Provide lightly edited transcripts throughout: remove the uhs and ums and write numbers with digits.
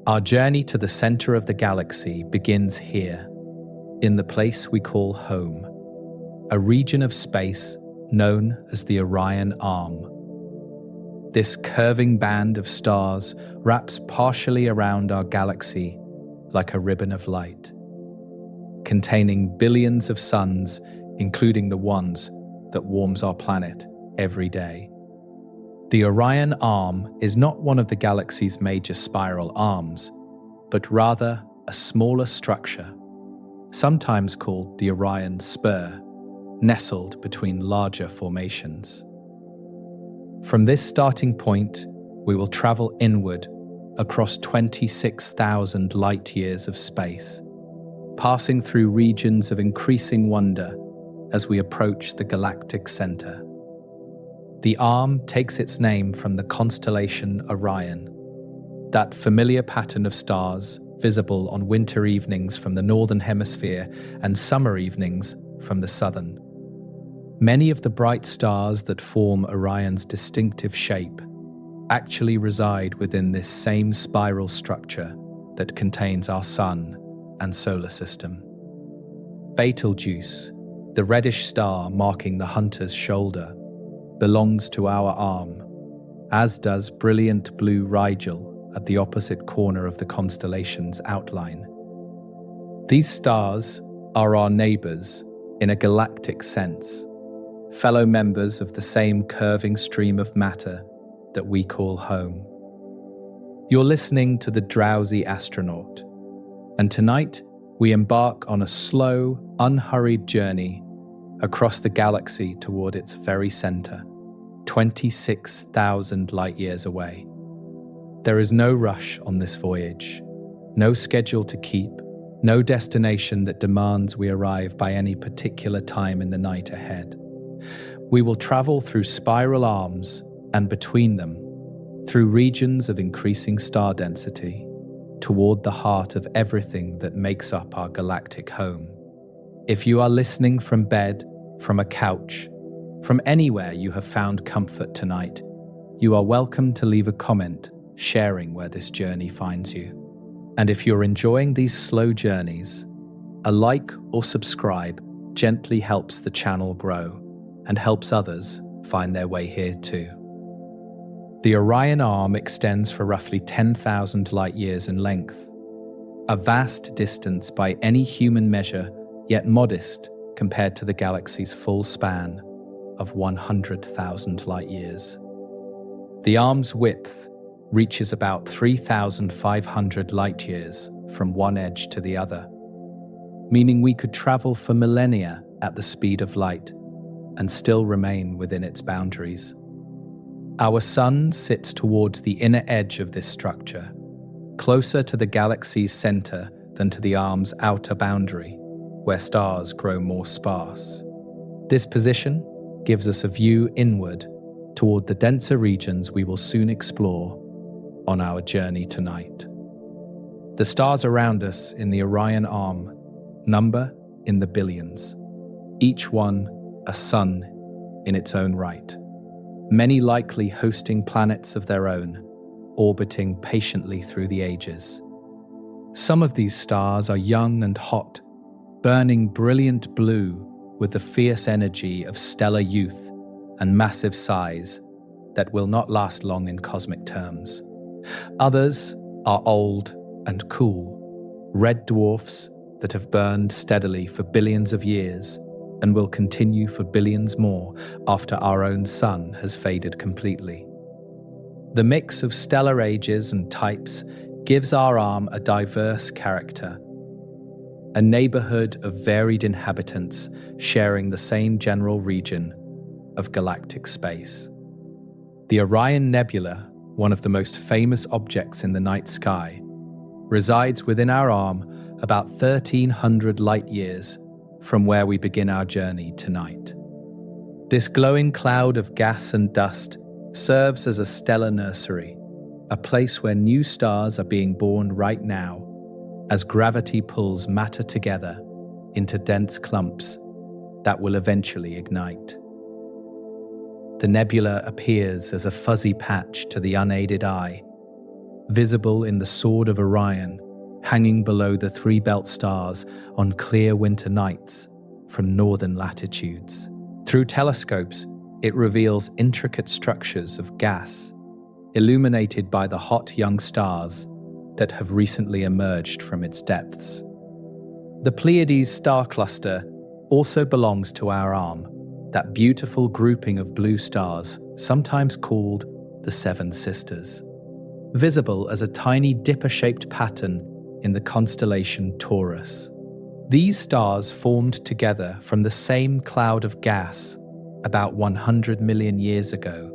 Our journey to the center of the galaxy begins here, in the place we call home, a region of space known as the Orion Arm. This curving band of stars wraps partially around our galaxy like a ribbon of light, containing billions of suns, including the ones that warms our planet every day. The Orion Arm is not one of the galaxy's major spiral arms, but rather a smaller structure, sometimes called the Orion Spur, nestled between larger formations. From this starting point, we will travel inward across 26,000 light-years of space, passing through regions of increasing wonder as we approach the galactic center. The arm takes its name from the constellation Orion, that familiar pattern of stars visible on winter evenings from the northern hemisphere and summer evenings from the southern. Many of the bright stars that form Orion's distinctive shape actually reside within this same spiral structure that contains our Sun and solar system. Betelgeuse, the reddish star marking the hunter's shoulder, belongs to our arm, as does brilliant blue Rigel at the opposite corner of the constellation's outline. These stars are our neighbors in a galactic sense, fellow members of the same curving stream of matter that we call home. You're listening to The Drowsy Astronaut, and tonight we embark on a slow, unhurried journey across the galaxy toward its very center, 26,000 light-years away. There is no rush on this voyage, no schedule to keep, no destination that demands we arrive by any particular time in the night ahead. We will travel through spiral arms and between them, through regions of increasing star density, toward the heart of everything that makes up our galactic home. If you are listening from bed, from a couch, from anywhere you have found comfort tonight, you are welcome to leave a comment sharing where this journey finds you. And if you're enjoying these slow journeys, a like or subscribe gently helps the channel grow and helps others find their way here too. The Orion Arm extends for roughly 10,000 light-years in length, a vast distance by any human measure, yet modest compared to the galaxy's full span of 100,000 light-years. The arm's width reaches about 3,500 light-years from one edge to the other, meaning we could travel for millennia at the speed of light and still remain within its boundaries. Our Sun sits towards the inner edge of this structure, closer to the galaxy's center than to the arm's outer boundary, where stars grow more sparse. This position gives us a view inward toward the denser regions we will soon explore on our journey tonight. The stars around us in the Orion Arm number in the billions, each one a sun in its own right, many likely hosting planets of their own, orbiting patiently through the ages. Some of these stars are young and hot, burning brilliant blue with the fierce energy of stellar youth and massive size that will not last long in cosmic terms. Others are old and cool, red dwarfs that have burned steadily for billions of years and will continue for billions more after our own sun has faded completely. The mix of stellar ages and types gives our arm a diverse character, a neighborhood of varied inhabitants sharing the same general region of galactic space. The Orion Nebula, one of the most famous objects in the night sky, resides within our arm about 1,300 light-years from where we begin our journey tonight. This glowing cloud of gas and dust serves as a stellar nursery, a place where new stars are being born right now as gravity pulls matter together into dense clumps that will eventually ignite. The nebula appears as a fuzzy patch to the unaided eye, visible in the Sword of Orion, hanging below the three belt stars on clear winter nights from northern latitudes. Through telescopes, it reveals intricate structures of gas, illuminated by the hot young stars that have recently emerged from its depths. The Pleiades star cluster also belongs to our arm, that beautiful grouping of blue stars, sometimes called the Seven Sisters, visible as a tiny dipper-shaped pattern in the constellation Taurus. These stars formed together from the same cloud of gas about 100 million years ago,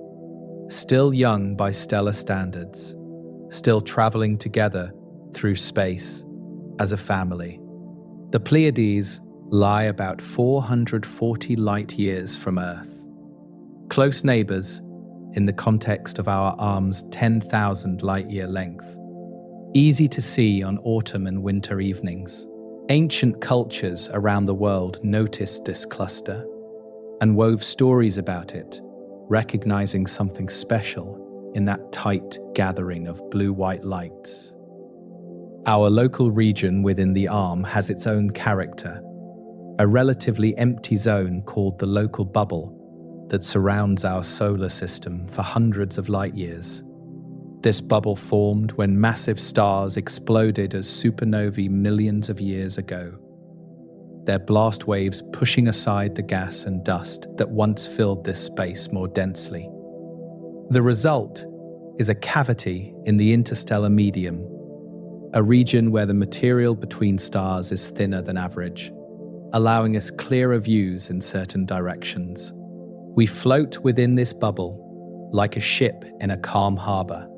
still young by stellar standards, still traveling together through space as a family. The Pleiades lie about 440 light years from Earth, close neighbors in the context of our arm's 10,000 light-year length. Easy to see on autumn and winter evenings. Ancient cultures around the world noticed this cluster and wove stories about it, recognizing something special in that tight gathering of blue-white lights. Our local region within the arm has its own character, a relatively empty zone called the local bubble that surrounds our solar system for hundreds of light years. This bubble formed when massive stars exploded as supernovae millions of years ago, their blast waves pushing aside the gas and dust that once filled this space more densely. The result is a cavity in the interstellar medium, a region where the material between stars is thinner than average, allowing us clearer views in certain directions. We float within this bubble like a ship in a calm harbor,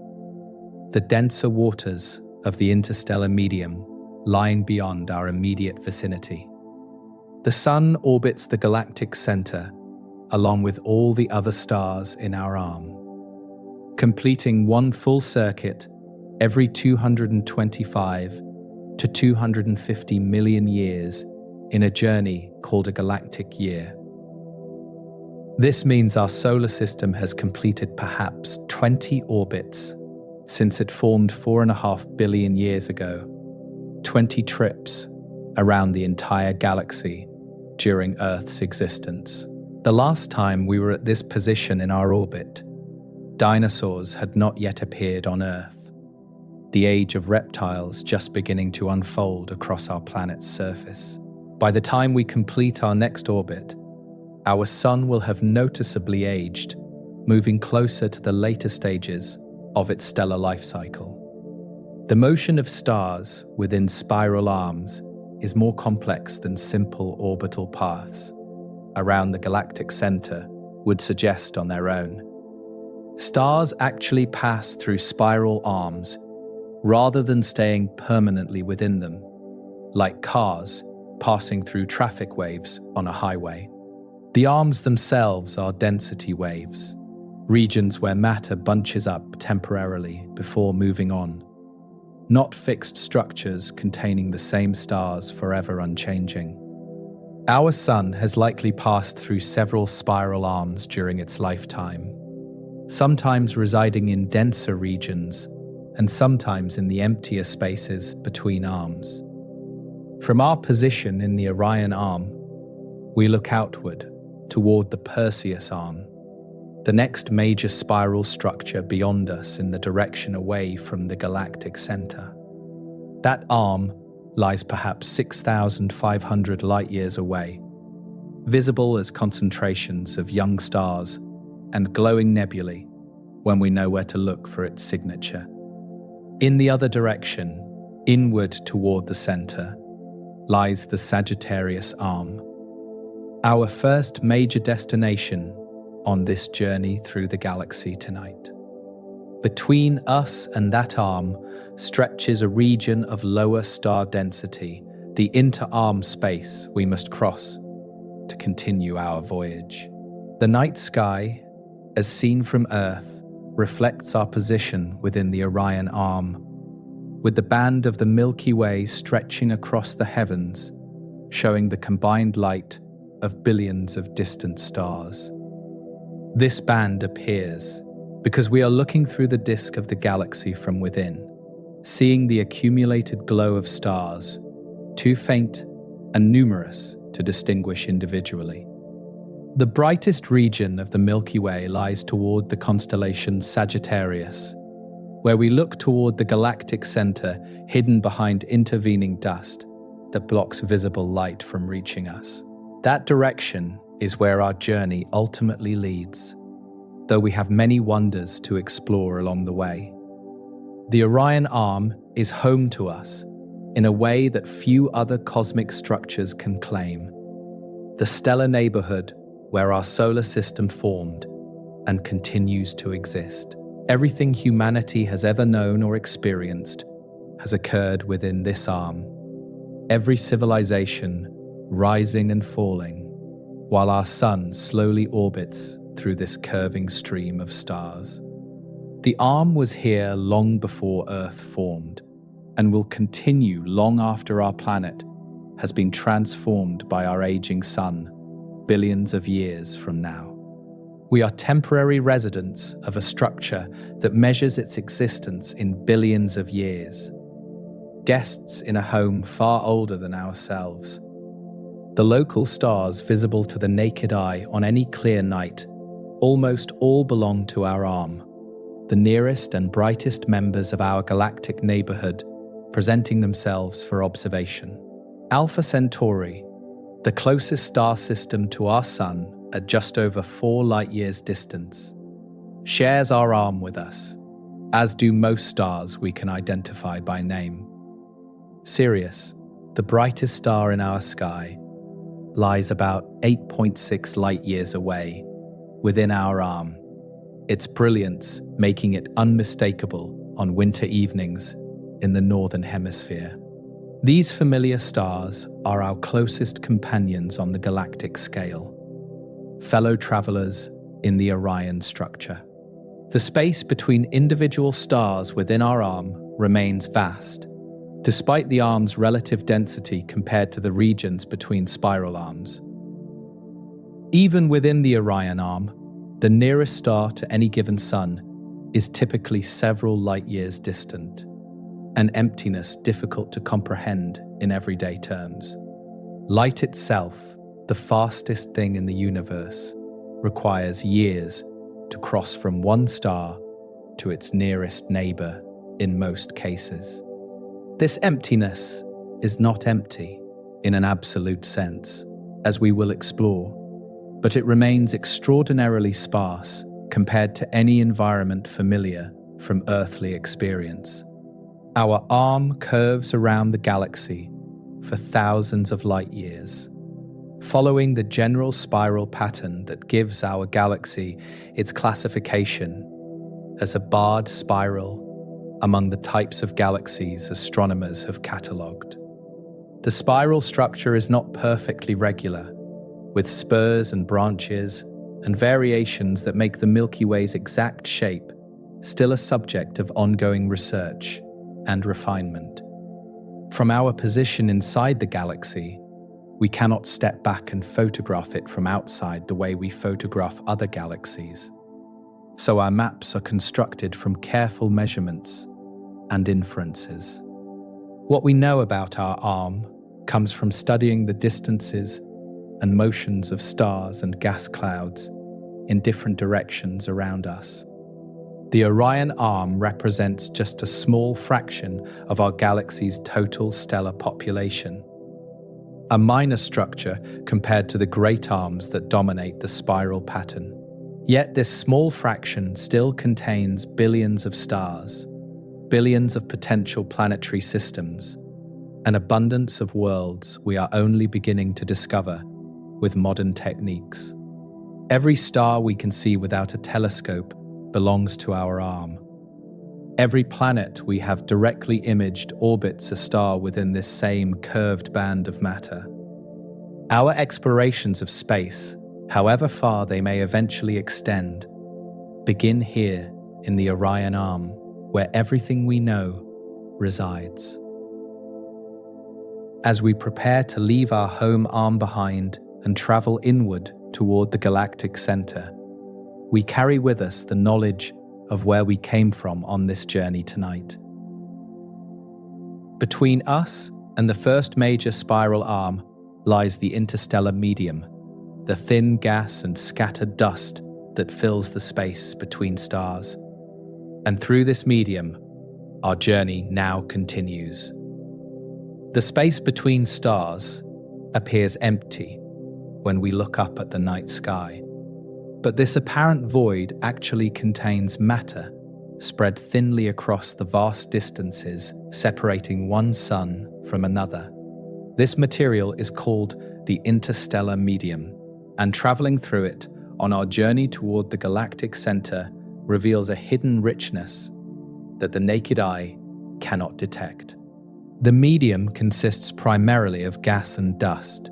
the denser waters of the interstellar medium lying beyond our immediate vicinity. The Sun orbits the galactic center, along with all the other stars in our arm, completing one full circuit every 225 to 250 million years in a journey called a galactic year. This means our solar system has completed perhaps 20 orbits since it formed 4.5 billion years ago, 20 trips around the entire galaxy during Earth's existence. The last time we were at this position in our orbit, dinosaurs had not yet appeared on Earth, the age of reptiles just beginning to unfold across our planet's surface. By the time we complete our next orbit, our Sun will have noticeably aged, moving closer to the later stages of its stellar life cycle. The motion of stars within spiral arms is more complex than simple orbital paths around the galactic center would suggest on their own. Stars actually pass through spiral arms rather than staying permanently within them, like cars passing through traffic waves on a highway. The arms themselves are density waves, regions where matter bunches up temporarily before moving on, not fixed structures containing the same stars forever unchanging. Our Sun has likely passed through several spiral arms during its lifetime, sometimes residing in denser regions and sometimes in the emptier spaces between arms. From our position in the Orion Arm, we look outward toward the Perseus Arm, the next major spiral structure beyond us in the direction away from the galactic center. That arm lies perhaps 6,500 light-years away, visible as concentrations of young stars and glowing nebulae when we know where to look for its signature. In the other direction, inward toward the center, lies the Sagittarius Arm, our first major destination on this journey through the galaxy tonight. Between us and that arm stretches a region of lower star density, the inter-arm space we must cross to continue our voyage. The night sky, as seen from Earth, reflects our position within the Orion Arm, with the band of the Milky Way stretching across the heavens, showing the combined light of billions of distant stars. This band appears because we are looking through the disk of the galaxy from within, seeing the accumulated glow of stars, too faint and numerous to distinguish individually. The brightest region of the Milky Way lies toward the constellation Sagittarius, where we look toward the galactic center hidden behind intervening dust that blocks visible light from reaching us. That direction is where our journey ultimately leads, though we have many wonders to explore along the way. The Orion Arm is home to us in a way that few other cosmic structures can claim. The stellar neighborhood where our solar system formed and continues to exist. Everything humanity has ever known or experienced has occurred within this arm. Every civilization rising and falling, while our sun slowly orbits through this curving stream of stars. The arm was here long before Earth formed, and will continue long after our planet has been transformed by our aging sun billions of years from now. We are temporary residents of a structure that measures its existence in billions of years. Guests in a home far older than ourselves. The local stars visible to the naked eye on any clear night almost all belong to our arm, the nearest and brightest members of our galactic neighborhood presenting themselves for observation. Alpha Centauri, the closest star system to our Sun at just over 4 light-years distance, shares our arm with us, as do most stars we can identify by name. Sirius, the brightest star in our sky, lies about 8.6 light-years away, within our arm, its brilliance making it unmistakable on winter evenings in the northern hemisphere. These familiar stars are our closest companions on the galactic scale, fellow travelers in the Orion structure. The space between individual stars within our arm remains vast, despite the arm's relative density compared to the regions between spiral arms. Even within the Orion Arm, the nearest star to any given sun is typically several light-years distant, an emptiness difficult to comprehend in everyday terms. Light itself, the fastest thing in the universe, requires years to cross from one star to its nearest neighbor in most cases. This emptiness is not empty in an absolute sense, as we will explore, but it remains extraordinarily sparse compared to any environment familiar from earthly experience. Our arm curves around the galaxy for thousands of light years, following the general spiral pattern that gives our galaxy its classification as a barred spiral among the types of galaxies astronomers have catalogued. The spiral structure is not perfectly regular, with spurs and branches and variations that make the Milky Way's exact shape still a subject of ongoing research and refinement. From our position inside the galaxy, we cannot step back and photograph it from outside the way we photograph other galaxies. So our maps are constructed from careful measurements and inferences. What we know about our arm comes from studying the distances and motions of stars and gas clouds in different directions around us. The Orion Arm represents just a small fraction of our galaxy's total stellar population, a minor structure compared to the great arms that dominate the spiral pattern. Yet this small fraction still contains billions of stars, billions of potential planetary systems, an abundance of worlds we are only beginning to discover with modern techniques. Every star we can see without a telescope belongs to our arm. Every planet we have directly imaged orbits a star within this same curved band of matter. Our explorations of space, however far they may eventually extend, begin here in the Orion Arm, where everything we know resides. As we prepare to leave our home arm behind and travel inward toward the galactic center, we carry with us the knowledge of where we came from on this journey tonight. Between us and the first major spiral arm lies the interstellar medium, the thin gas and scattered dust that fills the space between stars. And through this medium, our journey now continues. The space between stars appears empty when we look up at the night sky. But this apparent void actually contains matter spread thinly across the vast distances separating one sun from another. This material is called the interstellar medium, and traveling through it on our journey toward the galactic center reveals a hidden richness that the naked eye cannot detect. The medium consists primarily of gas and dust,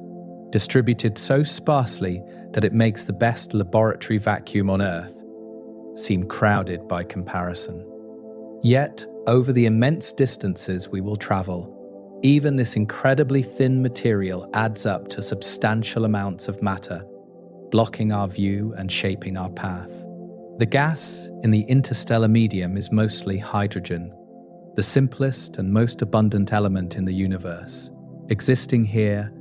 distributed so sparsely that it makes the best laboratory vacuum on Earth seem crowded by comparison. Yet, over the immense distances we will travel, even this incredibly thin material adds up to substantial amounts of matter, blocking our view and shaping our path. The gas in the interstellar medium is mostly hydrogen, the simplest and most abundant element in the universe, existing here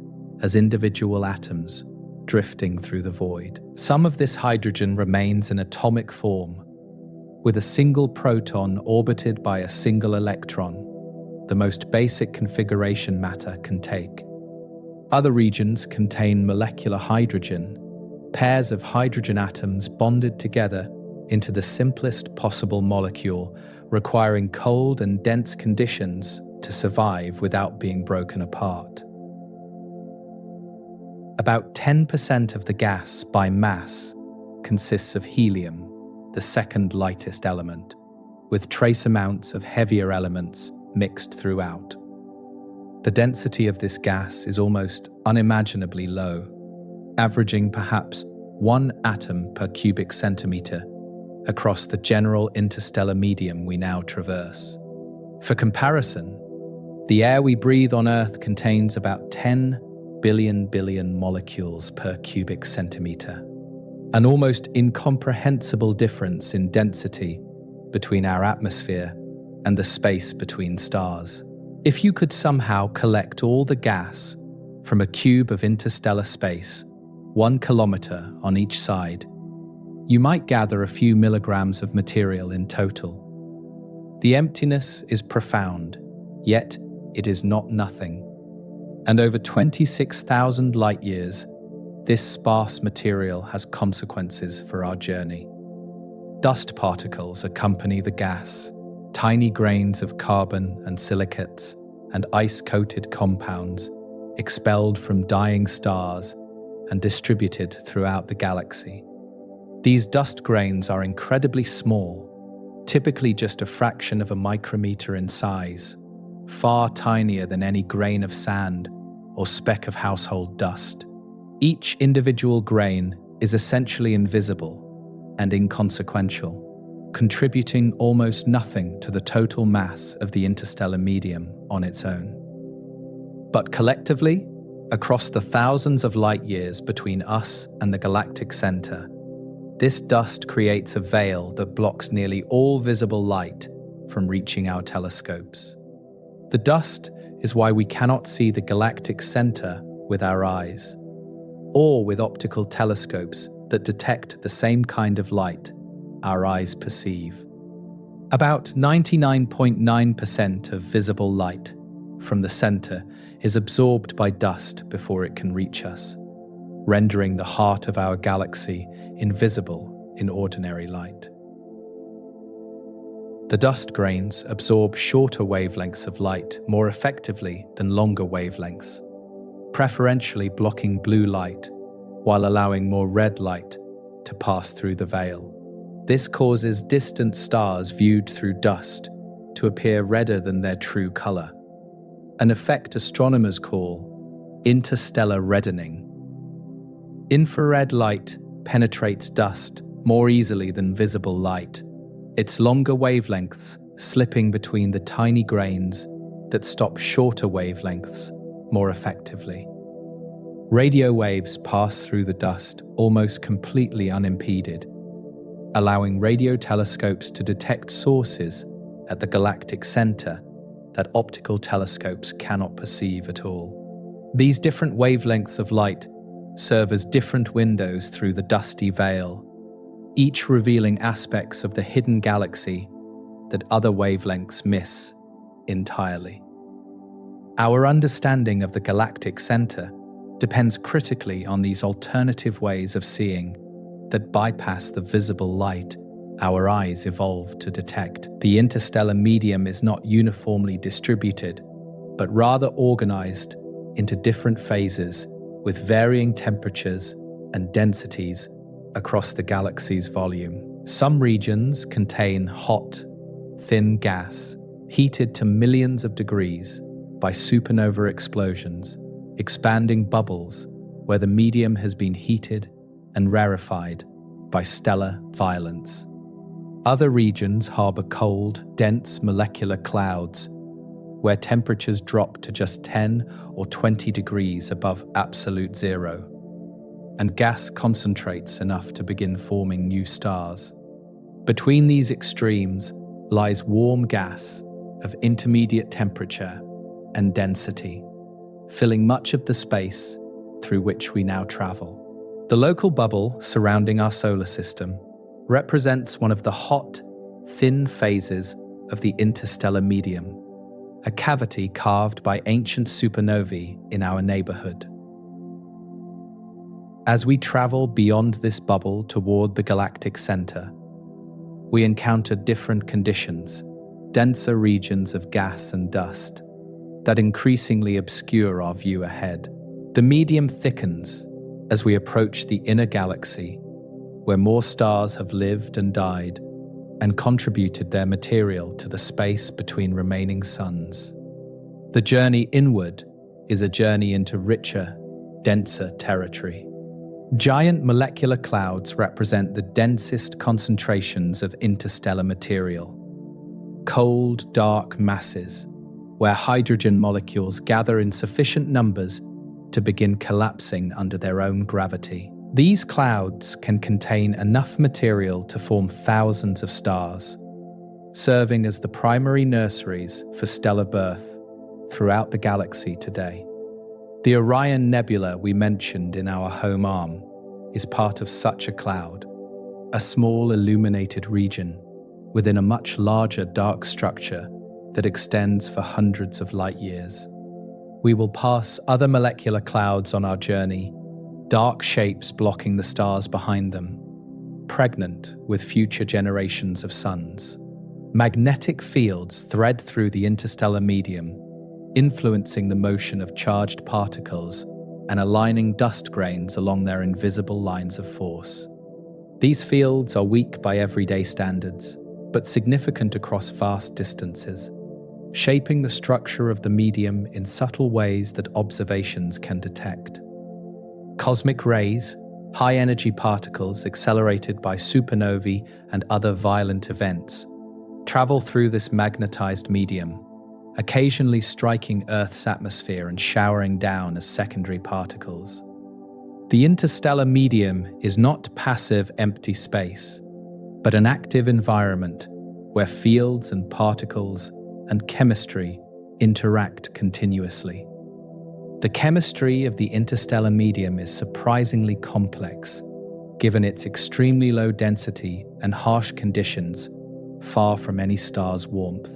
as individual atoms drifting through the void. Some of this hydrogen remains in atomic form, with a single proton orbited by a single electron, the most basic configuration matter can take. Other regions contain molecular hydrogen, pairs of hydrogen atoms bonded together into the simplest possible molecule, requiring cold and dense conditions to survive without being broken apart. About 10% of the gas by mass consists of helium, the second lightest element, with trace amounts of heavier elements mixed throughout. The density of this gas is almost unimaginably low, averaging perhaps 1 atom per cubic centimeter across the general interstellar medium we now traverse. For comparison, the air we breathe on Earth contains about 10 billion molecules per cubic centimeter, an almost incomprehensible difference in density between our atmosphere and the space between stars. If you could somehow collect all the gas from a cube of interstellar space, 1 kilometer on each side, you might gather a few milligrams of material in total. The emptiness is profound, yet it is not nothing. And over 26,000 light years, this sparse material has consequences for our journey. Dust particles accompany the gas, tiny grains of carbon and silicates and ice-coated compounds expelled from dying stars and distributed throughout the galaxy. These dust grains are incredibly small, typically just a fraction of a micrometer in size, far tinier than any grain of sand or speck of household dust. Each individual grain is essentially invisible and inconsequential, contributing almost nothing to the total mass of the interstellar medium on its own. But collectively, across the thousands of light years between us and the galactic center, this dust creates a veil that blocks nearly all visible light from reaching our telescopes. The dust is why we cannot see the galactic center with our eyes, or with optical telescopes that detect the same kind of light our eyes perceive. About 99.9% of visible light from the center is absorbed by dust before it can reach us, rendering the heart of our galaxy invisible in ordinary light. The dust grains absorb shorter wavelengths of light more effectively than longer wavelengths, preferentially blocking blue light while allowing more red light to pass through the veil. This causes distant stars viewed through dust to appear redder than their true color, an effect astronomers call interstellar reddening. Infrared light penetrates dust more easily than visible light, its longer wavelengths slipping between the tiny grains that stop shorter wavelengths more effectively. Radio waves pass through the dust almost completely unimpeded, allowing radio telescopes to detect sources at the galactic center that optical telescopes cannot perceive at all. These different wavelengths of light serve as different windows through the dusty veil, each revealing aspects of the hidden galaxy that other wavelengths miss entirely. Our understanding of the galactic center depends critically on these alternative ways of seeing that bypass the visible light our eyes evolved to detect. The interstellar medium is not uniformly distributed, but rather organized into different phases with varying temperatures and densities across the galaxy's volume. Some regions contain hot, thin gas, heated to millions of degrees by supernova explosions, expanding bubbles where the medium has been heated and rarefied by stellar violence. Other regions harbor cold, dense molecular clouds where temperatures drop to just 10 or 20 degrees above absolute zero, and gas concentrates enough to begin forming new stars. Between these extremes lies warm gas of intermediate temperature and density, filling much of the space through which we now travel. The local bubble surrounding our solar system represents one of the hot, thin phases of the interstellar medium, a cavity carved by ancient supernovae in our neighborhood. As we travel beyond this bubble toward the galactic center, we encounter different conditions, denser regions of gas and dust that increasingly obscure our view ahead. The medium thickens as we approach the inner galaxy, where more stars have lived and died and contributed their material to the space between remaining suns. The journey inward is a journey into richer, denser territory. Giant molecular clouds represent the densest concentrations of interstellar material. Cold, dark masses, where hydrogen molecules gather in sufficient numbers to begin collapsing under their own gravity. These clouds can contain enough material to form thousands of stars, serving as the primary nurseries for stellar birth throughout the galaxy today. The Orion Nebula we mentioned in our home arm is part of such a cloud, a small illuminated region within a much larger dark structure that extends for hundreds of light years. We will pass other molecular clouds on our journey, dark shapes blocking the stars behind them, pregnant with future generations of suns. Magnetic fields thread through the interstellar medium, influencing the motion of charged particles and aligning dust grains along their invisible lines of force. These fields are weak by everyday standards, but significant across vast distances, shaping the structure of the medium in subtle ways that observations can detect. Cosmic rays, high-energy particles accelerated by supernovae and other violent events, travel through this magnetized medium, occasionally striking Earth's atmosphere and showering down as secondary particles. The interstellar medium is not passive, empty space, but an active environment where fields and particles and chemistry interact continuously. The chemistry of the interstellar medium is surprisingly complex, given its extremely low density and harsh conditions far from any star's warmth.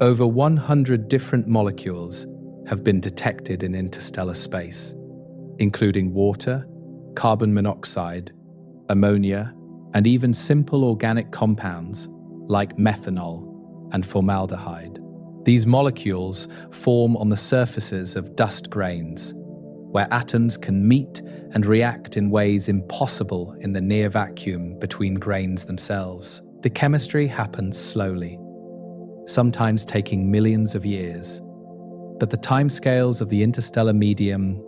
Over 100 different molecules have been detected in interstellar space, including water, carbon monoxide, ammonia, and even simple organic compounds like methanol and formaldehyde. These molecules form on the surfaces of dust grains, where atoms can meet and react in ways impossible in the near vacuum between grains themselves. The chemistry happens slowly, sometimes taking millions of years, but the timescales of the interstellar medium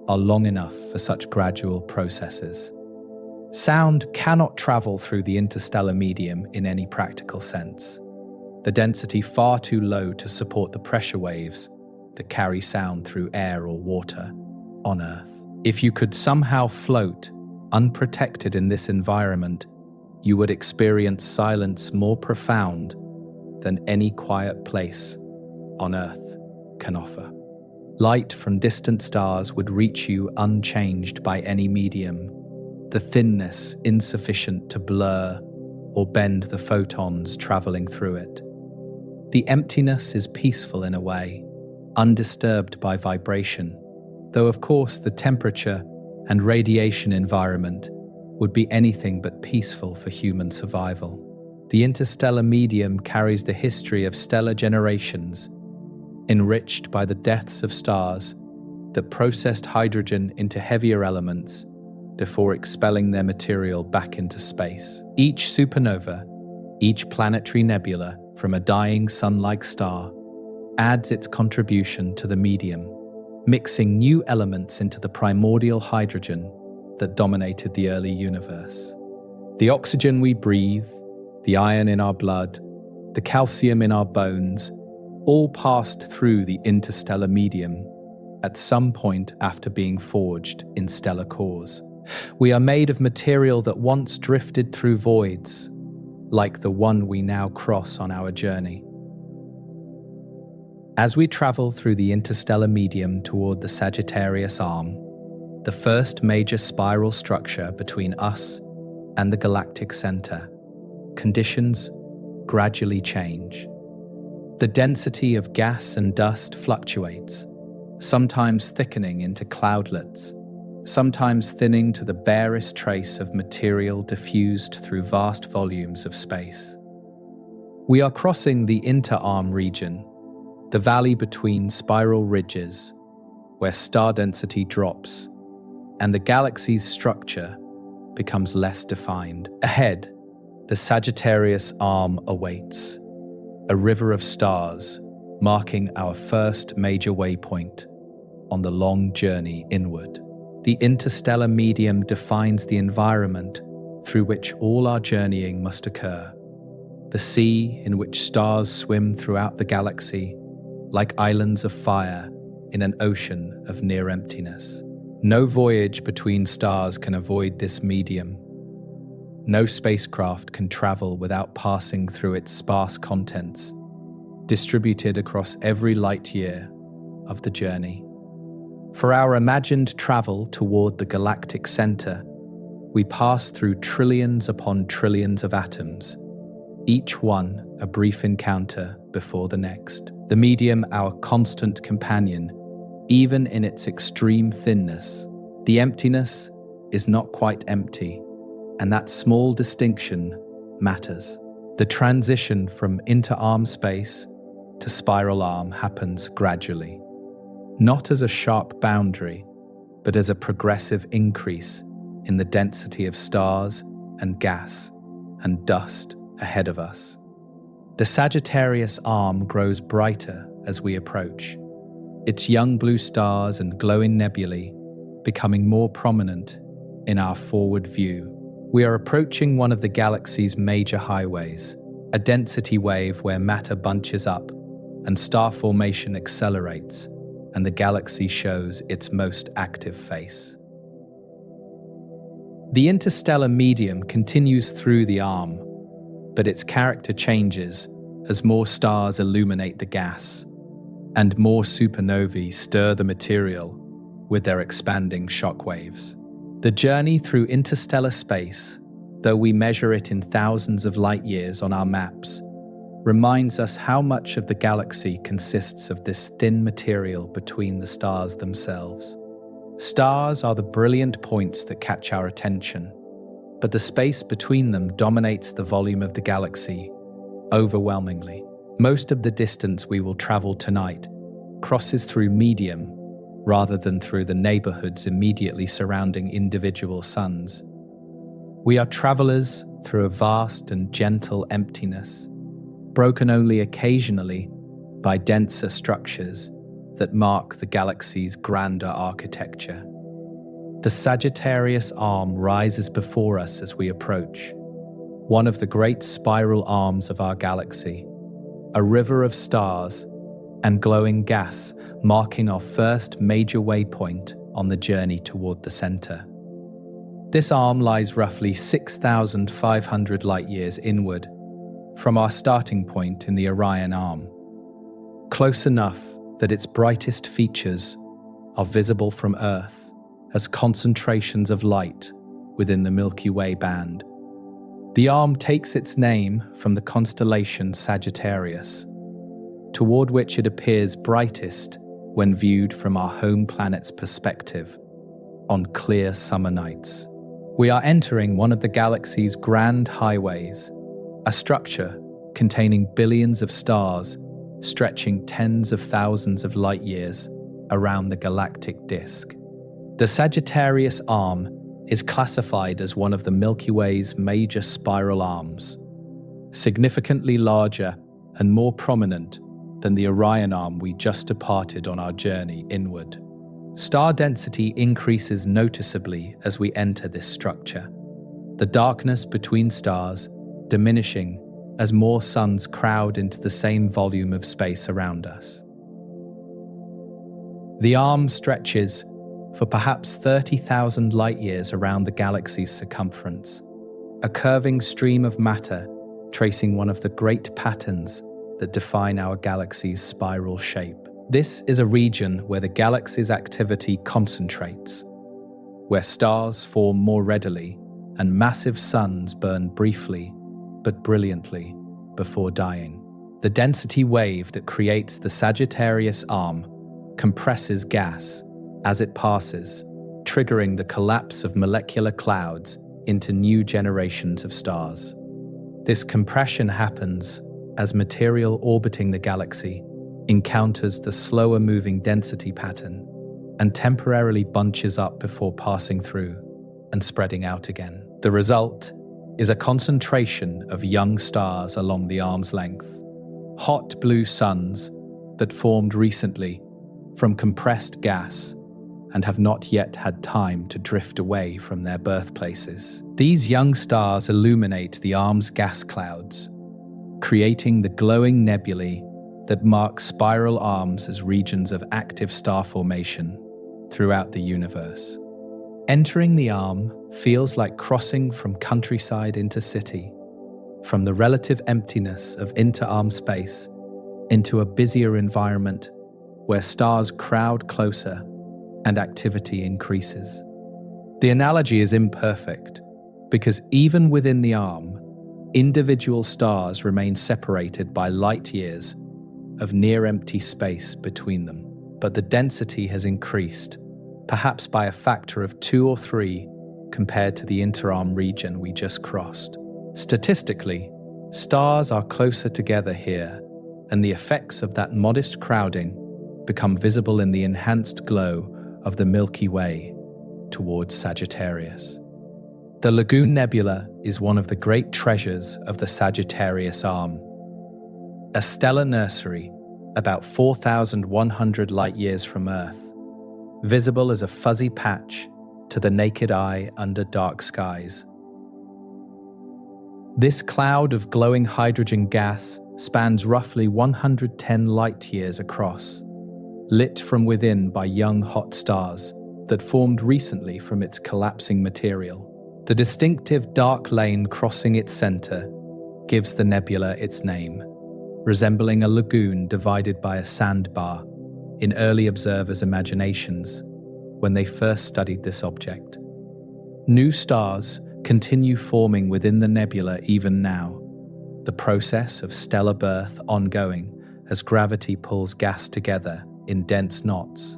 are long enough for such gradual processes. Sound cannot travel through the interstellar medium in any practical sense, the density far too low to support the pressure waves that carry sound through air or water on Earth. If you could somehow float unprotected in this environment, you would experience silence more profound than any quiet place on Earth can offer. Light from distant stars would reach you unchanged by any medium, the thinness insufficient to blur or bend the photons traveling through it. The emptiness is peaceful in a way, undisturbed by vibration, though of course the temperature and radiation environment would be anything but peaceful for human survival. The interstellar medium carries the history of stellar generations, enriched by the deaths of stars that processed hydrogen into heavier elements before expelling their material back into space. Each supernova, each planetary nebula from a dying sun-like star, adds its contribution to the medium, mixing new elements into the primordial hydrogen that dominated the early universe. The oxygen we breathe, the iron in our blood, the calcium in our bones, all passed through the interstellar medium at some point after being forged in stellar cores. We are made of material that once drifted through voids, like the one we now cross on our journey. As we travel through the interstellar medium toward the Sagittarius Arm, the first major spiral structure between us and the galactic center, conditions gradually change. The density of gas and dust fluctuates, sometimes thickening into cloudlets, sometimes thinning to the barest trace of material diffused through vast volumes of space. We are crossing the inter-arm region, the valley between spiral ridges, where star density drops and the galaxy's structure becomes less defined. Ahead, the Sagittarius Arm awaits, a river of stars marking our first major waypoint on the long journey inward. The interstellar medium defines the environment through which all our journeying must occur. The sea in which stars swim throughout the galaxy, like islands of fire in an ocean of near emptiness. No voyage between stars can avoid this medium. No spacecraft can travel without passing through its sparse contents, distributed across every light year of the journey. For our imagined travel toward the galactic center, we pass through trillions upon trillions of atoms, each one a brief encounter before the next. The medium, our constant companion, even in its extreme thinness. The emptiness is not quite empty, and that small distinction matters. The transition from inter-arm space to spiral arm happens gradually, not as a sharp boundary, but as a progressive increase in the density of stars and gas and dust ahead of us. The Sagittarius Arm grows brighter as we approach, its young blue stars and glowing nebulae becoming more prominent in our forward view. We are approaching one of the galaxy's major highways, a density wave where matter bunches up and star formation accelerates, and the galaxy shows its most active face. The interstellar medium continues through the arm, but its character changes as more stars illuminate the gas, and more supernovae stir the material with their expanding shockwaves. The journey through interstellar space, though we measure it in thousands of light years on our maps, reminds us how much of the galaxy consists of this thin material between the stars themselves. Stars are the brilliant points that catch our attention, but the space between them dominates the volume of the galaxy overwhelmingly. Most of the distance we will travel tonight crosses through medium rather than through the neighborhoods immediately surrounding individual suns. We are travelers through a vast and gentle emptiness, broken only occasionally by denser structures that mark the galaxy's grander architecture. The Sagittarius Arm rises before us as we approach, one of the great spiral arms of our galaxy, a river of stars and glowing gas marking our first major waypoint on the journey toward the center. This arm lies roughly 6,500 light-years inward from our starting point in the Orion Arm, close enough that its brightest features are visible from Earth as concentrations of light within the Milky Way band. The arm takes its name from the constellation Sagittarius, toward which it appears brightest when viewed from our home planet's perspective on clear summer nights. We are entering one of the galaxy's grand highways, a structure containing billions of stars stretching tens of thousands of light years around the galactic disk. The Sagittarius Arm is classified as one of the Milky Way's major spiral arms, significantly larger and more prominent than the Orion Arm we just departed on our journey inward. Star density increases noticeably as we enter this structure, the darkness between stars diminishing as more suns crowd into the same volume of space around us. The arm stretches for perhaps 30,000 light-years around the galaxy's circumference, a curving stream of matter tracing one of the great patterns that define our galaxy's spiral shape. This is a region where the galaxy's activity concentrates, where stars form more readily and massive suns burn briefly but brilliantly before dying. The density wave that creates the Sagittarius Arm compresses gas as it passes, triggering the collapse of molecular clouds into new generations of stars. This compression happens as material orbiting the galaxy encounters the slower moving density pattern and temporarily bunches up before passing through and spreading out again. The result is a concentration of young stars along the arm's length, hot blue suns that formed recently from compressed gas and have not yet had time to drift away from their birthplaces. These young stars illuminate the arm's gas clouds, creating the glowing nebulae that mark spiral arms as regions of active star formation throughout the universe. Entering the arm feels like crossing from countryside into city, from the relative emptiness of inter-arm space into a busier environment where stars crowd closer and activity increases. The analogy is imperfect because even within the arm, individual stars remain separated by light years of near-empty space between them. But the density has increased, perhaps by a factor of 2 or 3 compared to the inter-arm region we just crossed. Statistically, stars are closer together here, and the effects of that modest crowding become visible in the enhanced glow of the Milky Way towards Sagittarius. The Lagoon Nebula is one of the great treasures of the Sagittarius Arm, a stellar nursery about 4,100 light-years from Earth, visible as a fuzzy patch to the naked eye under dark skies. This cloud of glowing hydrogen gas spans roughly 110 light-years across, lit from within by young hot stars that formed recently from its collapsing material. The distinctive dark lane crossing its center gives the nebula its name, resembling a lagoon divided by a sandbar in early observers' imaginations when they first studied this object. New stars continue forming within the nebula even now, the process of stellar birth ongoing as gravity pulls gas together in dense knots.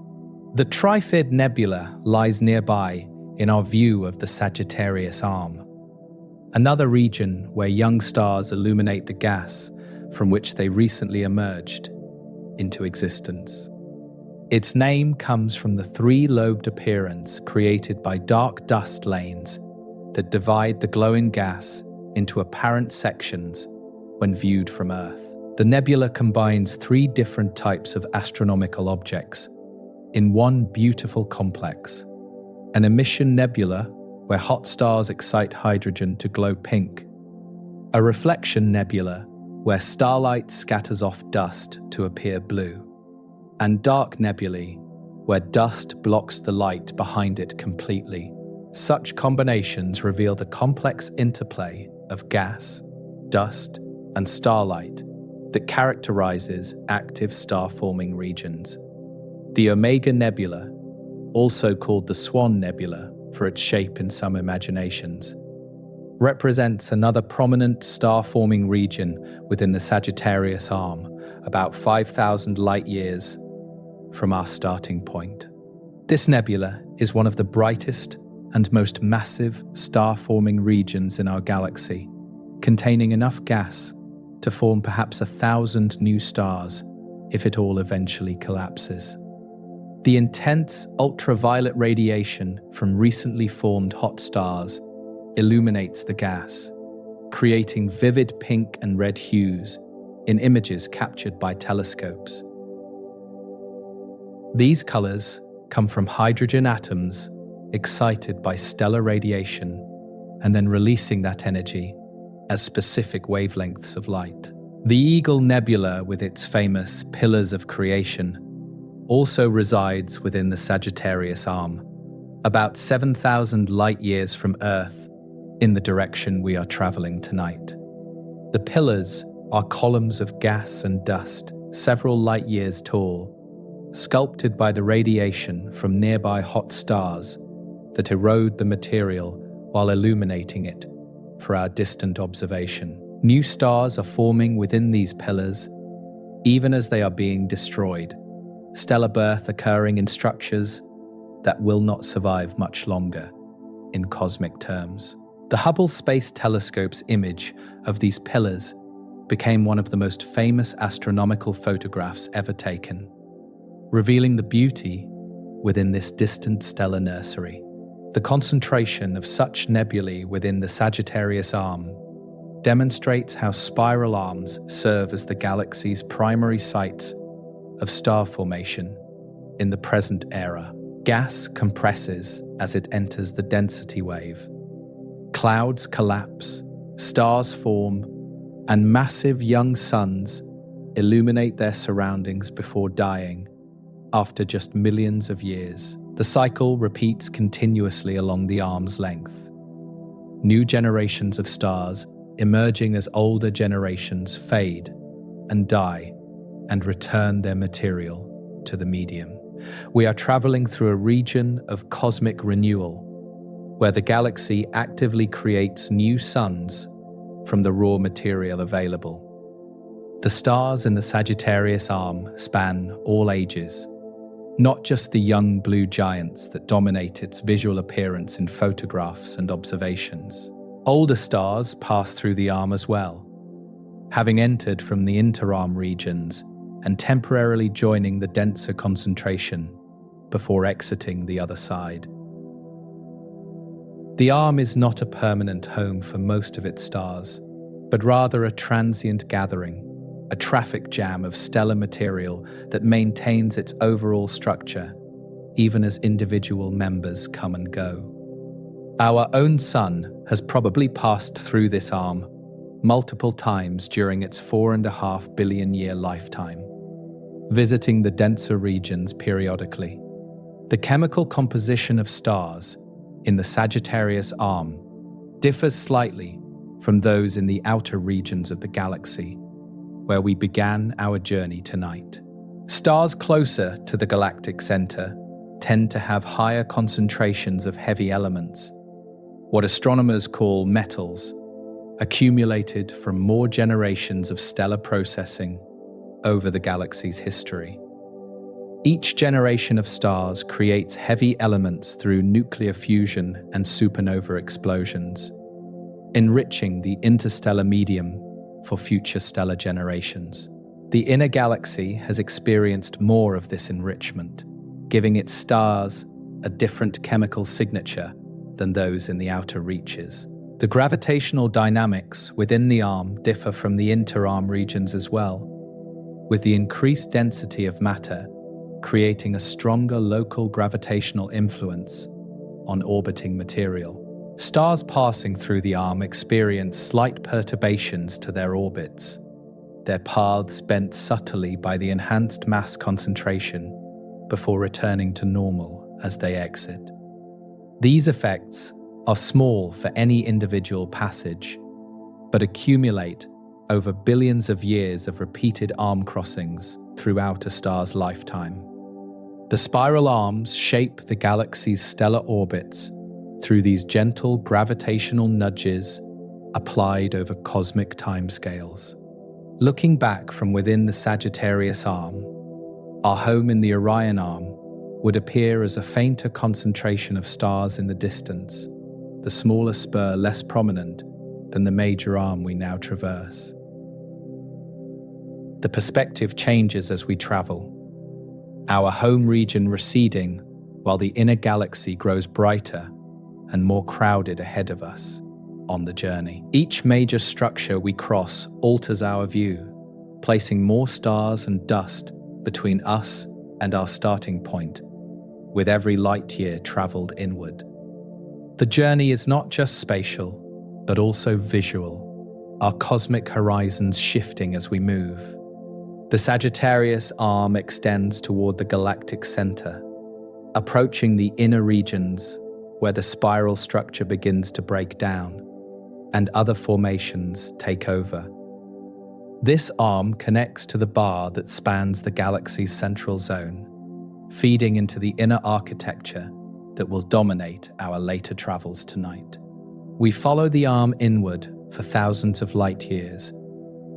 The Trifid Nebula lies nearby in our view of the Sagittarius Arm, another region where young stars illuminate the gas from which they recently emerged into existence. Its name comes from the 3-lobed appearance created by dark dust lanes that divide the glowing gas into apparent sections when viewed from Earth. The nebula combines 3 different types of astronomical objects in one beautiful complex: an emission nebula where hot stars excite hydrogen to glow pink, a reflection nebula where starlight scatters off dust to appear blue, and dark nebulae where dust blocks the light behind it completely, Such combinations reveal the complex interplay of gas, dust, and starlight that characterizes active star-forming regions. The Omega Nebula, also called the Swan Nebula for its shape in some imaginations, represents another prominent star-forming region within the Sagittarius Arm, about 5,000 light-years from our starting point. This nebula is one of the brightest and most massive star-forming regions in our galaxy, containing enough gas to form perhaps 1,000 new stars if it all eventually collapses. The intense ultraviolet radiation from recently formed hot stars illuminates the gas, creating vivid pink and red hues in images captured by telescopes. These colors come from hydrogen atoms excited by stellar radiation and then releasing that energy as specific wavelengths of light. The Eagle Nebula, with its famous pillars of creation, also resides within the Sagittarius Arm, about 7,000 light-years from Earth in the direction we are traveling tonight. The pillars are columns of gas and dust, several light-years tall, sculpted by the radiation from nearby hot stars that erode the material while illuminating it for our distant observation. New stars are forming within these pillars, even as they are being destroyed, stellar birth occurring in structures that will not survive much longer, in cosmic terms. The Hubble Space Telescope's image of these pillars became one of the most famous astronomical photographs ever taken, revealing the beauty within this distant stellar nursery. The concentration of such nebulae within the Sagittarius Arm demonstrates how spiral arms serve as the galaxy's primary sites of star formation in the present era. Gas compresses as it enters the density wave. Clouds collapse, stars form, and massive young suns illuminate their surroundings before dying after just millions of years. The cycle repeats continuously along the arm's length. New generations of stars emerging as older generations fade and die and return their material to the medium. We are traveling through a region of cosmic renewal, where the galaxy actively creates new suns from the raw material available. The stars in the Sagittarius Arm span all ages, not just the young blue giants that dominate its visual appearance in photographs and observations. Older stars pass through the arm as well, having entered from the interarm regions and temporarily joining the denser concentration before exiting the other side. The arm is not a permanent home for most of its stars, but rather a transient gathering, a traffic jam of stellar material that maintains its overall structure, even as individual members come and go. Our own sun has probably passed through this arm multiple times during its 4.5 billion-year lifetime, visiting the denser regions periodically. The chemical composition of stars in the Sagittarius Arm differs slightly from those in the outer regions of the galaxy, where we began our journey tonight. Stars closer to the galactic center tend to have higher concentrations of heavy elements, what astronomers call metals, accumulated from more generations of stellar processing over the galaxy's history. Each generation of stars creates heavy elements through nuclear fusion and supernova explosions, enriching the interstellar medium for future stellar generations. The inner galaxy has experienced more of this enrichment, giving its stars a different chemical signature than those in the outer reaches. The gravitational dynamics within the arm differ from the interarm regions as well, with the increased density of matter creating a stronger local gravitational influence on orbiting material. Stars passing through the arm experience slight perturbations to their orbits, their paths bent subtly by the enhanced mass concentration before returning to normal as they exit. These effects are small for any individual passage, but accumulate over billions of years of repeated arm crossings throughout a star's lifetime. The spiral arms shape the galaxy's stellar orbits through these gentle gravitational nudges applied over cosmic timescales. Looking back from within the Sagittarius Arm, our home in the Orion Arm would appear as a fainter concentration of stars in the distance, the smaller spur less prominent than the major arm we now traverse. The perspective changes as we travel, our home region receding while the inner galaxy grows brighter and more crowded ahead of us on the journey. Each major structure we cross alters our view, placing more stars and dust between us and our starting point, with every light year traveled inward. The journey is not just spatial, but also visual, our cosmic horizons shifting as we move. The Sagittarius Arm extends toward the galactic center, approaching the inner regions where the spiral structure begins to break down and other formations take over. This arm connects to the bar that spans the galaxy's central zone, feeding into the inner architecture that will dominate our later travels tonight. We follow the arm inward for thousands of light years,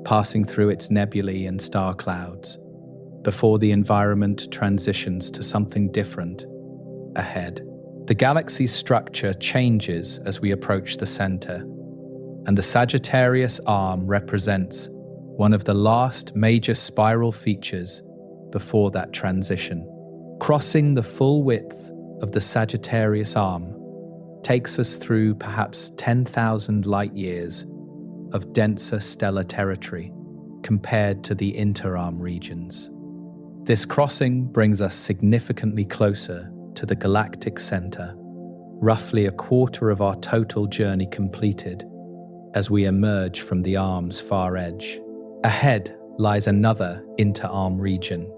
passing through its nebulae and star clouds, before the environment transitions to something different ahead. The galaxy's structure changes as we approach the center, and the Sagittarius Arm represents one of the last major spiral features before that transition. Crossing the full width of the Sagittarius Arm takes us through perhaps 10,000 light years of denser stellar territory compared to the inter-arm regions. This crossing brings us significantly closer to the galactic center, roughly a quarter of our total journey completed as we emerge from the arm's far edge. Ahead lies another inter-arm region,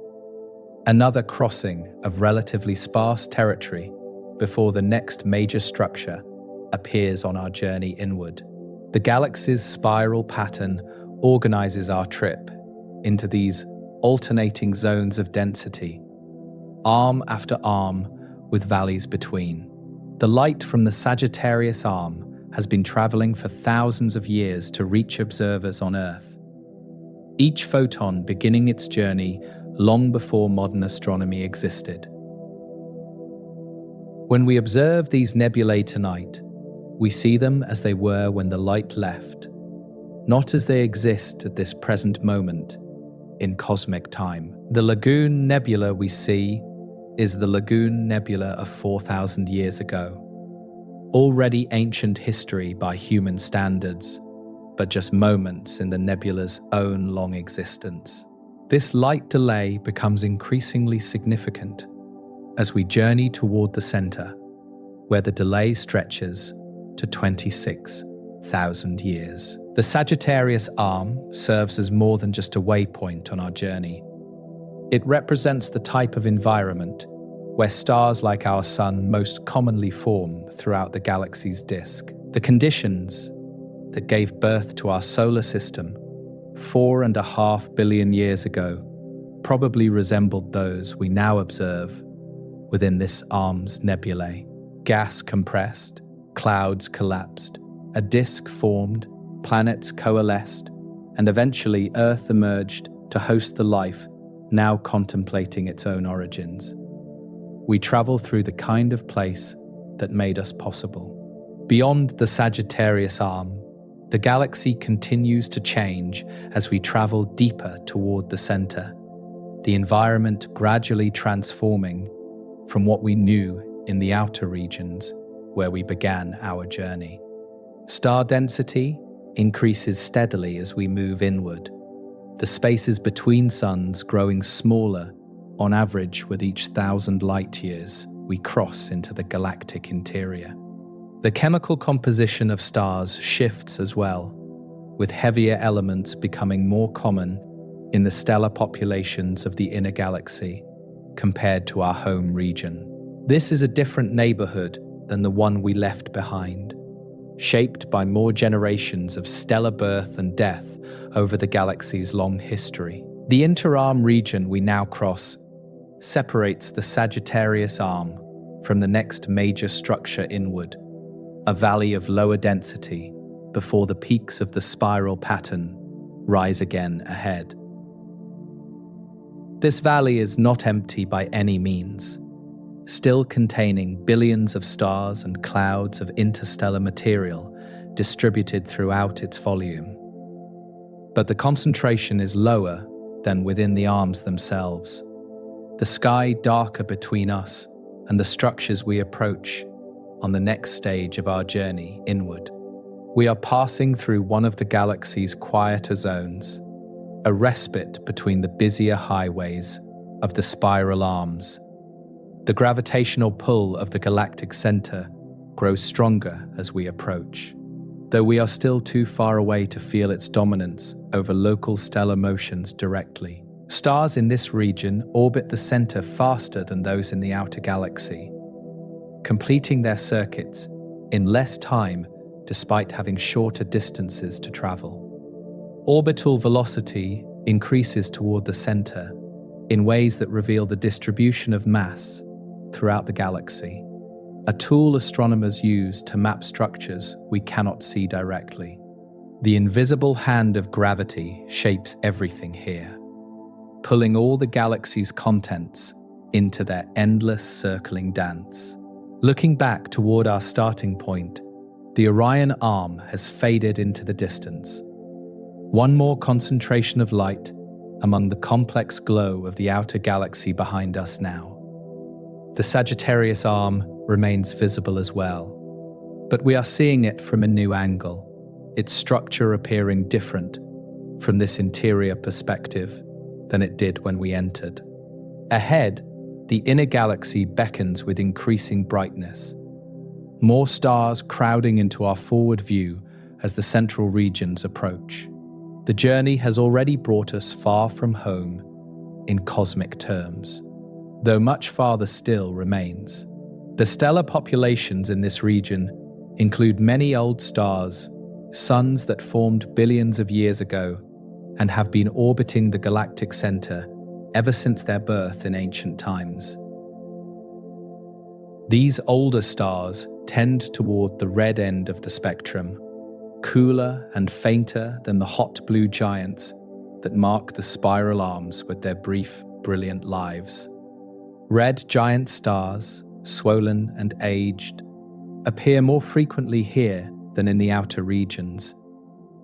another crossing of relatively sparse territory before the next major structure appears on our journey inward. The galaxy's spiral pattern organizes our trip into these alternating zones of density, arm after arm with valleys between. The light from the Sagittarius Arm has been traveling for thousands of years to reach observers on Earth, each photon beginning its journey long before modern astronomy existed. When we observe these nebulae tonight, we see them as they were when the light left, not as they exist at this present moment in cosmic time. The Lagoon Nebula we see is the Lagoon Nebula of 4,000 years ago, already ancient history by human standards, but just moments in the nebula's own long existence. This light delay becomes increasingly significant as we journey toward the center, where the delay stretches to 26,000 years. The Sagittarius Arm serves as more than just a waypoint on our journey. It represents the type of environment where stars like our Sun most commonly form throughout the galaxy's disk. The conditions that gave birth to our solar system 4.5 billion years ago probably resembled those we now observe within this arm's nebulae. Gas compressed, clouds collapsed, a disk formed, planets coalesced, and eventually Earth emerged to host the life now contemplating its own origins. We travel through the kind of place that made us possible. Beyond the Sagittarius Arm, the galaxy continues to change as we travel deeper toward the center, the environment gradually transforming from what we knew in the outer regions where we began our journey. Star density increases steadily as we move inward, the spaces between suns growing smaller on average with each 1,000 light years we cross into the galactic interior. The chemical composition of stars shifts as well, with heavier elements becoming more common in the stellar populations of the inner galaxy compared to our home region. This is a different neighborhood than the one we left behind, shaped by more generations of stellar birth and death over the galaxy's long history. The interarm region we now cross separates the Sagittarius Arm from the next major structure inward, a valley of lower density before the peaks of the spiral pattern rise again ahead. This valley is not empty by any means, still containing billions of stars and clouds of interstellar material distributed throughout its volume. But the concentration is lower than within the arms themselves. The sky darker between us and the structures we approach on the next stage of our journey inward. We are passing through one of the galaxy's quieter zones, a respite between the busier highways of the spiral arms. The gravitational pull of the galactic center grows stronger as we approach, though we are still too far away to feel its dominance over local stellar motions directly. Stars in this region orbit the center faster than those in the outer galaxy, completing their circuits in less time despite having shorter distances to travel. Orbital velocity increases toward the center in ways that reveal the distribution of mass throughout the galaxy, a tool astronomers use to map structures we cannot see directly. The invisible hand of gravity shapes everything here, pulling all the galaxy's contents into their endless circling dance. Looking back toward our starting point, the Orion Arm has faded into the distance. One more concentration of light among the complex glow of the outer galaxy behind us now. The Sagittarius Arm remains visible as well, but we are seeing it from a new angle, its structure appearing different from this interior perspective than it did when we entered. Ahead, the inner galaxy beckons with increasing brightness, more stars crowding into our forward view as the central regions approach. The journey has already brought us far from home in cosmic terms, though much farther still remains. The stellar populations in this region include many old stars, suns that formed billions of years ago and have been orbiting the galactic center ever since their birth in ancient times. These older stars tend toward the red end of the spectrum, cooler and fainter than the hot blue giants that mark the spiral arms with their brief, brilliant lives. Red giant stars, swollen and aged, appear more frequently here than in the outer regions,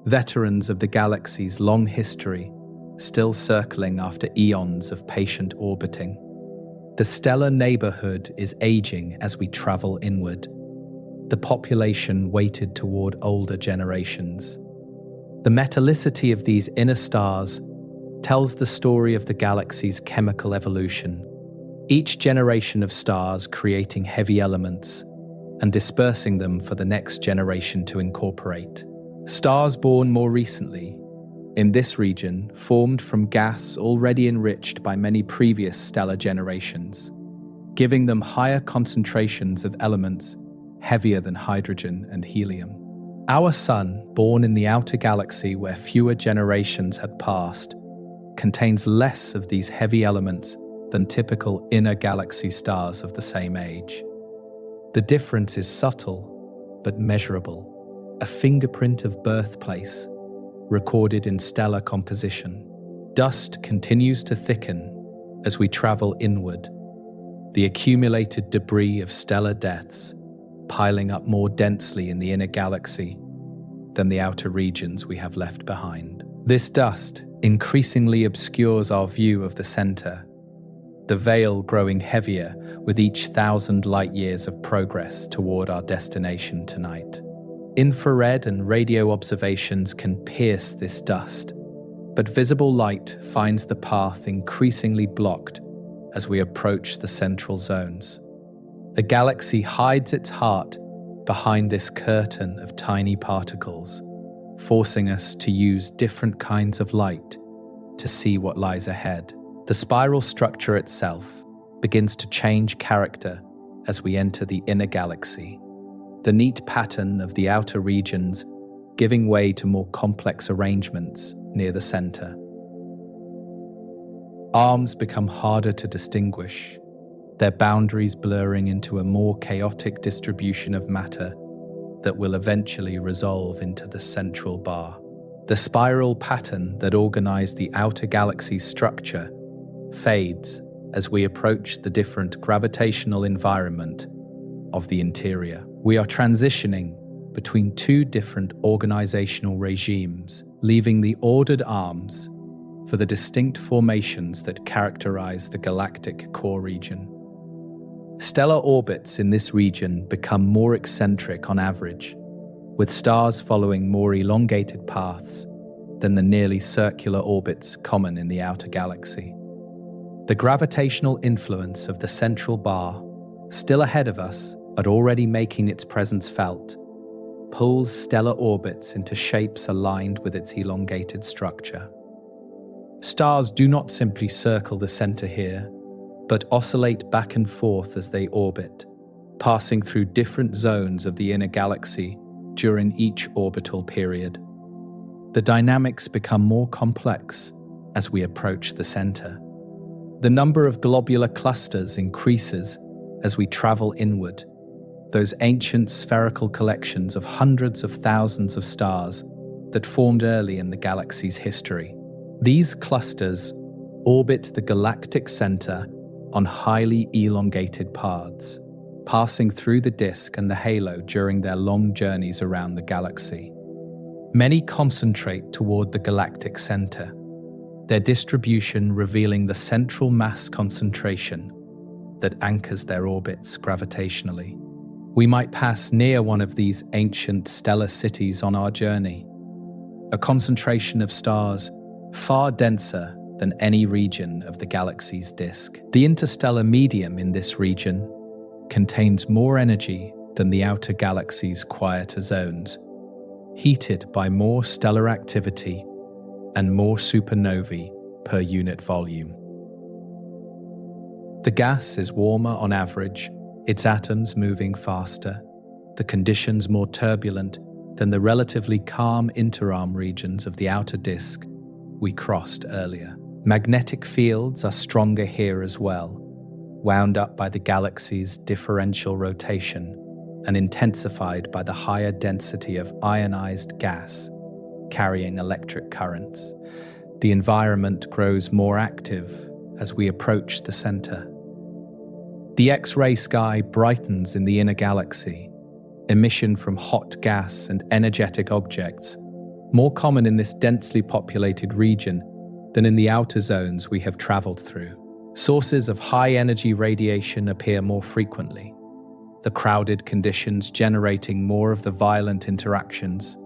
veterans of the galaxy's long history, still circling after eons of patient orbiting. The stellar neighborhood is aging as we travel inward, the population weighted toward older generations. The metallicity of these inner stars tells the story of the galaxy's chemical evolution, each generation of stars creating heavy elements and dispersing them for the next generation to incorporate. Stars born more recently, in this region, formed from gas already enriched by many previous stellar generations, giving them higher concentrations of elements heavier than hydrogen and helium. Our Sun, born in the outer galaxy where fewer generations had passed, contains less of these heavy elements than typical inner galaxy stars of the same age. The difference is subtle, but measurable, a fingerprint of birthplace, recorded in stellar composition. Dust continues to thicken as we travel inward, the accumulated debris of stellar deaths piling up more densely in the inner galaxy than the outer regions we have left behind. This dust increasingly obscures our view of the center, the veil growing heavier with each 1,000 light years of progress toward our destination tonight. Infrared and radio observations can pierce this dust, but visible light finds the path increasingly blocked as we approach the central zones. The galaxy hides its heart behind this curtain of tiny particles, forcing us to use different kinds of light to see what lies ahead. The spiral structure itself begins to change character as we enter the inner galaxy, the neat pattern of the outer regions giving way to more complex arrangements near the center. Arms become harder to distinguish, their boundaries blurring into a more chaotic distribution of matter that will eventually resolve into the central bar. The spiral pattern that organized the outer galaxy's structure fades as we approach the different gravitational environment of the interior. We are transitioning between two different organizational regimes, leaving the ordered arms for the distinct formations that characterize the galactic core region. Stellar orbits in this region become more eccentric on average, with stars following more elongated paths than the nearly circular orbits common in the outer galaxy. The gravitational influence of the central bar, still ahead of us but already making its presence felt, pulls stellar orbits into shapes aligned with its elongated structure. Stars do not simply circle the center here, but oscillate back and forth as they orbit, passing through different zones of the inner galaxy during each orbital period. The dynamics become more complex as we approach the center. The number of globular clusters increases as we travel inward, those ancient spherical collections of hundreds of thousands of stars that formed early in the galaxy's history. These clusters orbit the galactic center on highly elongated paths, passing through the disk and the halo during their long journeys around the galaxy. Many concentrate toward the galactic center, their distribution revealing the central mass concentration that anchors their orbits gravitationally. We might pass near one of these ancient stellar cities on our journey, a concentration of stars far denser than any region of the galaxy's disk. The interstellar medium in this region contains more energy than the outer galaxy's quieter zones, heated by more stellar activity and more supernovae per unit volume. The gas is warmer on average, its atoms moving faster, the conditions more turbulent than the relatively calm interarm regions of the outer disk we crossed earlier. Magnetic fields are stronger here as well, wound up by the galaxy's differential rotation and intensified by the higher density of ionized gas carrying electric currents. The environment grows more active as we approach the center. The X-ray sky brightens in the inner galaxy, emission from hot gas and energetic objects, more common in this densely populated region than in the outer zones we have traveled through. Sources of high-energy radiation appear more frequently, the crowded conditions generating more of the violent interactions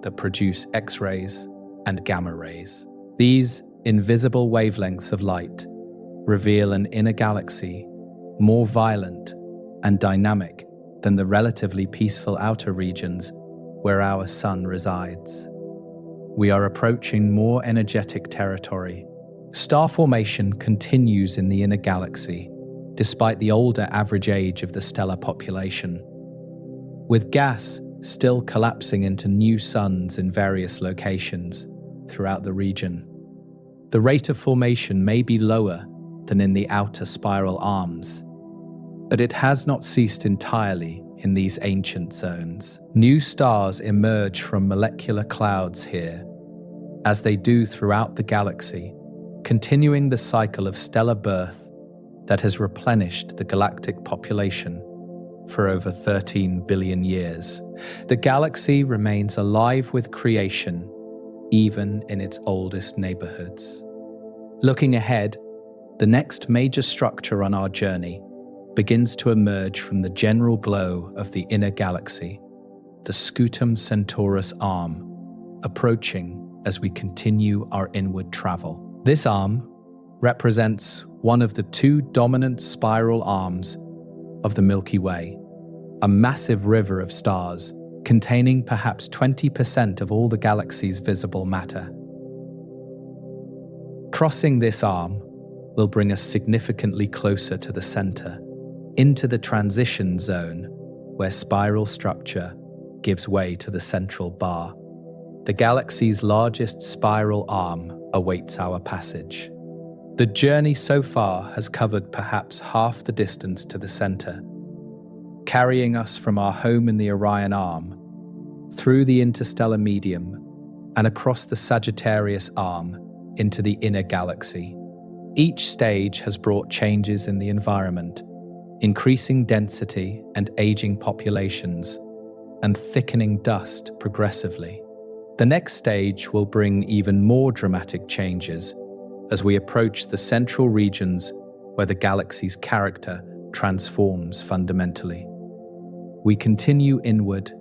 that produce X-rays and gamma rays. These invisible wavelengths of light reveal an inner galaxy more violent and dynamic than the relatively peaceful outer regions where our sun resides. We are approaching more energetic territory. Star formation continues in the inner galaxy, despite the older average age of the stellar population, with gas still collapsing into new suns in various locations throughout the region. The rate of formation may be lower than in the outer spiral arms, but it has not ceased entirely in these ancient zones. New stars emerge from molecular clouds here, as they do throughout the galaxy, continuing the cycle of stellar birth that has replenished the galactic population for over 13 billion years. The galaxy remains alive with creation, even in its oldest neighborhoods. Looking ahead, the next major structure on our journey begins to emerge from the general glow of the inner galaxy, the Scutum-Centaurus Arm, approaching as we continue our inward travel. This arm represents one of the two dominant spiral arms of the Milky Way, a massive river of stars containing perhaps 20% of all the galaxy's visible matter. Crossing this arm will bring us significantly closer to the center, into the transition zone where spiral structure gives way to the central bar. The galaxy's largest spiral arm awaits our passage. The journey so far has covered perhaps half the distance to the center, carrying us from our home in the Orion Arm, through the interstellar medium, and across the Sagittarius Arm into the inner galaxy. Each stage has brought changes in the environment, increasing density and aging populations, and thickening dust progressively. The next stage will bring even more dramatic changes as we approach the central regions where the galaxy's character transforms fundamentally. We continue inward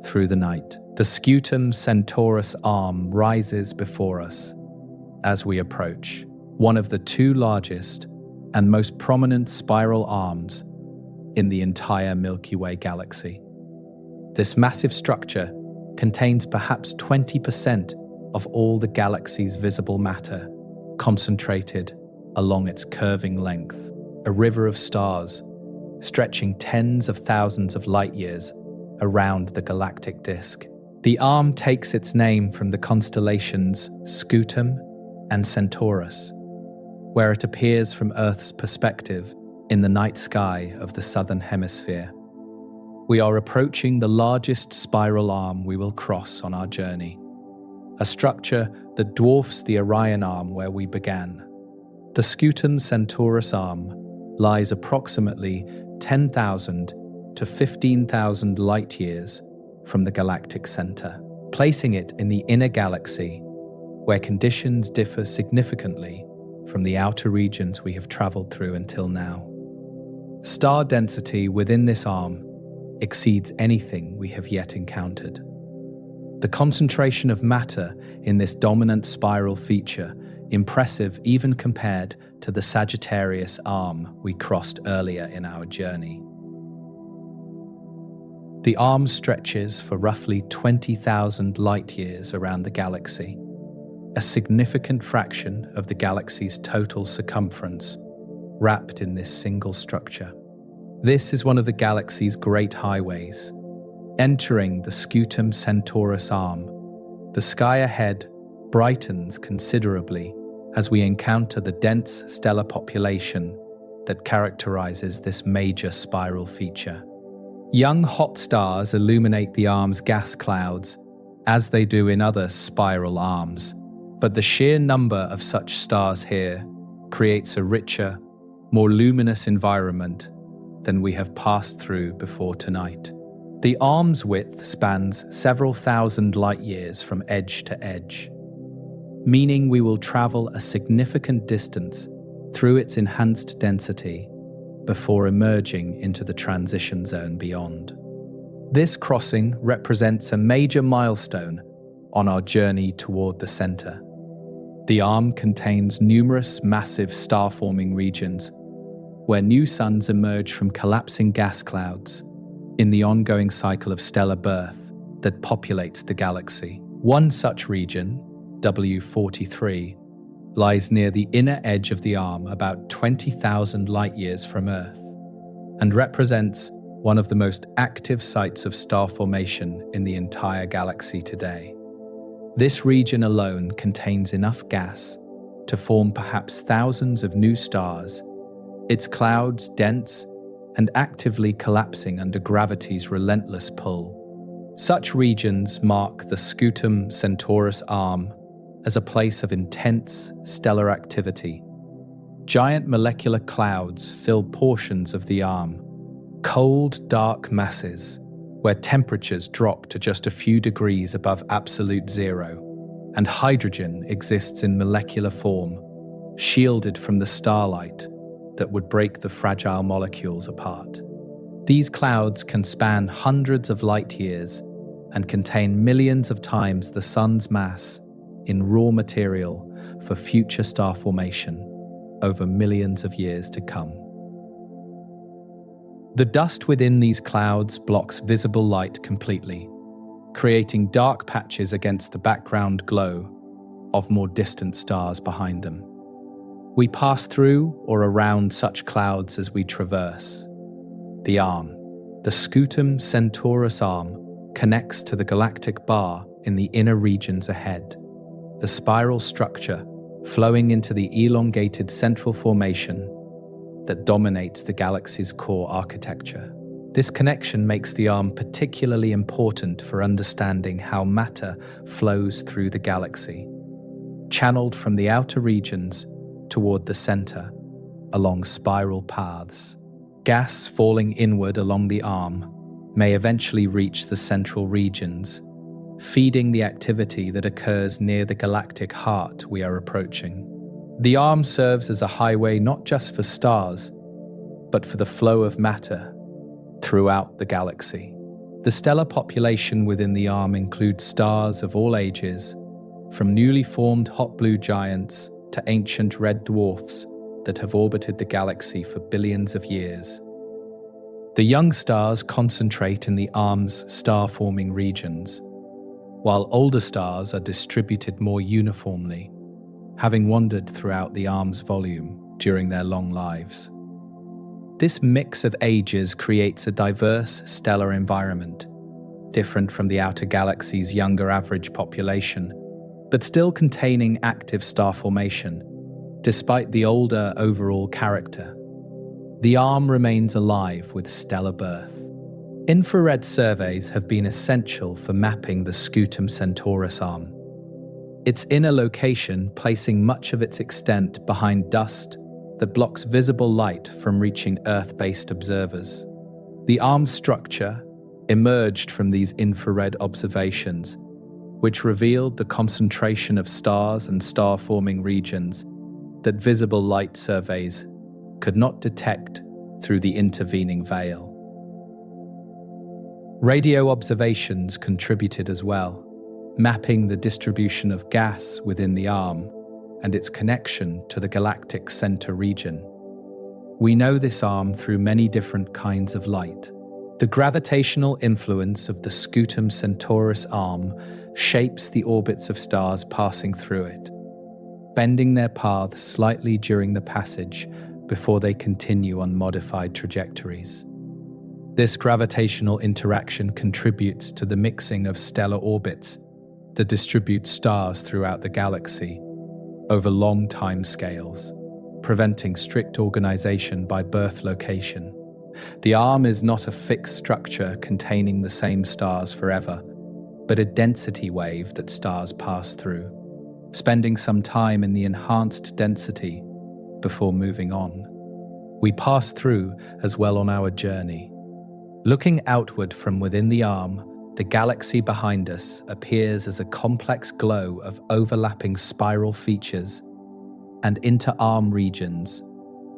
through the night. The Scutum-Centaurus arm rises before us as we approach, one of the two largest and most prominent spiral arms in the entire Milky Way galaxy. This massive structure contains perhaps 20% of all the galaxy's visible matter, concentrated along its curving length, a river of stars stretching tens of thousands of light years around the galactic disk. The arm takes its name from the constellations Scutum and Centaurus, where it appears from Earth's perspective in the night sky of the southern hemisphere. We are approaching the largest spiral arm we will cross on our journey, a structure that dwarfs the Orion Arm where we began. The Scutum-Centaurus Arm lies approximately 10,000 to 15,000 light-years from the galactic center, placing it in the inner galaxy, where conditions differ significantly from the outer regions we have traveled through until now. Star density within this arm exceeds anything we have yet encountered. The concentration of matter in this dominant spiral feature, impressive even compared to the Sagittarius Arm we crossed earlier in our journey. The arm stretches for roughly 20,000 light-years around the galaxy, a significant fraction of the galaxy's total circumference, wrapped in this single structure. This is one of the galaxy's great highways. Entering the Scutum-Centaurus Arm, the sky ahead brightens considerably as we encounter the dense stellar population that characterizes this major spiral feature. Young hot stars illuminate the arm's gas clouds, as they do in other spiral arms, but the sheer number of such stars here creates a richer, more luminous environment than we have passed through before tonight. The arm's width spans several thousand light-years from edge to edge, meaning we will travel a significant distance through its enhanced density before emerging into the transition zone beyond. This crossing represents a major milestone on our journey toward the center. The arm contains numerous massive star-forming regions where new suns emerge from collapsing gas clouds in the ongoing cycle of stellar birth that populates the galaxy. One such region, W43, lies near the inner edge of the arm about 20,000 light-years from Earth and represents one of the most active sites of star formation in the entire galaxy today. This region alone contains enough gas to form perhaps thousands of new stars, its clouds dense and actively collapsing under gravity's relentless pull. Such regions mark the Scutum-Centaurus Arm as a place of intense stellar activity. Giant molecular clouds fill portions of the arm, cold, dark masses where temperatures drop to just a few degrees above absolute zero, and hydrogen exists in molecular form, shielded from the starlight that would break the fragile molecules apart. These clouds can span hundreds of light-years and contain millions of times the sun's mass in raw material for future star formation over millions of years to come. The dust within these clouds blocks visible light completely, creating dark patches against the background glow of more distant stars behind them. We pass through or around such clouds as we traverse, The arm. The Scutum-Centaurus arm connects to the galactic bar in the inner regions ahead. The spiral structure flowing into the elongated central formation that dominates the galaxy's core architecture. This connection makes the arm particularly important for understanding how matter flows through the galaxy, channeled from the outer regions toward the center along spiral paths. Gas falling inward along the arm may eventually reach the central regions, feeding the activity that occurs near the galactic heart we are approaching. The arm serves as a highway not just for stars, but for the flow of matter throughout the galaxy. The stellar population within the arm includes stars of all ages, from newly formed hot blue giants to ancient red dwarfs that have orbited the galaxy for billions of years. The young stars concentrate in the arm's star-forming regions, while older stars are distributed more uniformly, having wandered throughout the arm's volume during their long lives. This mix of ages creates a diverse stellar environment, different from the outer galaxy's younger average population, but still containing active star formation, despite the older overall character. The arm remains alive with stellar birth. Infrared surveys have been essential for mapping the Scutum-Centaurus arm. Its inner location placing much of its extent behind dust that blocks visible light from reaching Earth-based observers. The arm's structure emerged from these infrared observations, which revealed the concentration of stars and star-forming regions that visible light surveys could not detect through the intervening veil. Radio observations contributed as well, mapping the distribution of gas within the arm and its connection to the galactic center region. We know this arm through many different kinds of light. The gravitational influence of the Scutum-Centaurus arm shapes the orbits of stars passing through it, bending their paths slightly during the passage before they continue on modified trajectories. This gravitational interaction contributes to the mixing of stellar orbits that distribute stars throughout the galaxy over long time scales, preventing strict organization by birth location. The arm is not a fixed structure containing the same stars forever, but a density wave that stars pass through, spending some time in the enhanced density before moving on. We pass through as well on our journey. Looking outward from within the arm, the galaxy behind us appears as a complex glow of overlapping spiral features and inter-arm regions,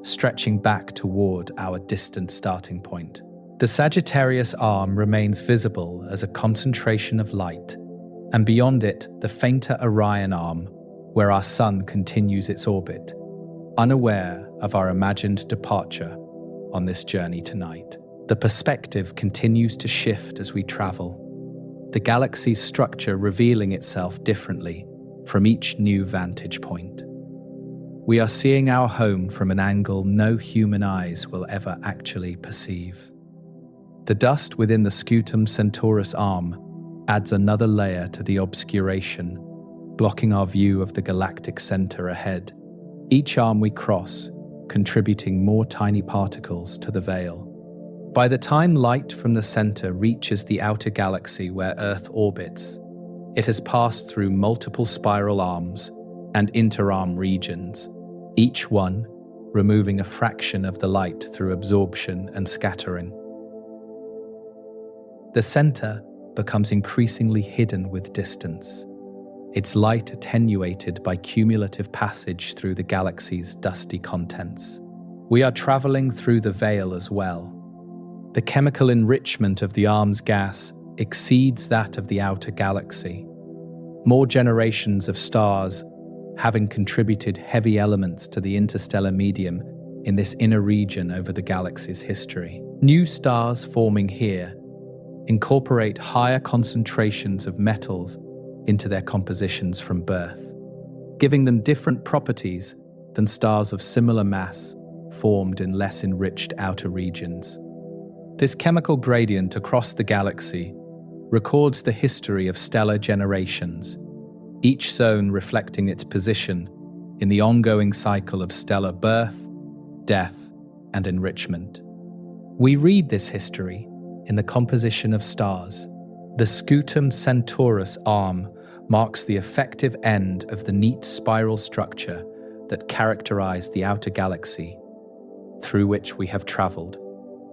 stretching back toward our distant starting point. The Sagittarius Arm remains visible as a concentration of light, and beyond it, the fainter Orion Arm, where our sun continues its orbit, unaware of our imagined departure on this journey tonight. The perspective continues to shift as we travel, the galaxy's structure revealing itself differently from each new vantage point. We are seeing our home from an angle no human eyes will ever actually perceive. The dust within the Scutum-Centaurus arm adds another layer to the obscuration, blocking our view of the galactic center ahead. Each arm we cross, contributing more tiny particles to the veil. By the time light from the center reaches the outer galaxy where Earth orbits, it has passed through multiple spiral arms and inter-arm regions, each one removing a fraction of the light through absorption and scattering. The center becomes increasingly hidden with distance, its light attenuated by cumulative passage through the galaxy's dusty contents. We are traveling through the veil as well. The chemical enrichment of the arm's gas exceeds that of the outer galaxy, more generations of stars having contributed heavy elements to the interstellar medium in this inner region over the galaxy's history. New stars forming here incorporate higher concentrations of metals into their compositions from birth, giving them different properties than stars of similar mass formed in less enriched outer regions. This chemical gradient across the galaxy records the history of stellar generations, each zone reflecting its position in the ongoing cycle of stellar birth, death, and enrichment. We read this history in the composition of stars. The Scutum-Centaurus arm marks the effective end of the neat spiral structure that characterized the outer galaxy through which we have traveled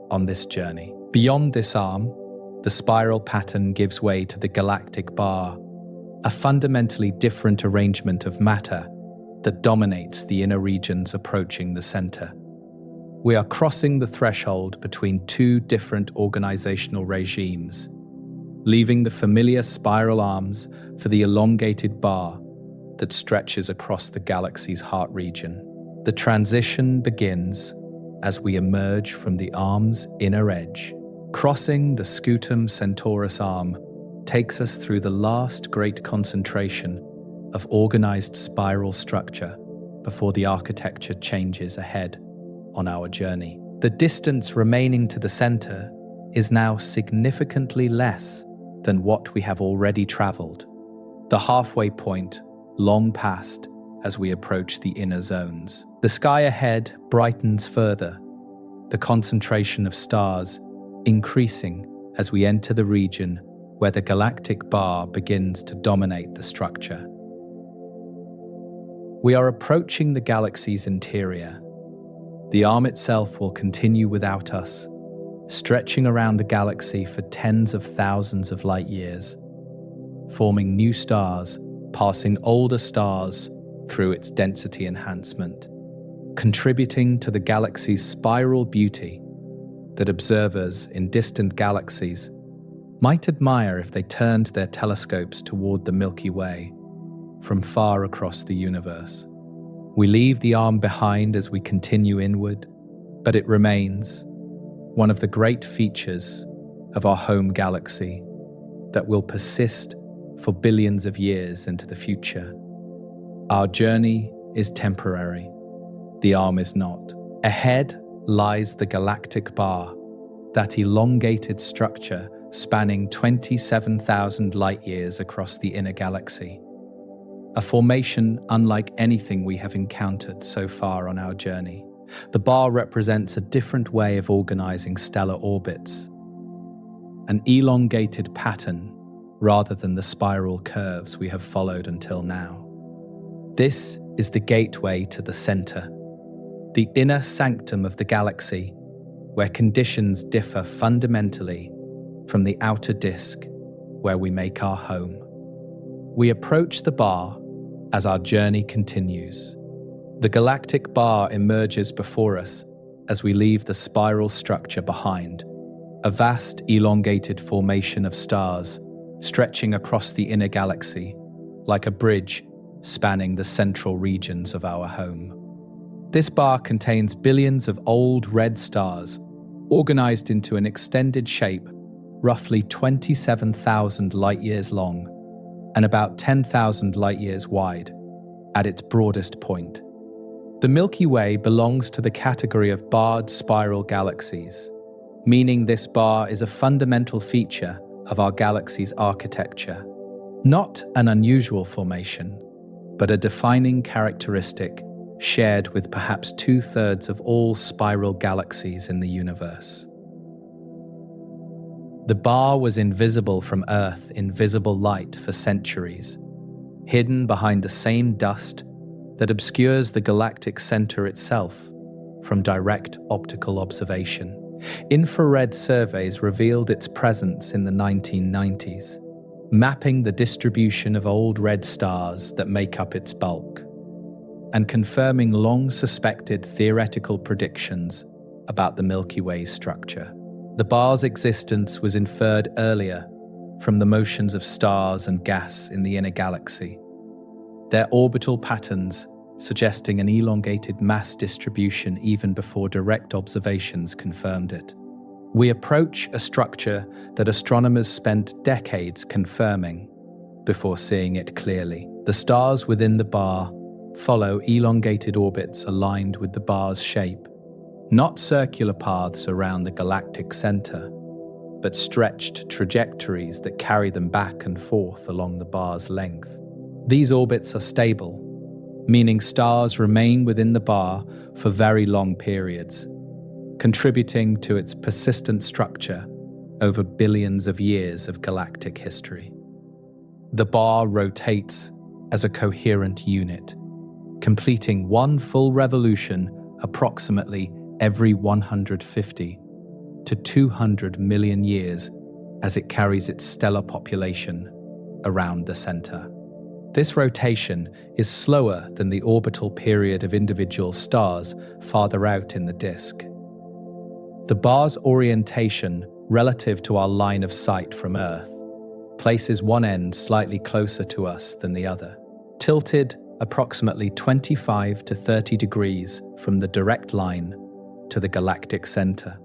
on this journey. Beyond this arm, the spiral pattern gives way to the galactic bar, a fundamentally different arrangement of matter that dominates the inner regions approaching the center. We are crossing the threshold between two different organizational regimes, leaving the familiar spiral arms for the elongated bar that stretches across the galaxy's heart region. The transition begins as we emerge from the arm's inner edge. Crossing the Scutum-Centaurus arm takes us through the last great concentration of organized spiral structure before the architecture changes ahead on our journey. The distance remaining to the center is now significantly less than what we have already traveled. The halfway point long passed as we approach the inner zones. The sky ahead brightens further, the concentration of stars increasing as we enter the region where the galactic bar begins to dominate the structure. We are approaching the galaxy's interior. The arm itself will continue without us, stretching around the galaxy for tens of thousands of light years, forming new stars, passing older stars through its density enhancement, contributing to the galaxy's spiral beauty that observers in distant galaxies might admire if they turned their telescopes toward the Milky Way from far across the universe. We leave the arm behind as we continue inward, but it remains one of the great features of our home galaxy that will persist for billions of years into the future. Our journey is temporary. The arm is not. Ahead lies the galactic bar, that elongated structure spanning 27,000 light-years across the inner galaxy. A formation unlike anything we have encountered so far on our journey. The bar represents a different way of organizing stellar orbits, an elongated pattern rather than the spiral curves we have followed until now. This is the gateway to the center, the inner sanctum of the galaxy, where conditions differ fundamentally from the outer disk where we make our home. We approach the bar as our journey continues. The galactic bar emerges before us as we leave the spiral structure behind, a vast elongated formation of stars stretching across the inner galaxy like a bridge spanning the central regions of our home. This bar contains billions of old red stars organized into an extended shape roughly 27,000 light-years long and about 10,000 light-years wide at its broadest point. The Milky Way belongs to the category of barred spiral galaxies, meaning this bar is a fundamental feature of our galaxy's architecture. Not an unusual formation, but a defining characteristic shared with perhaps 2/3 of all spiral galaxies in the universe. The bar was invisible from Earth in visible light for centuries, hidden behind the same dust that obscures the galactic center itself from direct optical observation. Infrared surveys revealed its presence in the 1990s, mapping the distribution of old red stars that make up its bulk, and confirming long-suspected theoretical predictions about the Milky Way's structure. The bar's existence was inferred earlier from the motions of stars and gas in the inner galaxy, their orbital patterns suggesting an elongated mass distribution even before direct observations confirmed it. We approach a structure that astronomers spent decades confirming before seeing it clearly. The stars within the bar follow elongated orbits aligned with the bar's shape, Not circular paths around the galactic center, but stretched trajectories that carry them back and forth along the bar's length. These orbits are stable, meaning stars remain within the bar for very long periods, contributing to its persistent structure over billions of years of galactic history. The bar rotates as a coherent unit, completing one full revolution approximately every 150 to 200 million years as it carries its stellar population around the center. This rotation is slower than the orbital period of individual stars farther out in the disk. The bar's orientation relative to our line of sight from Earth places one end slightly closer to us than the other, tilted approximately 25 to 30 degrees from the direct line to the galactic center.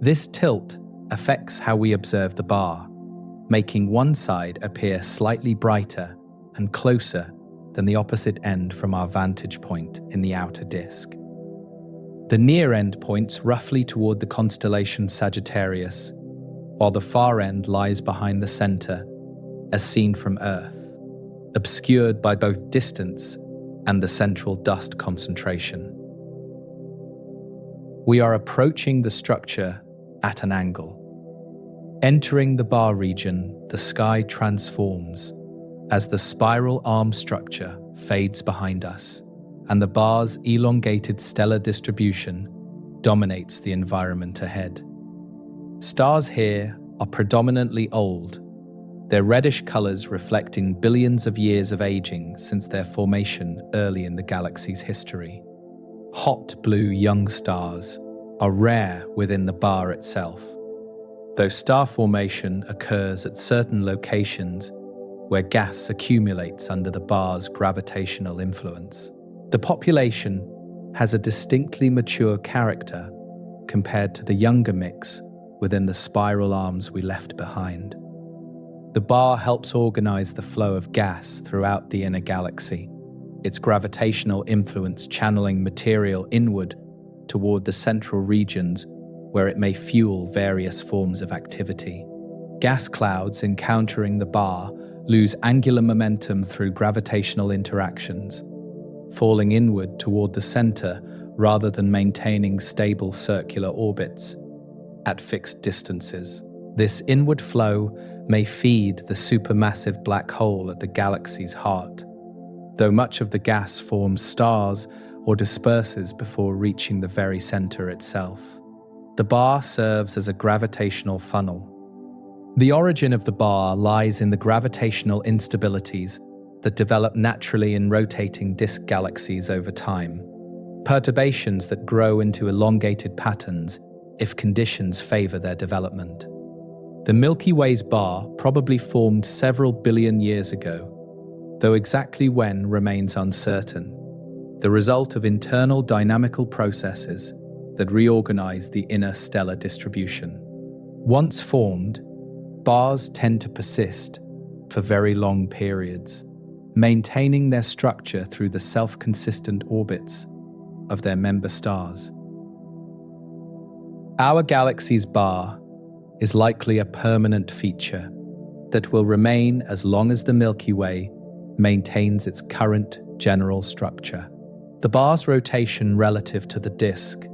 This tilt affects how we observe the bar, making one side appear slightly brighter and closer than the opposite end from our vantage point in the outer disk. The near end points roughly toward the constellation Sagittarius, while the far end lies behind the center, as seen from Earth, obscured by both distance and the central dust concentration. We are approaching the structure at an angle. Entering the bar region, the sky transforms as the spiral arm structure fades behind us, and the bar's elongated stellar distribution dominates the environment ahead. Stars here are predominantly old, their reddish colors reflecting billions of years of aging since their formation early in the galaxy's history. Hot blue young stars are rare within the bar itself, though star formation occurs at certain locations where gas accumulates under the bar's gravitational influence. The population has a distinctly mature character compared to the younger mix within the spiral arms we left behind. The bar helps organize the flow of gas throughout the inner galaxy, its gravitational influence channeling material inward toward the central regions where it may fuel various forms of activity. Gas clouds encountering the bar lose angular momentum through gravitational interactions, falling inward toward the center rather than maintaining stable circular orbits at fixed distances. This inward flow may feed the supermassive black hole at the galaxy's heart, though much of the gas forms stars or disperses before reaching the very center itself. The bar serves as a gravitational funnel. The origin of the bar lies in the gravitational instabilities that develop naturally in rotating disk galaxies over time, perturbations that grow into elongated patterns if conditions favor their development. The Milky Way's bar probably formed several billion years ago, though exactly when remains uncertain, the result of internal dynamical processes that reorganize the inner stellar distribution. Once formed, bars tend to persist for very long periods, maintaining their structure through the self-consistent orbits of their member stars. Our galaxy's bar is likely a permanent feature that will remain as long as the Milky Way maintains its current general structure. The bar's rotation relative to the disk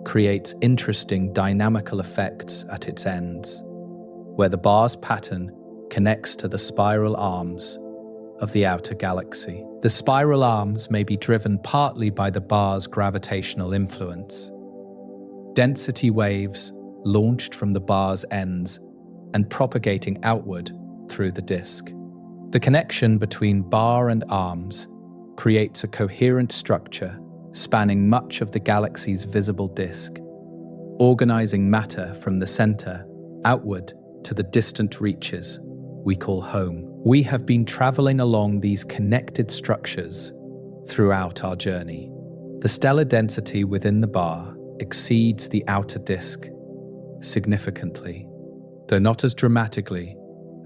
creates interesting dynamical effects at its ends, where the bar's pattern connects to the spiral arms of the outer galaxy. The spiral arms may be driven partly by the bar's gravitational influence. Density waves launched from the bar's ends and propagating outward through the disk. The connection between bar and arms creates a coherent structure spanning much of the galaxy's visible disk, organizing matter from the center outward to the distant reaches we call home. We have been traveling along these connected structures throughout our journey. The stellar density within the bar exceeds the outer disk significantly, though not as dramatically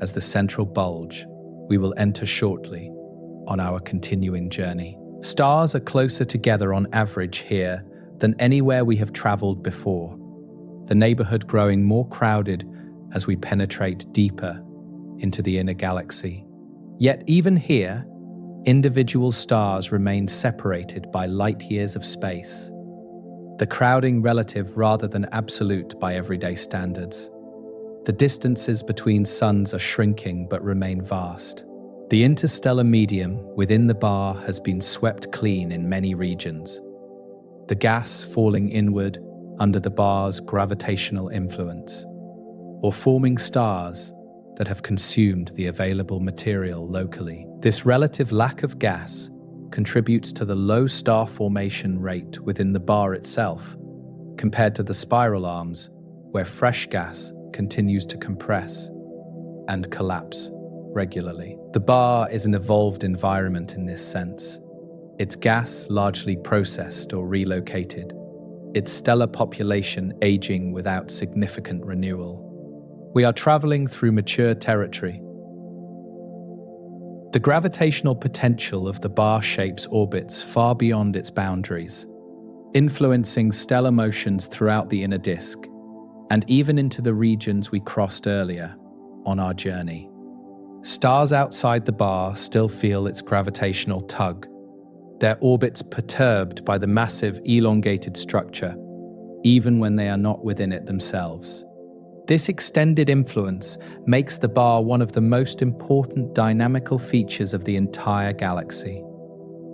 as the central bulge we will enter shortly on our continuing journey. Stars are closer together on average here than anywhere we have traveled before, the neighborhood growing more crowded as we penetrate deeper into the inner galaxy. Yet even here, individual stars remain separated by light years of space, the crowding relative rather than absolute by everyday standards. The distances between suns are shrinking but remain vast. The interstellar medium within the bar has been swept clean in many regions, the gas falling inward under the bar's gravitational influence, or forming stars that have consumed the available material locally. This relative lack of gas contributes to the low star formation rate within the bar itself, compared to the spiral arms, where fresh gas continues to compress and collapse regularly. The bar is an evolved environment in this sense. Its gas largely processed or relocated, its stellar population aging without significant renewal. We are traveling through mature territory. The gravitational potential of the bar shapes orbits far beyond its boundaries, influencing stellar motions throughout the inner disk, and even into the regions we crossed earlier on our journey. Stars outside the bar still feel its gravitational tug, their orbits perturbed by the massive elongated structure, even when they are not within it themselves. This extended influence makes the bar one of the most important dynamical features of the entire galaxy,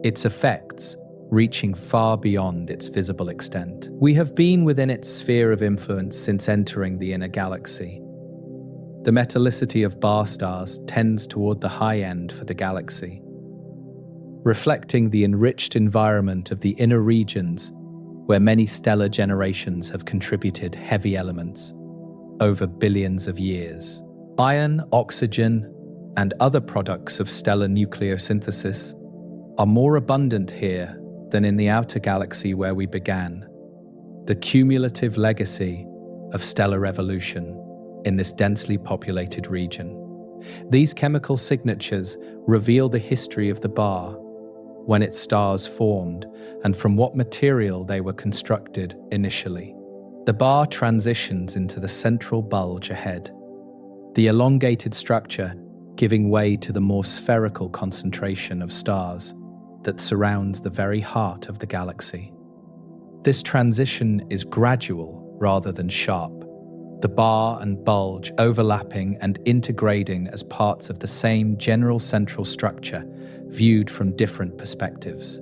its effects reaching far beyond its visible extent. We have been within its sphere of influence since entering the inner galaxy. The metallicity of bar stars tends toward the high end for the galaxy, reflecting the enriched environment of the inner regions where many stellar generations have contributed heavy elements over billions of years. Iron, oxygen, and other products of stellar nucleosynthesis are more abundant here than in the outer galaxy where we began. The cumulative legacy of stellar evolution in this densely populated region. These chemical signatures reveal the history of the bar, when its stars formed, and from what material they were constructed initially. The bar transitions into the central bulge ahead, the elongated structure giving way to the more spherical concentration of stars that surrounds the very heart of the galaxy. This transition is gradual rather than sharp, the bar and bulge overlapping and integrating as parts of the same general central structure, viewed from different perspectives.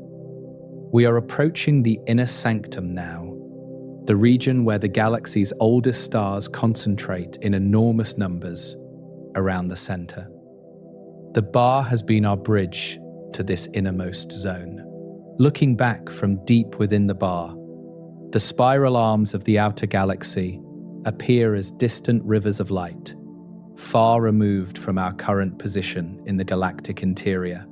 We are approaching the inner sanctum now, the region where the galaxy's oldest stars concentrate in enormous numbers around the center. The bar has been our bridge to this innermost zone. Looking back from deep within the bar, the spiral arms of the outer galaxy appear as distant rivers of light, far removed from our current position in the galactic interior.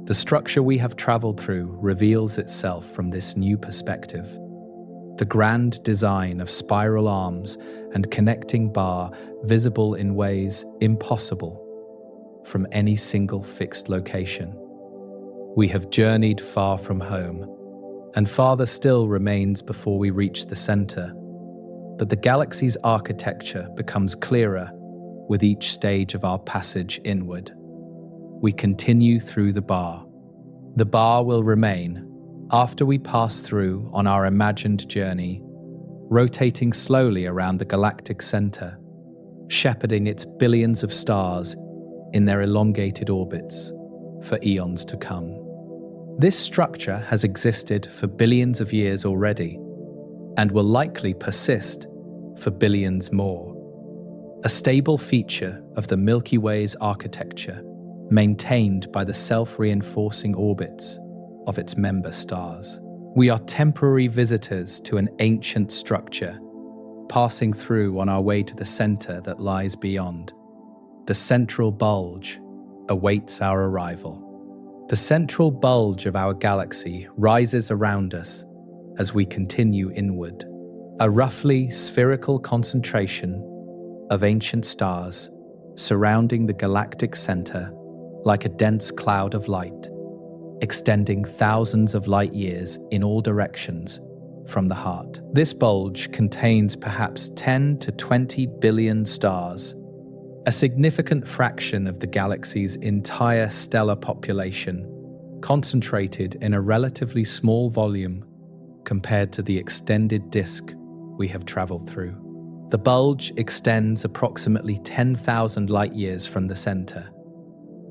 The structure we have traveled through reveals itself from this new perspective. The grand design of spiral arms and connecting bar visible in ways impossible from any single fixed location. We have journeyed far from home, and farther still remains before we reach the center. But the galaxy's architecture becomes clearer with each stage of our passage inward. We continue through the bar. The bar will remain after we pass through on our imagined journey, rotating slowly around the galactic center, shepherding its billions of stars in their elongated orbits for eons to come. This structure has existed for billions of years already and will likely persist for billions more. A stable feature of the Milky Way's architecture, maintained by the self-reinforcing orbits of its member stars. We are temporary visitors to an ancient structure, passing through on our way to the center that lies beyond. The central bulge awaits our arrival. The central bulge of our galaxy rises around us as we continue inward, a roughly spherical concentration of ancient stars surrounding the galactic center like a dense cloud of light. extending thousands of light years in all directions from the heart. This bulge contains perhaps 10 to 20 billion stars, a significant fraction of the galaxy's entire stellar population, concentrated in a relatively small volume compared to the extended disk we have traveled through. The bulge extends approximately 10,000 light-years from the center,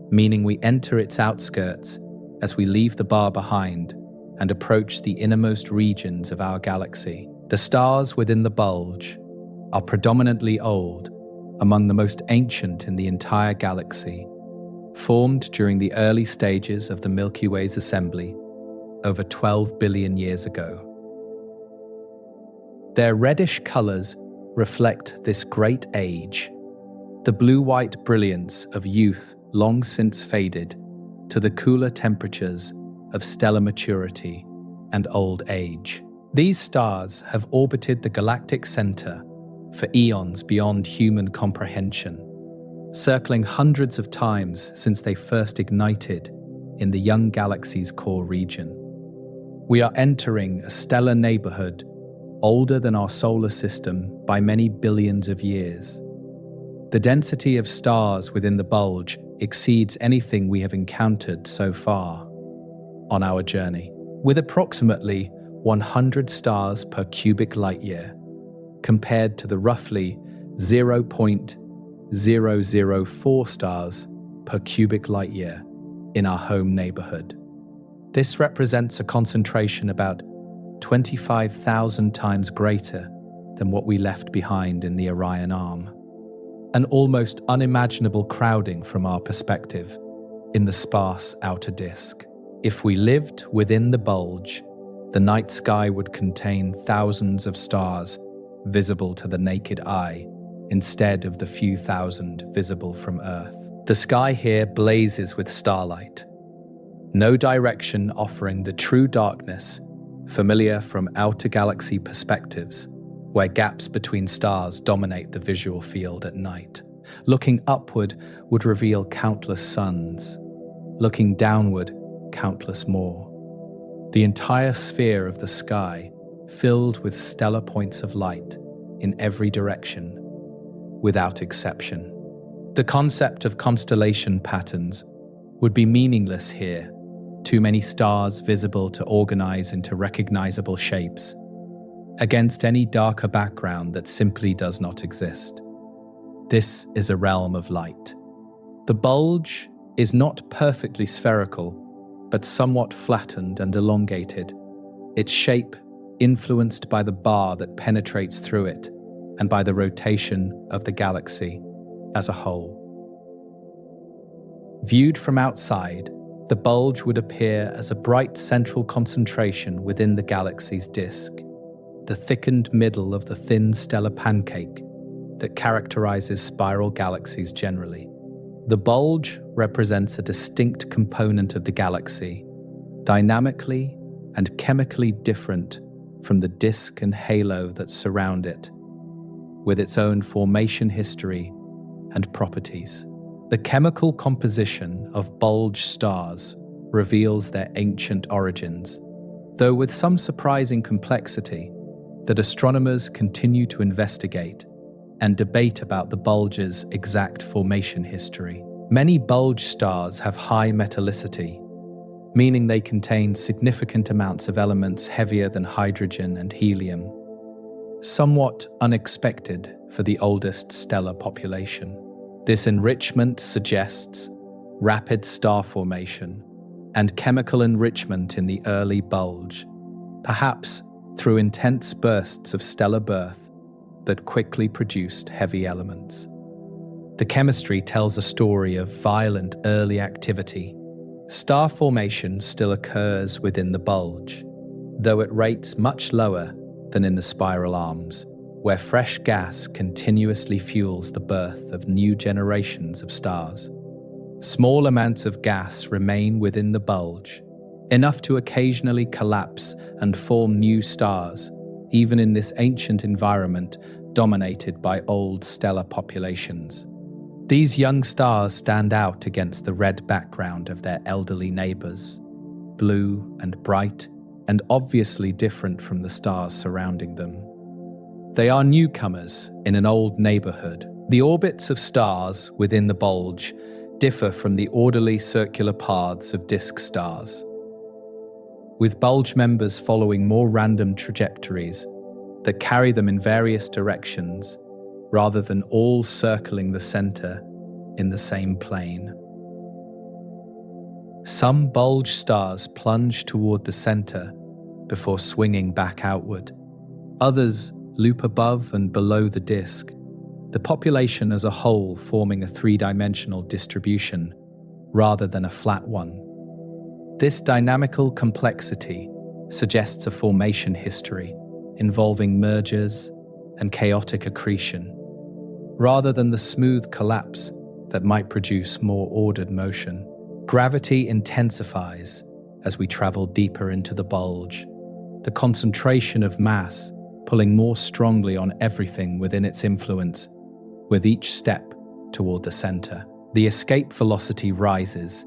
meaning we enter its outskirts as we leave the bar behind and approach the innermost regions of our galaxy. The stars within the bulge are predominantly old, among the most ancient in the entire galaxy, formed during the early stages of the Milky Way's assembly over 12 billion years ago. Their reddish colors reflect this great age, the blue-white brilliance of youth long since faded to the cooler temperatures of stellar maturity and old age. These stars have orbited the galactic center for eons beyond human comprehension, circling hundreds of times since they first ignited in the young galaxy's core region. We are entering a stellar neighborhood older than our solar system by many billions of years. The density of stars within the bulge exceeds anything we have encountered so far on our journey, with approximately 100 stars per cubic light year, compared to the roughly 0.004 stars per cubic light year in our home neighborhood. This represents a concentration about 25,000 times greater than what we left behind in the Orion Arm, an almost unimaginable crowding from our perspective in the sparse outer disk. If we lived within the bulge, the night sky would contain thousands of stars visible to the naked eye, instead of the few thousand visible from Earth. The sky here blazes with starlight, no direction offering the true darkness familiar from outer galaxy perspectives, where gaps between stars dominate the visual field at night. Looking upward would reveal countless suns. Looking downward, countless more. The entire sphere of the sky filled with stellar points of light in every direction, without exception. The concept of constellation patterns would be meaningless here. Too many stars visible to organize into recognizable shapes, against any darker background that simply does not exist. This is a realm of light. The bulge is not perfectly spherical, but somewhat flattened and elongated, its shape influenced by the bar that penetrates through it and by the rotation of the galaxy as a whole. Viewed from outside, the bulge would appear as a bright central concentration within the galaxy's disk, the thickened middle of the thin stellar pancake that characterizes spiral galaxies generally. The bulge represents a distinct component of the galaxy, dynamically and chemically different from the disk and halo that surround it, with its own formation history and properties. The chemical composition of bulge stars reveals their ancient origins, though with some surprising complexity that astronomers continue to investigate and debate about the bulge's exact formation history. Many bulge stars have high metallicity, meaning they contain significant amounts of elements heavier than hydrogen and helium, somewhat unexpected for the oldest stellar population. This enrichment suggests rapid star formation and chemical enrichment in the early bulge, perhaps through intense bursts of stellar birth that quickly produced heavy elements. The chemistry tells a story of violent early activity. Star formation still occurs within the bulge, though at rates much lower than in the spiral arms, where fresh gas continuously fuels the birth of new generations of stars. Small amounts of gas remain within the bulge, enough to occasionally collapse and form new stars, even in this ancient environment dominated by old stellar populations. These young stars stand out against the red background of their elderly neighbors, blue, and bright, and obviously different from the stars surrounding them. They are newcomers in an old neighborhood. The orbits of stars within the bulge differ from the orderly circular paths of disk stars, with bulge members following more random trajectories that carry them in various directions rather than all circling the center in the same plane. Some bulge stars plunge toward the center before swinging back outward. Others loop above and below the disk, the population as a whole forming a three-dimensional distribution rather than a flat one. This dynamical complexity suggests a formation history involving mergers and chaotic accretion, rather than the smooth collapse that might produce more ordered motion. Gravity intensifies as we travel deeper into the bulge, the concentration of mass pulling more strongly on everything within its influence with each step toward the center. The escape velocity rises,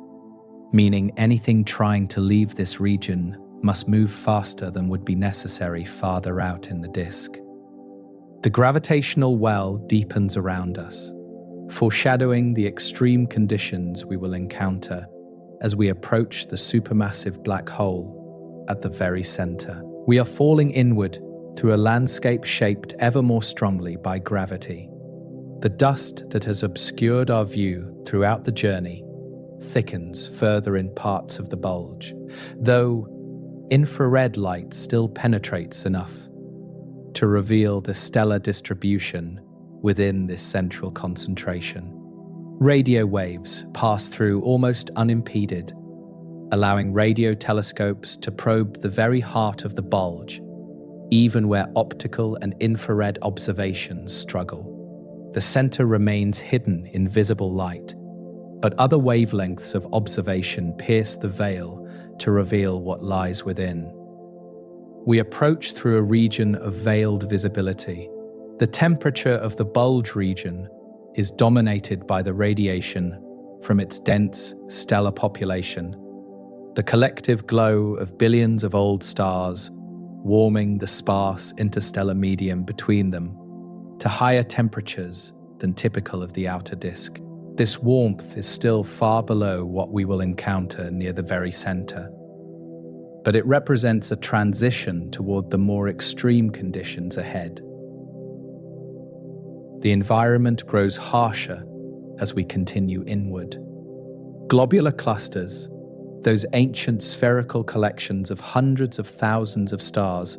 meaning anything trying to leave this region must move faster than would be necessary farther out in the disk. The gravitational well deepens around us, foreshadowing the extreme conditions we will encounter as we approach the supermassive black hole at the very center. We are falling inward through a landscape shaped ever more strongly by gravity. The dust that has obscured our view throughout the journey thickens further in parts of the bulge, though infrared light still penetrates enough to reveal the stellar distribution within this central concentration. Radio waves pass through almost unimpeded, allowing radio telescopes to probe the very heart of the bulge, even where optical and infrared observations struggle. The center remains hidden in visible light, but other wavelengths of observation pierce the veil to reveal what lies within. We approach through a region of veiled visibility. The temperature of the bulge region is dominated by the radiation from its dense stellar population, the collective glow of billions of old stars warming the sparse interstellar medium between them to higher temperatures than typical of the outer disk. This warmth is still far below what we will encounter near the very center, but it represents a transition toward the more extreme conditions ahead. The environment grows harsher as we continue inward. Globular clusters, those ancient spherical collections of hundreds of thousands of stars,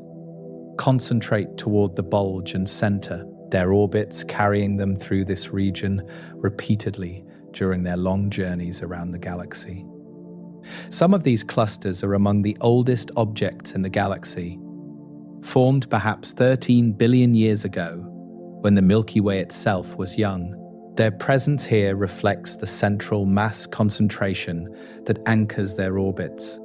concentrate toward the bulge and center, their orbits carrying them through this region repeatedly during their long journeys around the galaxy. Some of these clusters are among the oldest objects in the galaxy, formed perhaps 13 billion years ago, when the Milky Way itself was young. Their presence here reflects the central mass concentration that anchors their orbits,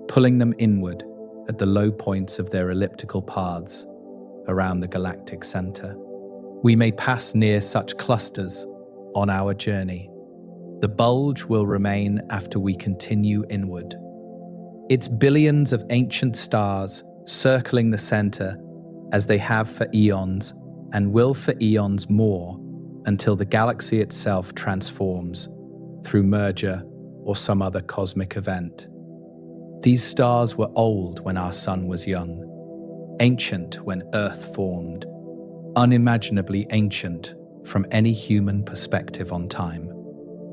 pulling them inward at the low points of their elliptical paths around the galactic center. We may pass near such clusters on our journey. The bulge will remain after we continue inward. Its billions of ancient stars circling the center as they have for eons and will for eons more until the galaxy itself transforms through merger or some other cosmic event. These stars were old when our sun was young, ancient when Earth formed, unimaginably ancient from any human perspective on time.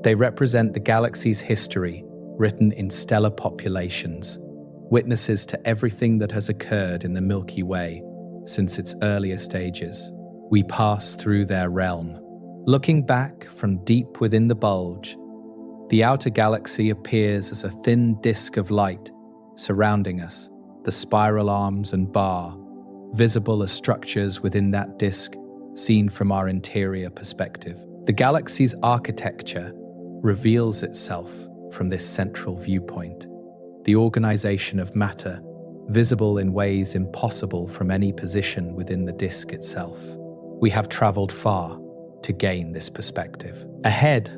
They represent the galaxy's history written in stellar populations, witnesses to everything that has occurred in the Milky Way since its earliest ages. We pass through their realm. Looking back from deep within the bulge, the outer galaxy appears as a thin disk of light surrounding us, the spiral arms and bar, visible as structures within that disk seen from our interior perspective. The galaxy's architecture reveals itself from this central viewpoint, the organization of matter, visible in ways impossible from any position within the disk itself. We have traveled far to gain this perspective. Ahead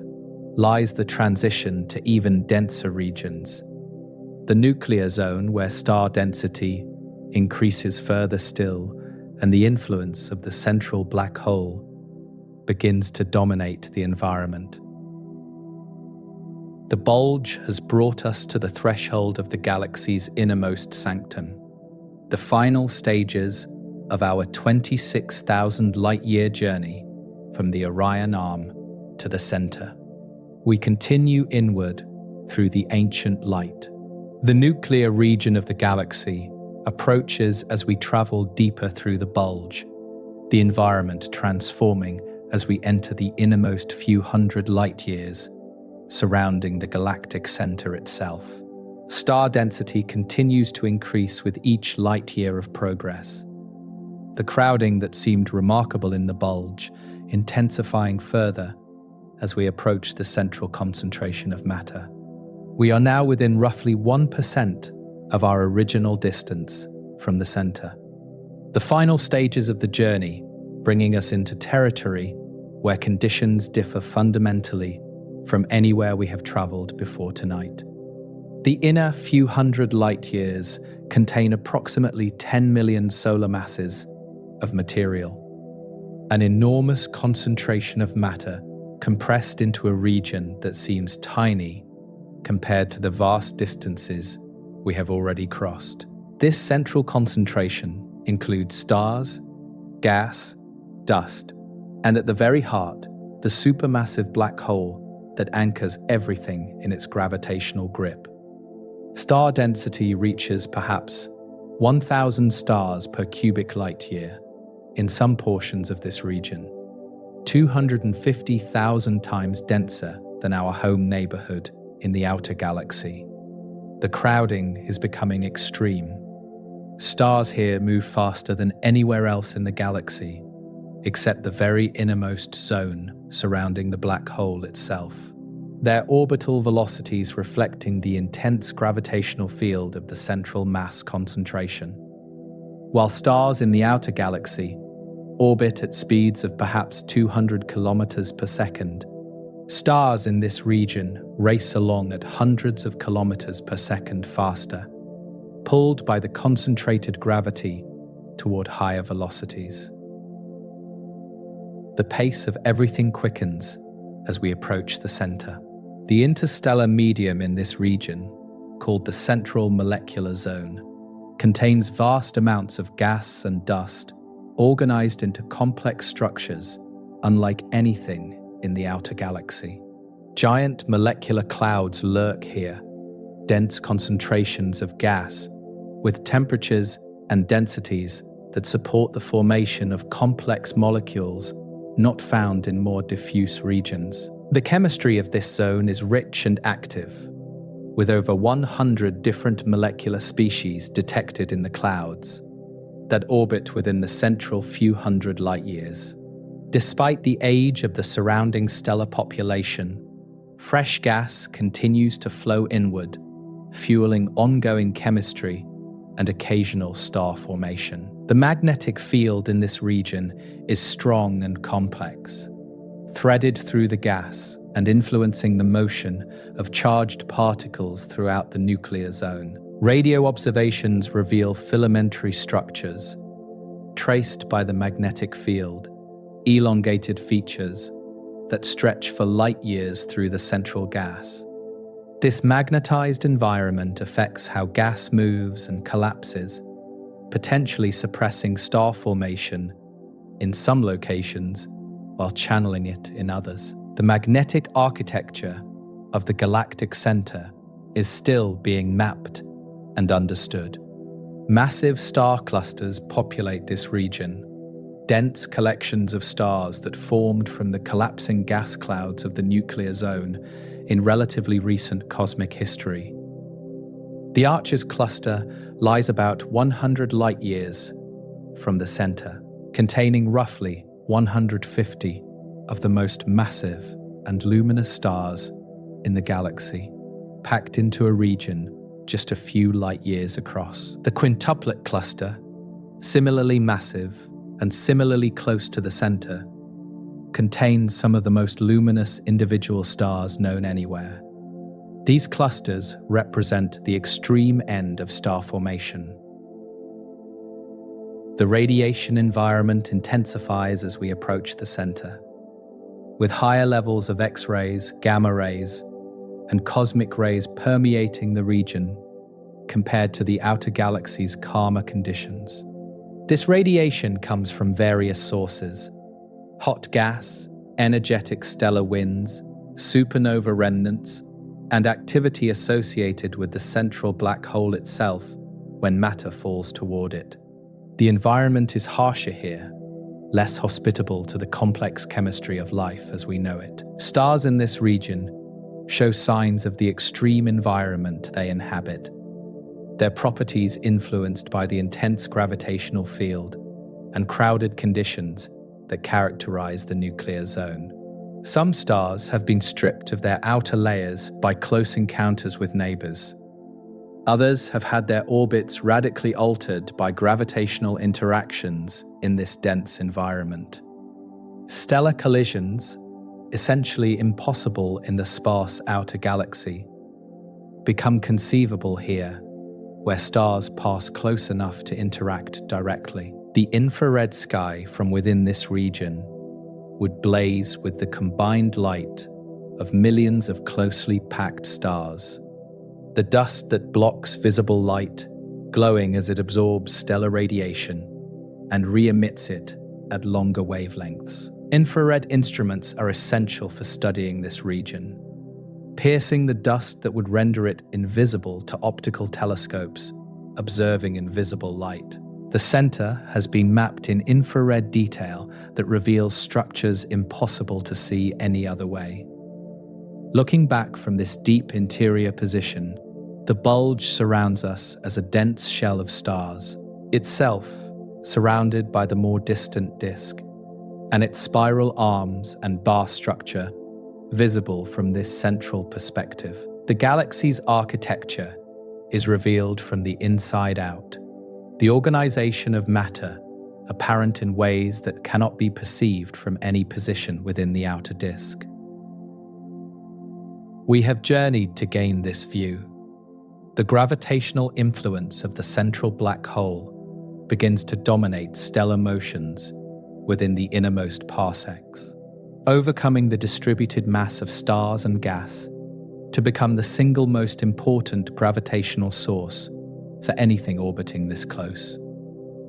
lies the transition to even denser regions. The nuclear zone, where star density increases further still and the influence of the central black hole begins to dominate the environment. The bulge has brought us to the threshold of the galaxy's innermost sanctum, the final stages of our 26,000 light-year journey from the Orion Arm to the center. We continue inward through the ancient light. The nuclear region of the galaxy approaches as we travel deeper through the bulge, the environment transforming as we enter the innermost few hundred light-years surrounding the galactic center itself. Star density continues to increase with each light-year of progress. The crowding that seemed remarkable in the bulge intensifying further as we approach the central concentration of matter. We are now within roughly 1% of our original distance from the center. The final stages of the journey bringing us into territory where conditions differ fundamentally from anywhere we have traveled before tonight. The inner few hundred light years contain approximately 10 million solar masses of material, an enormous concentration of matter compressed into a region that seems tiny compared to the vast distances we have already crossed. This central concentration includes stars, gas, dust, and at the very heart, the supermassive black hole that anchors everything in its gravitational grip. Star density reaches perhaps 1,000 stars per cubic light year in some portions of this region, 250,000 times denser than our home neighborhood in the outer galaxy. The crowding is becoming extreme. Stars here move faster than anywhere else in the galaxy, except the very innermost zone surrounding the black hole itself, their orbital velocities reflecting the intense gravitational field of the central mass concentration. While stars in the outer galaxy orbit at speeds of perhaps 200 kilometers per second, stars in this region race along at hundreds of kilometers per second faster, pulled by the concentrated gravity toward higher velocities. The pace of everything quickens as we approach the center. The interstellar medium in this region, called the central molecular zone, contains vast amounts of gas and dust organized into complex structures unlike anything in the outer galaxy. Giant molecular clouds lurk here, dense concentrations of gas with temperatures and densities that support the formation of complex molecules not found in more diffuse regions. The chemistry of this zone is rich and active, with over 100 different molecular species detected in the clouds that orbit within the central few hundred light years. Despite the age of the surrounding stellar population, fresh gas continues to flow inward, fueling ongoing chemistry and occasional star formation. The magnetic field in this region is strong and complex, threaded through the gas and influencing the motion of charged particles throughout the nuclear zone. Radio observations reveal filamentary structures, traced by the magnetic field, elongated features that stretch for light years through the central gas. This magnetized environment affects how gas moves and collapses, potentially suppressing star formation in some locations while channeling it in others. The magnetic architecture of the galactic center is still being mapped and understood. Massive star clusters populate this region, dense collections of stars that formed from the collapsing gas clouds of the nuclear zone in relatively recent cosmic history. The Arches cluster lies about 100 light years from the center, containing roughly 150 of the most massive and luminous stars in the galaxy, packed into a region just a few light years across. The Quintuplet cluster, similarly massive and similarly close to the center, contains some of the most luminous individual stars known anywhere. These clusters represent the extreme end of star formation. The radiation environment intensifies as we approach the center, with higher levels of X-rays, gamma rays, and cosmic rays permeating the region compared to the outer galaxy's calmer conditions. This radiation comes from various sources: hot gas, energetic stellar winds, supernova remnants, and activity associated with the central black hole itself when matter falls toward it. The environment is harsher here, less hospitable to the complex chemistry of life as we know it. Stars in this region show signs of the extreme environment they inhabit, their properties influenced by the intense gravitational field and crowded conditions that characterize the nuclear zone. Some stars have been stripped of their outer layers by close encounters with neighbors. Others have had their orbits radically altered by gravitational interactions in this dense environment. Stellar collisions, essentially impossible in the sparse outer galaxy, become conceivable here, where stars pass close enough to interact directly. The infrared sky from within this region would blaze with the combined light of millions of closely packed stars. The dust that blocks visible light, glowing as it absorbs stellar radiation and re-emits it at longer wavelengths. Infrared instruments are essential for studying this region, piercing the dust that would render it invisible to optical telescopes observing invisible light. The center has been mapped in infrared detail that reveals structures impossible to see any other way. Looking back from this deep interior position, the bulge surrounds us as a dense shell of stars, itself surrounded by the more distant disk, and its spiral arms and bar structure visible from this central perspective. The galaxy's architecture is revealed from the inside out. The organization of matter apparent in ways that cannot be perceived from any position within the outer disk. We have journeyed to gain this view. The gravitational influence of the central black hole begins to dominate stellar motions within the innermost parsecs, overcoming the distributed mass of stars and gas to become the single most important gravitational source for anything orbiting this close.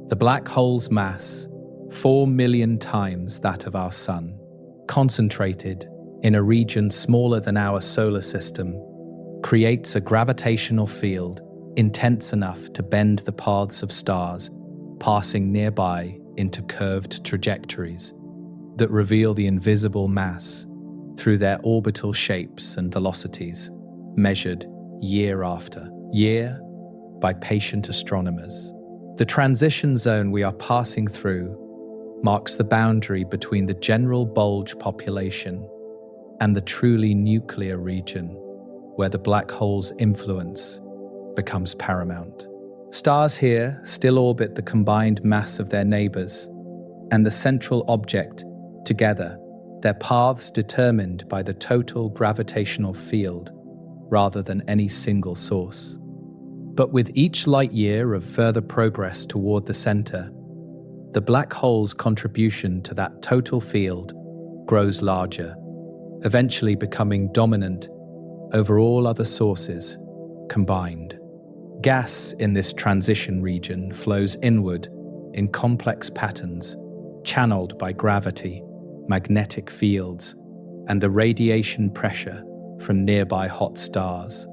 The black hole's mass, 4 million times that of our Sun, concentrated in a region smaller than our solar system, creates a gravitational field intense enough to bend the paths of stars passing nearby into curved trajectories that reveal the invisible mass through their orbital shapes and velocities, measured year after year by patient astronomers. The transition zone we are passing through marks the boundary between the general bulge population and the truly nuclear region, where the black hole's influence becomes paramount. Stars here still orbit the combined mass of their neighbors, and the central object together, their paths determined by the total gravitational field rather than any single source. But with each light year of further progress toward the center, the black hole's contribution to that total field grows larger, eventually becoming dominant over all other sources combined. Gas in this transition region flows inward in complex patterns, channeled by gravity, magnetic fields, and the radiation pressure from nearby hot stars.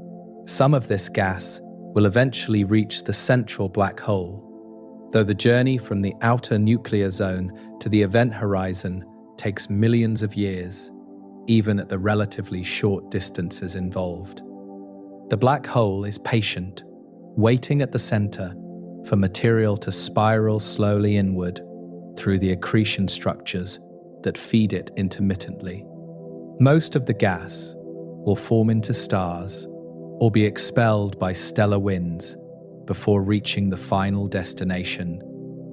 Some of this gas will eventually reach the central black hole, though the journey from the outer nuclear zone to the event horizon takes millions of years, even at the relatively short distances involved. The black hole is patient, waiting at the center for material to spiral slowly inward through the accretion structures that feed it intermittently. Most of the gas will form into stars or be expelled by stellar winds before reaching the final destination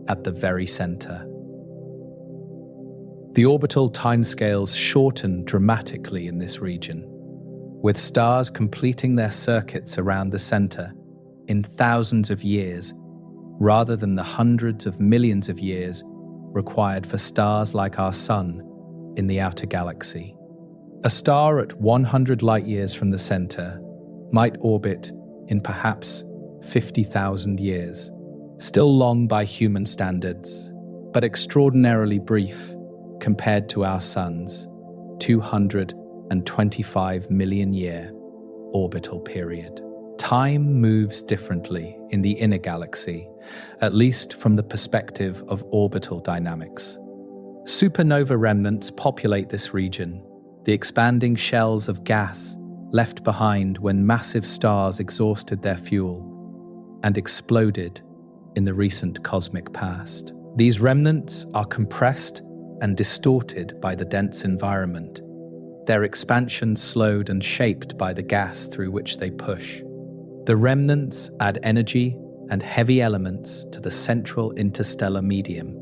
at the very center. The orbital timescales shorten dramatically in this region, with stars completing their circuits around the center in thousands of years, rather than the hundreds of millions of years required for stars like our Sun in the outer galaxy. A star at 100 light-years from the center might orbit in perhaps 50,000 years, still long by human standards, but extraordinarily brief compared to our Sun's 225 million-year orbital period. Time moves differently in the inner galaxy, at least from the perspective of orbital dynamics. Supernova remnants populate this region, the expanding shells of gas left behind when massive stars exhausted their fuel and exploded in the recent cosmic past. These remnants are compressed and distorted by the dense environment, their expansion slowed and shaped by the gas through which they push. The remnants add energy and heavy elements to the central interstellar medium,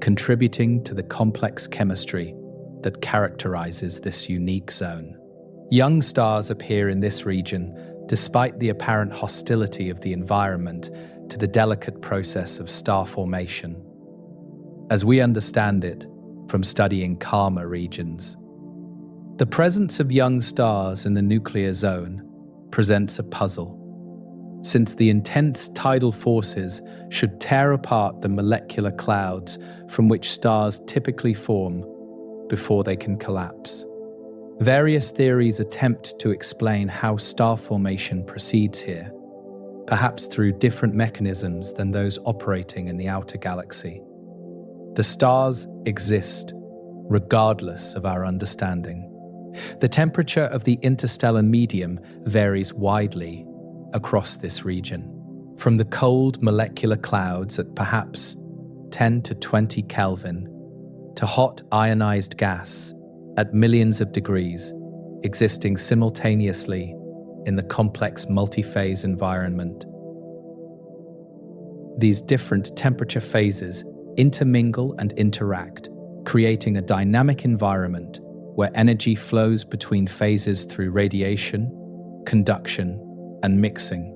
contributing to the complex chemistry that characterizes this unique zone. Young stars appear in this region despite the apparent hostility of the environment to the delicate process of star formation. As we understand it from studying calmer regions, the presence of young stars in the nuclear zone presents a puzzle, since the intense tidal forces should tear apart the molecular clouds from which stars typically form before they can collapse. Various theories attempt to explain how star formation proceeds here, perhaps through different mechanisms than those operating in the outer galaxy. The stars exist regardless of our understanding. The temperature of the interstellar medium varies widely across this region, from the cold molecular clouds at perhaps 10 to 20 Kelvin to hot ionized gas at millions of degrees, existing simultaneously in the complex multi-phase environment. These different temperature phases intermingle and interact, creating a dynamic environment where energy flows between phases through radiation, conduction, and mixing.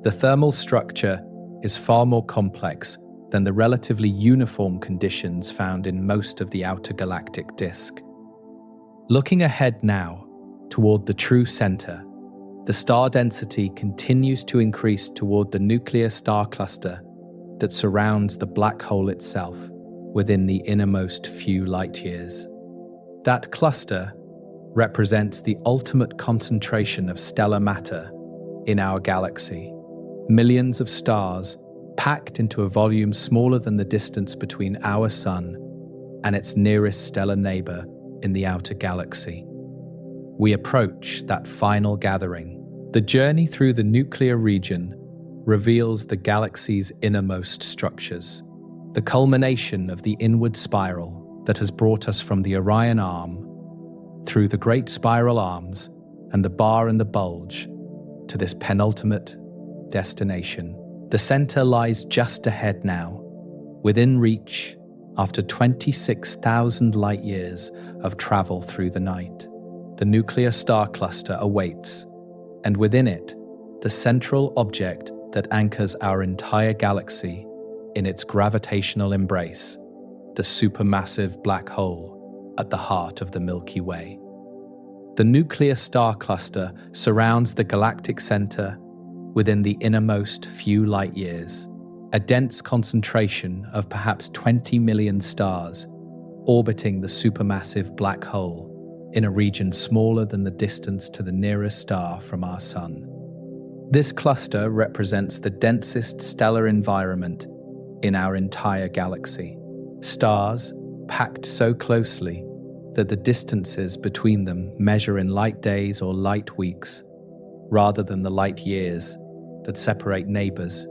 The thermal structure is far more complex than the relatively uniform conditions found in most of the outer galactic disk. Looking ahead now toward the true center, the star density continues to increase toward the nuclear star cluster that surrounds the black hole itself within the innermost few light-years. That cluster represents the ultimate concentration of stellar matter in our galaxy. Millions of stars packed into a volume smaller than the distance between our Sun and its nearest stellar neighbor in the outer galaxy. We approach that final gathering. The journey through the nuclear region reveals the galaxy's innermost structures, the culmination of the inward spiral that has brought us from the Orion Arm through the great spiral arms and the bar and the bulge to this penultimate destination. The center lies just ahead now, within reach after 26,000 light-years of travel through the night. The nuclear star cluster awaits, and within it, the central object that anchors our entire galaxy in its gravitational embrace, the supermassive black hole at the heart of the Milky Way. The nuclear star cluster surrounds the galactic center within the innermost few light-years, a dense concentration of perhaps 20 million stars orbiting the supermassive black hole in a region smaller than the distance to the nearest star from our Sun. This cluster represents the densest stellar environment in our entire galaxy. Stars packed so closely that the distances between them measure in light days or light weeks, rather than the light years that separate neighbors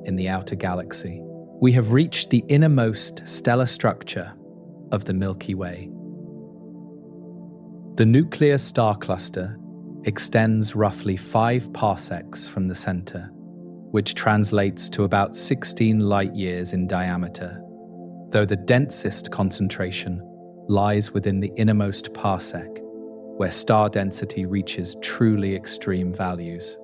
in the outer galaxy. We have reached the innermost stellar structure of the Milky Way. The nuclear star cluster extends roughly 5 parsecs from the center, which translates to about 16 light-years in diameter, though the densest concentration lies within the innermost parsec, where star density reaches truly extreme values.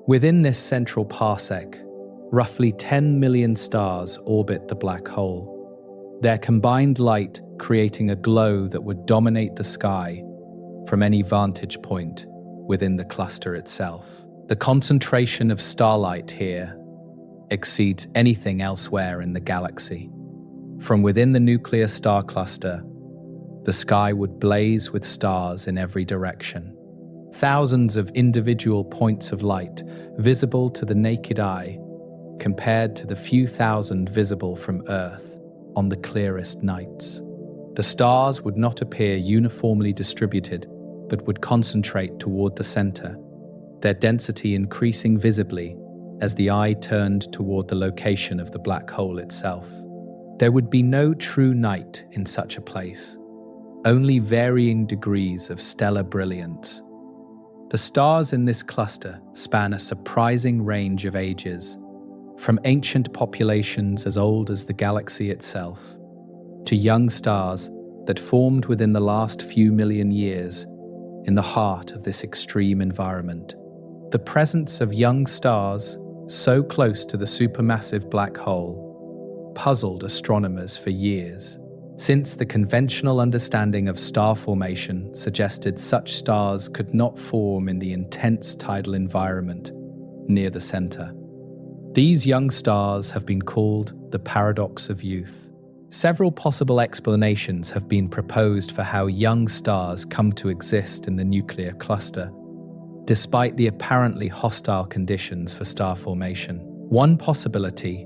Within this central parsec, roughly 10 million stars orbit the black hole, their combined light creating a glow that would dominate the sky from any vantage point within the cluster itself. The concentration of starlight here exceeds anything elsewhere in the galaxy. From within the nuclear star cluster, the sky would blaze with stars in every direction. Thousands of individual points of light visible to the naked eye, compared to the few thousand visible from Earth on the clearest nights. The stars would not appear uniformly distributed, but would concentrate toward the center, their density increasing visibly as the eye turned toward the location of the black hole itself. There would be no true night in such a place, only varying degrees of stellar brilliance. The stars in this cluster span a surprising range of ages, from ancient populations as old as the galaxy itself, to young stars that formed within the last few million years in the heart of this extreme environment. The presence of young stars so close to the supermassive black hole puzzled astronomers for years, since the conventional understanding of star formation suggested such stars could not form in the intense tidal environment near the center. These young stars have been called the paradox of youth. Several possible explanations have been proposed for how young stars come to exist in the nuclear cluster, despite the apparently hostile conditions for star formation. One possibility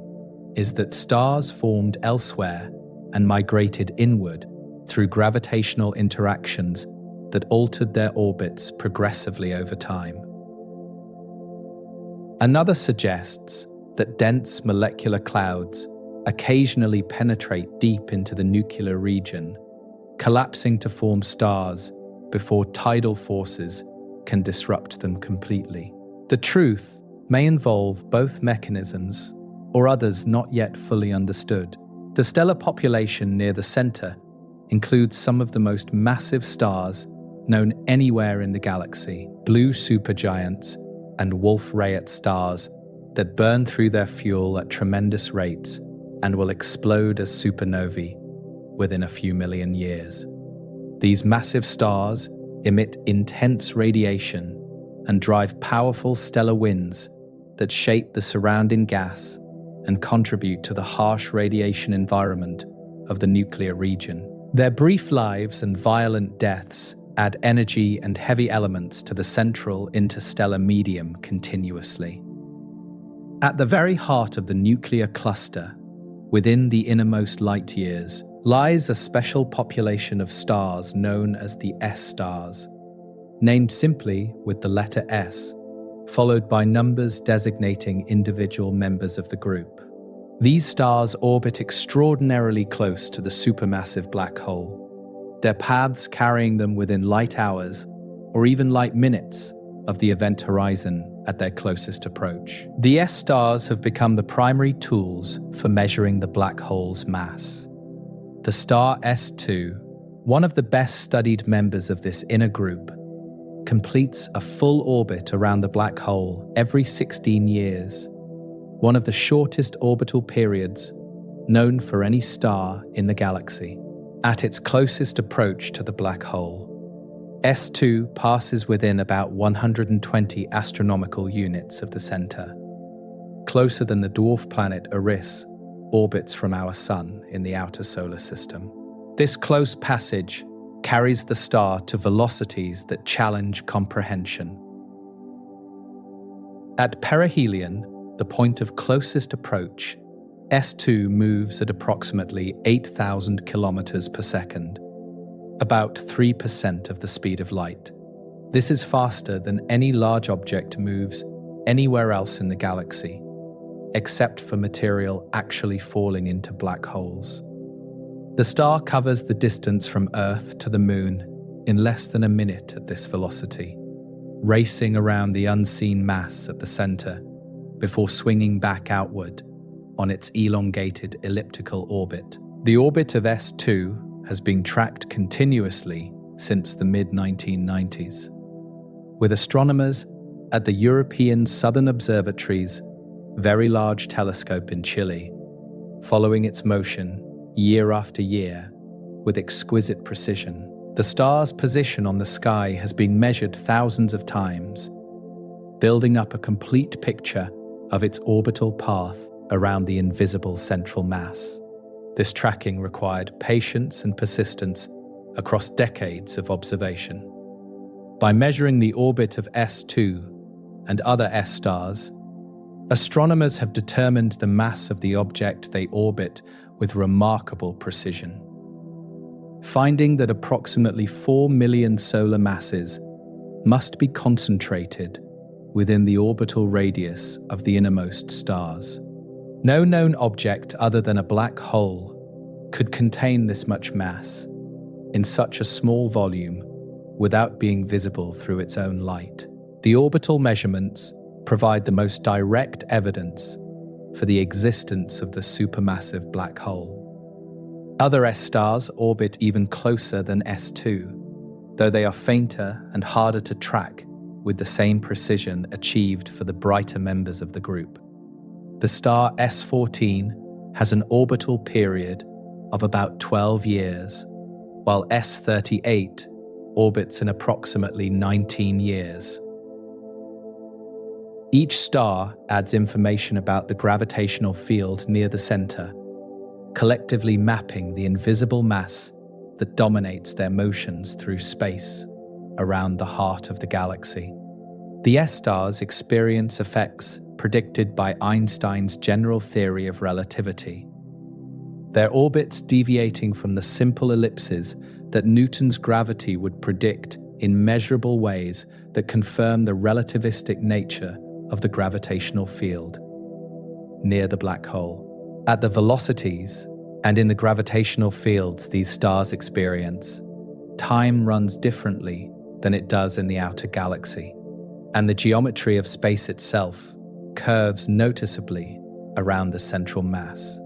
is that stars formed elsewhere and migrated inward through gravitational interactions that altered their orbits progressively over time. Another suggests that dense molecular clouds occasionally penetrate deep into the nuclear region, collapsing to form stars before tidal forces can disrupt them completely. The truth may involve both mechanisms or others not yet fully understood. The stellar population near the center includes some of the most massive stars known anywhere in the galaxy, blue supergiants and Wolf-Rayet stars that burn through their fuel at tremendous rates and will explode as supernovae within a few million years. These massive stars emit intense radiation and drive powerful stellar winds that shape the surrounding gas and contribute to the harsh radiation environment of the nuclear region. Their brief lives and violent deaths add energy and heavy elements to the central interstellar medium continuously. At the very heart of the nuclear cluster, within the innermost light years, lies a special population of stars known as the S-stars, named simply with the letter S, followed by numbers designating individual members of the group. These stars orbit extraordinarily close to the supermassive black hole, their paths carrying them within light hours or even light minutes of the event horizon at their closest approach. The S-stars have become the primary tools for measuring the black hole's mass. The star S2, one of the best-studied members of this inner group, completes a full orbit around the black hole every 16 years, one of the shortest orbital periods known for any star in the galaxy. At its closest approach to the black hole, S2 passes within about 120 astronomical units of the center, closer than the dwarf planet Eris orbits from our Sun in the outer solar system. This close passage carries the star to velocities that challenge comprehension. At perihelion, the point of closest approach, S2 moves at approximately 8,000 kilometers per second, about 3% of the speed of light. This is faster than any large object moves anywhere else in the galaxy, except for material actually falling into black holes. The star covers the distance from Earth to the Moon in less than a minute at this velocity, racing around the unseen mass at the center before swinging back outward on its elongated elliptical orbit. The orbit of S2 has been tracked continuously since the mid-1990s, with astronomers at the European Southern Observatory's Very Large Telescope in Chile following its motion year after year with exquisite precision. The star's position on the sky has been measured thousands of times, building up a complete picture of its orbital path around the invisible central mass. This tracking required patience and persistence across decades of observation. By measuring the orbit of S2 and other S stars, astronomers have determined the mass of the object they orbit with remarkable precision, finding that approximately 4 million solar masses must be concentrated within the orbital radius of the innermost stars. No known object other than a black hole could contain this much mass in such a small volume without being visible through its own light. The orbital measurements provide the most direct evidence for the existence of the supermassive black hole. Other S stars orbit even closer than S2, though they are fainter and harder to track with the same precision achieved for the brighter members of the group. The star S14 has an orbital period of about 12 years, while S38 orbits in approximately 19 years. Each star adds information about the gravitational field near the center, collectively mapping the invisible mass that dominates their motions through space around the heart of the galaxy. The S stars experience effects predicted by Einstein's general theory of relativity, their orbits deviating from the simple ellipses that Newton's gravity would predict in measurable ways that confirm the relativistic nature of the gravitational field near the black hole. At the velocities and in the gravitational fields these stars experience, time runs differently than it does in the outer galaxy, and the geometry of space itself curves noticeably around the central mass.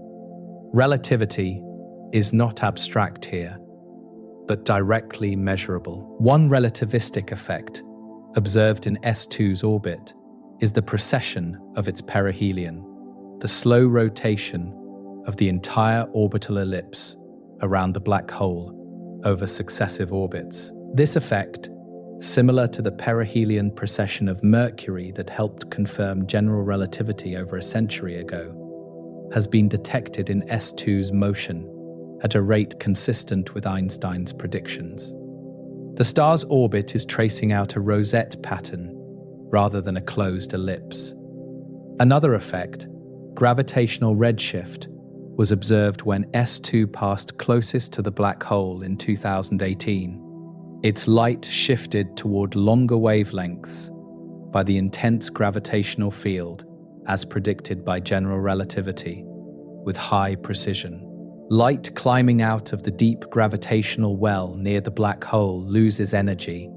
Relativity is not abstract here, but directly measurable. One relativistic effect observed in S2's orbit is the precession of its perihelion, the slow rotation of the entire orbital ellipse around the black hole over successive orbits. This effect, similar to the perihelion precession of Mercury that helped confirm general relativity over a century ago, has been detected in S2's motion at a rate consistent with Einstein's predictions. The star's orbit is tracing out a rosette pattern rather than a closed ellipse. Another effect, gravitational redshift, was observed when S2 passed closest to the black hole in 2018. Its light shifted toward longer wavelengths by the intense gravitational field as predicted by general relativity, with high precision. Light climbing out of the deep gravitational well near the black hole loses energy,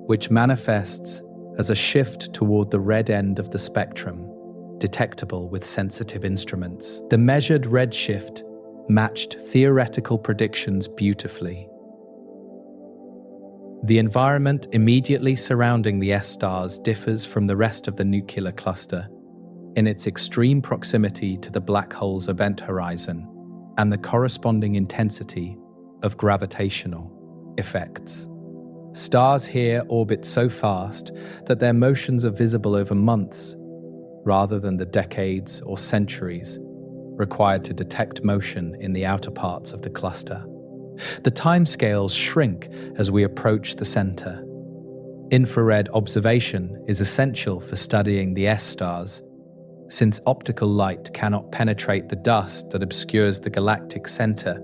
which manifests as a shift toward the red end of the spectrum, detectable with sensitive instruments. The measured redshift matched theoretical predictions beautifully. The environment immediately surrounding the S stars differs from the rest of the nuclear cluster in its extreme proximity to the black hole's event horizon and the corresponding intensity of gravitational effects. Stars here orbit so fast that their motions are visible over months rather than the decades or centuries required to detect motion in the outer parts of the cluster. The timescales shrink as we approach the center. Infrared observation is essential for studying the S stars, since optical light cannot penetrate the dust that obscures the galactic center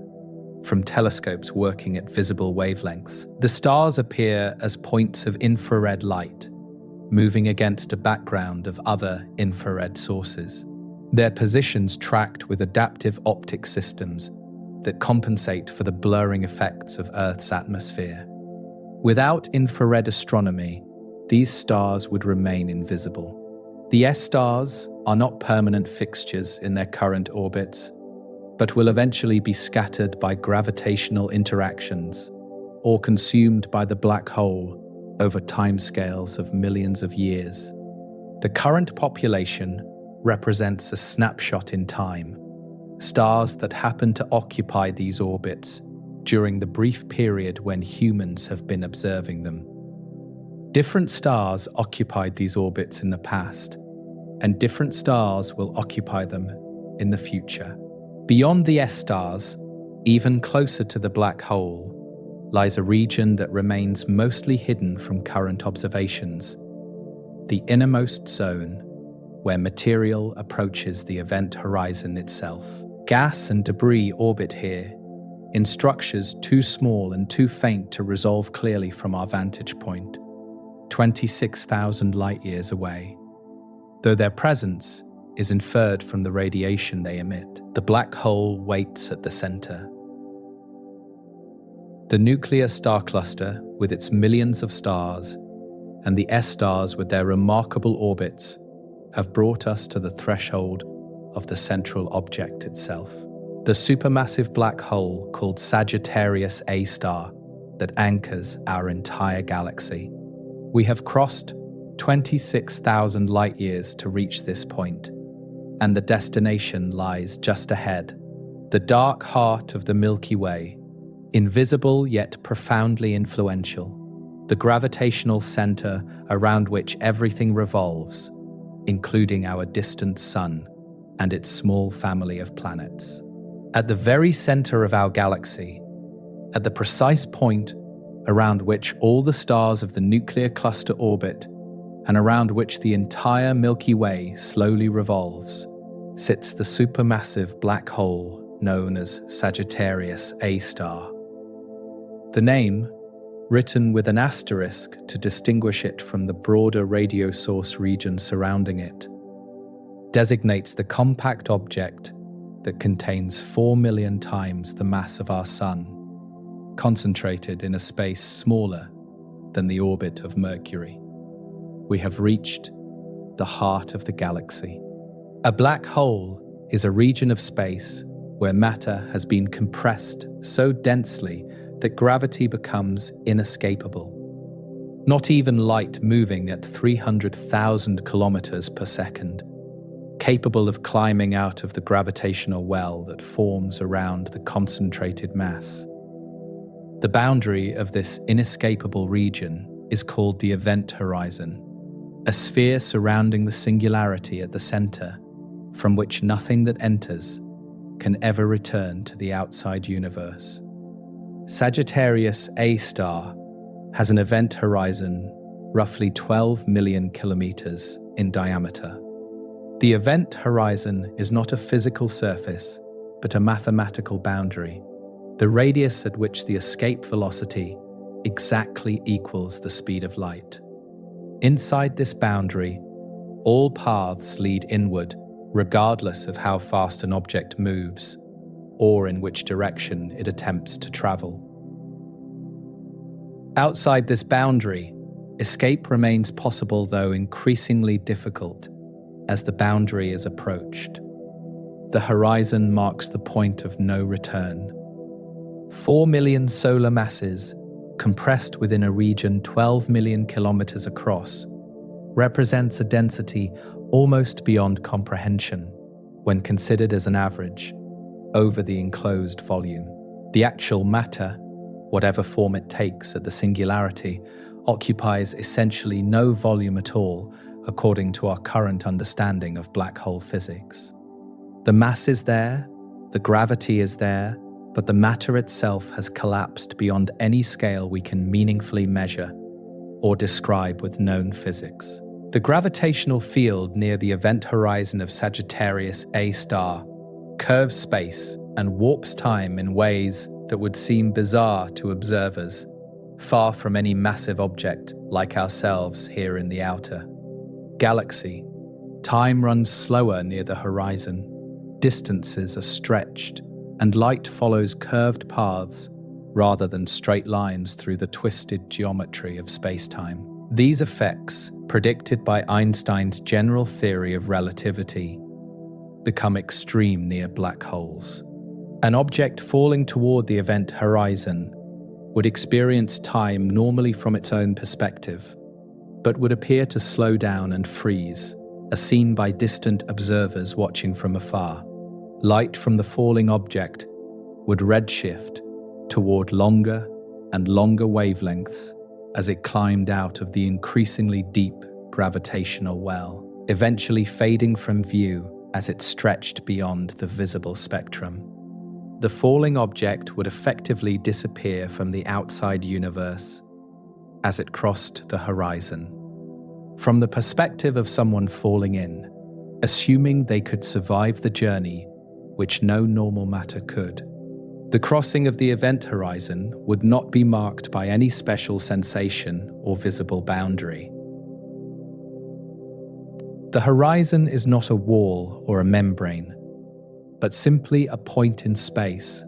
from telescopes working at visible wavelengths. The stars appear as points of infrared light, moving against a background of other infrared sources. Their positions tracked with adaptive optic systems that compensate for the blurring effects of Earth's atmosphere. Without infrared astronomy, these stars would remain invisible. The S stars are not permanent fixtures in their current orbits, but will eventually be scattered by gravitational interactions or consumed by the black hole over timescales of millions of years. The current population represents a snapshot in time, stars that happen to occupy these orbits during the brief period when humans have been observing them. Different stars occupied these orbits in the past, and different stars will occupy them in the future. Beyond the S-stars, even closer to the black hole, lies a region that remains mostly hidden from current observations, the innermost zone, where material approaches the event horizon itself. Gas and debris orbit here, in structures too small and too faint to resolve clearly from our vantage point, 26,000 light-years away. Though their presence is inferred from the radiation they emit, the black hole waits at the center. The nuclear star cluster, with its millions of stars, and the S-stars with their remarkable orbits, have brought us to the threshold of the central object itself. The supermassive black hole called Sagittarius A star that anchors our entire galaxy. We have crossed 26,000 light-years to reach this point, and the destination lies just ahead. The dark heart of the Milky Way, invisible yet profoundly influential, the gravitational center around which everything revolves, including our distant sun and its small family of planets. At the very center of our galaxy, at the precise point around which all the stars of the nuclear cluster orbit and around which the entire Milky Way slowly revolves, sits the supermassive black hole known as Sagittarius A star. The name, written with an asterisk to distinguish it from the broader radio source region surrounding it, designates the compact object that contains 4 million times the mass of our Sun, concentrated in a space smaller than the orbit of Mercury. We have reached the heart of the galaxy. A black hole is a region of space where matter has been compressed so densely that gravity becomes inescapable. Not even light moving at 300,000 kilometers per second, capable of climbing out of the gravitational well that forms around the concentrated mass. The boundary of this inescapable region is called the event horizon, a sphere surrounding the singularity at the center, from which nothing that enters can ever return to the outside universe. Sagittarius A star has an event horizon roughly 12 million kilometers in diameter. The event horizon is not a physical surface, but a mathematical boundary, the radius at which the escape velocity exactly equals the speed of light. Inside this boundary, all paths lead inward, regardless of how fast an object moves, or in which direction it attempts to travel. Outside this boundary, escape remains possible, though increasingly difficult, as the boundary is approached. The horizon marks the point of no return. 4 million solar masses, compressed within a region 12 million kilometers across, represents a density almost beyond comprehension when considered as an average over the enclosed volume. The actual matter, whatever form it takes at the singularity, occupies essentially no volume at all, according to our current understanding of black hole physics. The mass is there, the gravity is there, but the matter itself has collapsed beyond any scale we can meaningfully measure or describe with known physics. The gravitational field near the event horizon of Sagittarius A star curves space and warps time in ways that would seem bizarre to observers, far from any massive object like ourselves here in the outer galaxy. Time runs slower near the horizon, distances are stretched, and light follows curved paths rather than straight lines through the twisted geometry of space-time. These effects, predicted by Einstein's general theory of relativity, become extreme near black holes. An object falling toward the event horizon would experience time normally from its own perspective, but would appear to slow down and freeze, as seen by distant observers watching from afar. Light from the falling object would redshift toward longer and longer wavelengths as it climbed out of the increasingly deep gravitational well, eventually fading from view as it stretched beyond the visible spectrum. The falling object would effectively disappear from the outside universe as it crossed the horizon. From the perspective of someone falling in, assuming they could survive the journey, which no normal matter could, the crossing of the event horizon would not be marked by any special sensation or visible boundary. The horizon is not a wall or a membrane, but simply a point in space,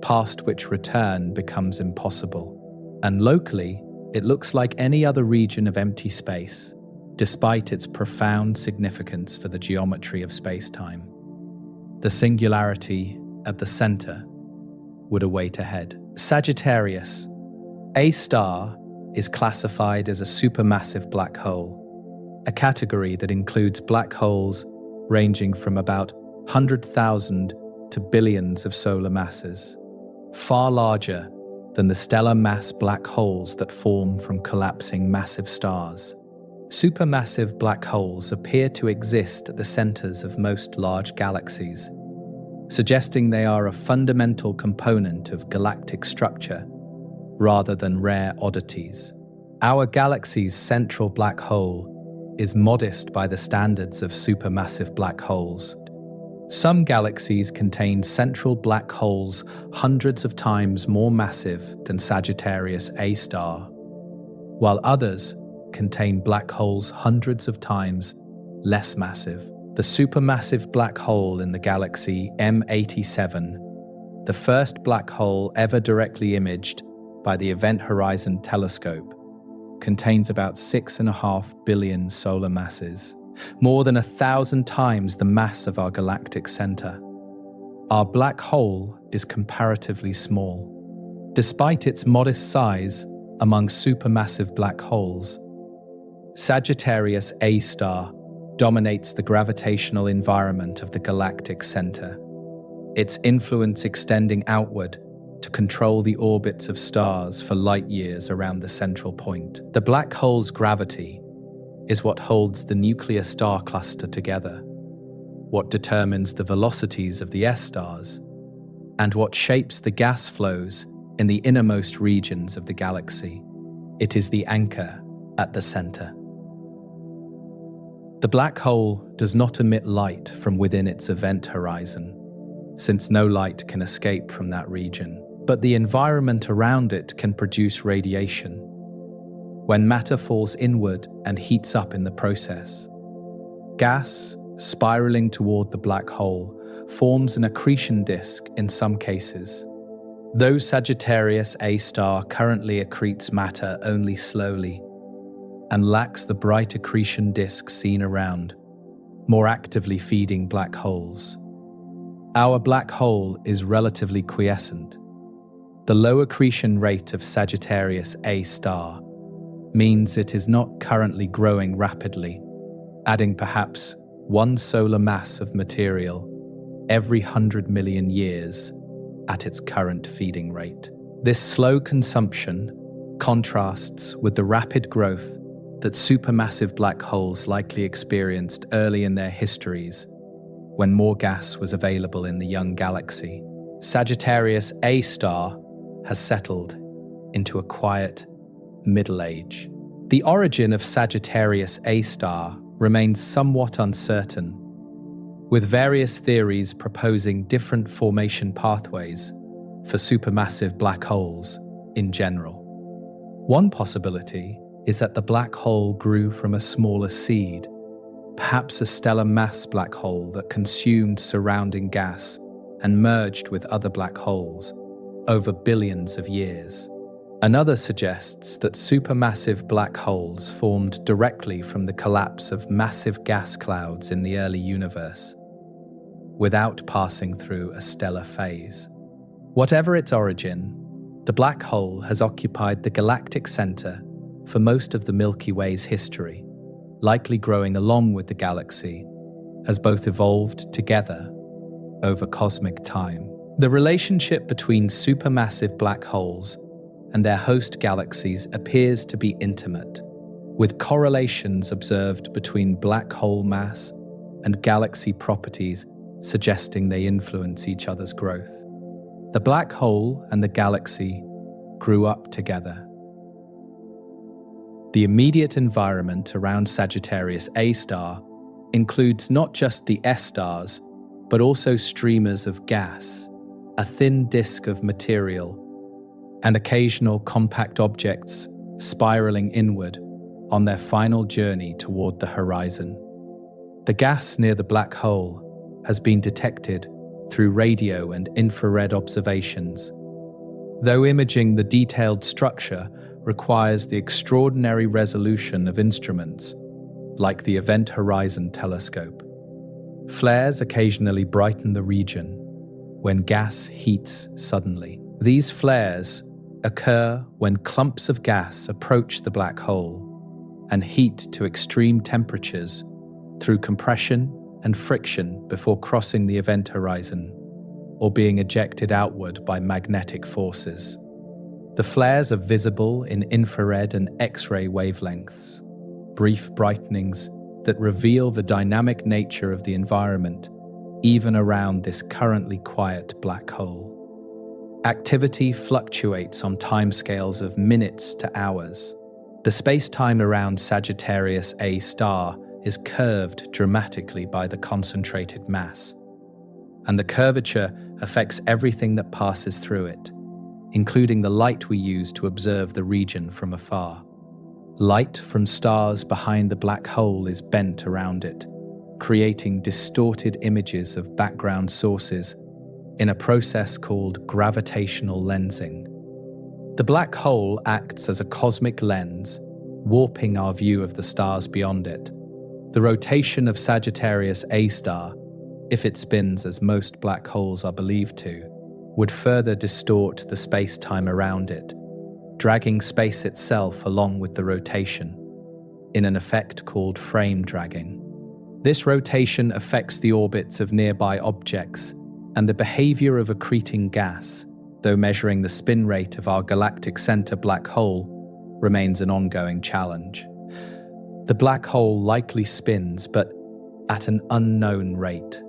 past which return becomes impossible. And locally, it looks like any other region of empty space, despite its profound significance for the geometry of space-time. The singularity at the center would await ahead. Sagittarius, A star, is classified as a supermassive black hole, a category that includes black holes ranging from about 100,000 to billions of solar masses, far larger than the stellar mass black holes that form from collapsing massive stars. Supermassive black holes appear to exist at the centers of most large galaxies, suggesting they are a fundamental component of galactic structure rather than rare oddities. Our galaxy's central black hole is modest by the standards of supermassive black holes. Some galaxies contain central black holes hundreds of times more massive than Sagittarius A star, while others contain black holes hundreds of times less massive. The supermassive black hole in the galaxy M87, the first black hole ever directly imaged by the Event Horizon Telescope, contains about 6.5 billion solar masses, more than 1,000 times the mass of our galactic center. Our black hole is comparatively small. Despite its modest size among supermassive black holes, Sagittarius A star dominates the gravitational environment of the galactic center, its influence extending outward to control the orbits of stars for light years around the central point. The black hole's gravity is what holds the nuclear star cluster together, what determines the velocities of the S-stars, and what shapes the gas flows in the innermost regions of the galaxy. It is the anchor at the center. The black hole does not emit light from within its event horizon, since no light can escape from that region. But the environment around it can produce radiation. When matter falls inward and heats up in the process, gas, spiraling toward the black hole, forms an accretion disk in some cases. Though Sagittarius A star currently accretes matter only slowly, and lacks the bright accretion disk seen around, more actively feeding black holes. Our black hole is relatively quiescent. The low accretion rate of Sagittarius A star means it is not currently growing rapidly, adding perhaps 1 solar mass of material every 100 million years at its current feeding rate. This slow consumption contrasts with the rapid growth that supermassive black holes likely experienced early in their histories, when more gas was available in the young galaxy. Sagittarius A star has settled into a quiet middle age. The origin of Sagittarius A star remains somewhat uncertain, with various theories proposing different formation pathways for supermassive black holes in general. One possibility is that the black hole grew from a smaller seed, perhaps a stellar mass black hole that consumed surrounding gas and merged with other black holes over billions of years. Another suggests that supermassive black holes formed directly from the collapse of massive gas clouds in the early universe, without passing through a stellar phase. Whatever its origin, The black hole has occupied the galactic center for most of the Milky Way's history, likely growing along with the galaxy as both evolved together over cosmic time. The relationship between supermassive black holes and their host galaxies appears to be intimate, with correlations observed between black hole mass and galaxy properties suggesting they influence each other's growth. The black hole and the galaxy grew up together. The immediate environment around Sagittarius A star includes not just the S stars, but also streamers of gas, a thin disk of material, and occasional compact objects spiraling inward on their final journey toward the horizon. The gas near the black hole has been detected through radio and infrared observations, though imaging the detailed structure requires the extraordinary resolution of instruments like the Event Horizon Telescope. Flares occasionally brighten the region when gas heats suddenly. These flares occur when clumps of gas approach the black hole and heat to extreme temperatures through compression and friction before crossing the event horizon or being ejected outward by magnetic forces. The flares are visible in infrared and X-ray wavelengths, brief brightenings that reveal the dynamic nature of the environment even around this currently quiet black hole. Activity fluctuates on timescales of minutes to hours. The space-time around Sagittarius A star is curved dramatically by the concentrated mass, and the curvature affects everything that passes through it, including the light we use to observe the region from afar. Light from stars behind the black hole is bent around it, creating distorted images of background sources in a process called gravitational lensing. The black hole acts as a cosmic lens, warping our view of the stars beyond it. The rotation of Sagittarius A star, if it spins as most black holes are believed to, would further distort the space-time around it, dragging space itself along with the rotation, in an effect called frame dragging. This rotation affects the orbits of nearby objects and the behavior of accreting gas, though measuring the spin rate of our galactic center black hole remains an ongoing challenge. The black hole likely spins, but at an unknown rate.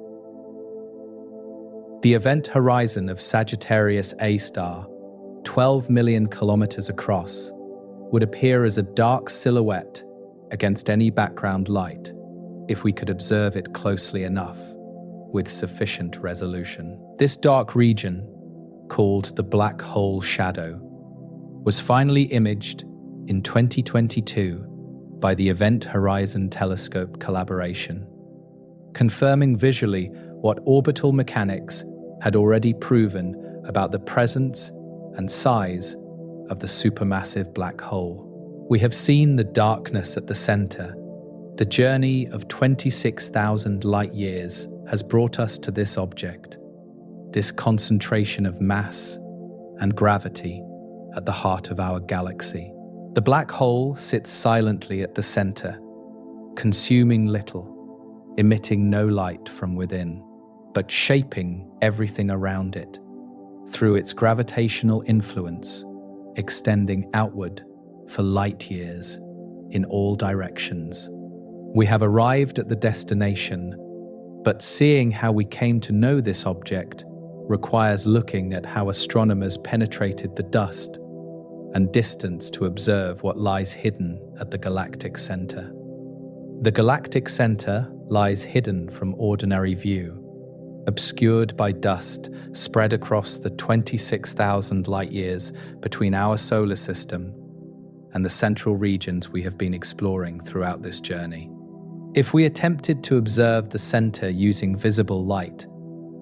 The event horizon of Sagittarius A star, 12 million kilometers across, would appear as a dark silhouette against any background light if we could observe it closely enough with sufficient resolution. This dark region, called the black hole shadow, was finally imaged in 2022 by the Event Horizon Telescope collaboration, confirming visually what orbital mechanics had already proven about the presence and size of the supermassive black hole. We have seen the darkness at the center. The journey of 26,000 light years has brought us to this object, this concentration of mass and gravity at the heart of our galaxy. The black hole sits silently at the center, consuming little, emitting no light from within, but shaping everything around it through its gravitational influence, extending outward for light years in all directions. We have arrived at the destination, but seeing how we came to know this object requires looking at how astronomers penetrated the dust and distance to observe what lies hidden at the galactic center. The galactic center lies hidden from ordinary view, obscured by dust spread across the 26,000 light years between our solar system and the central regions we have been exploring throughout this journey. If we attempted to observe the center using visible light,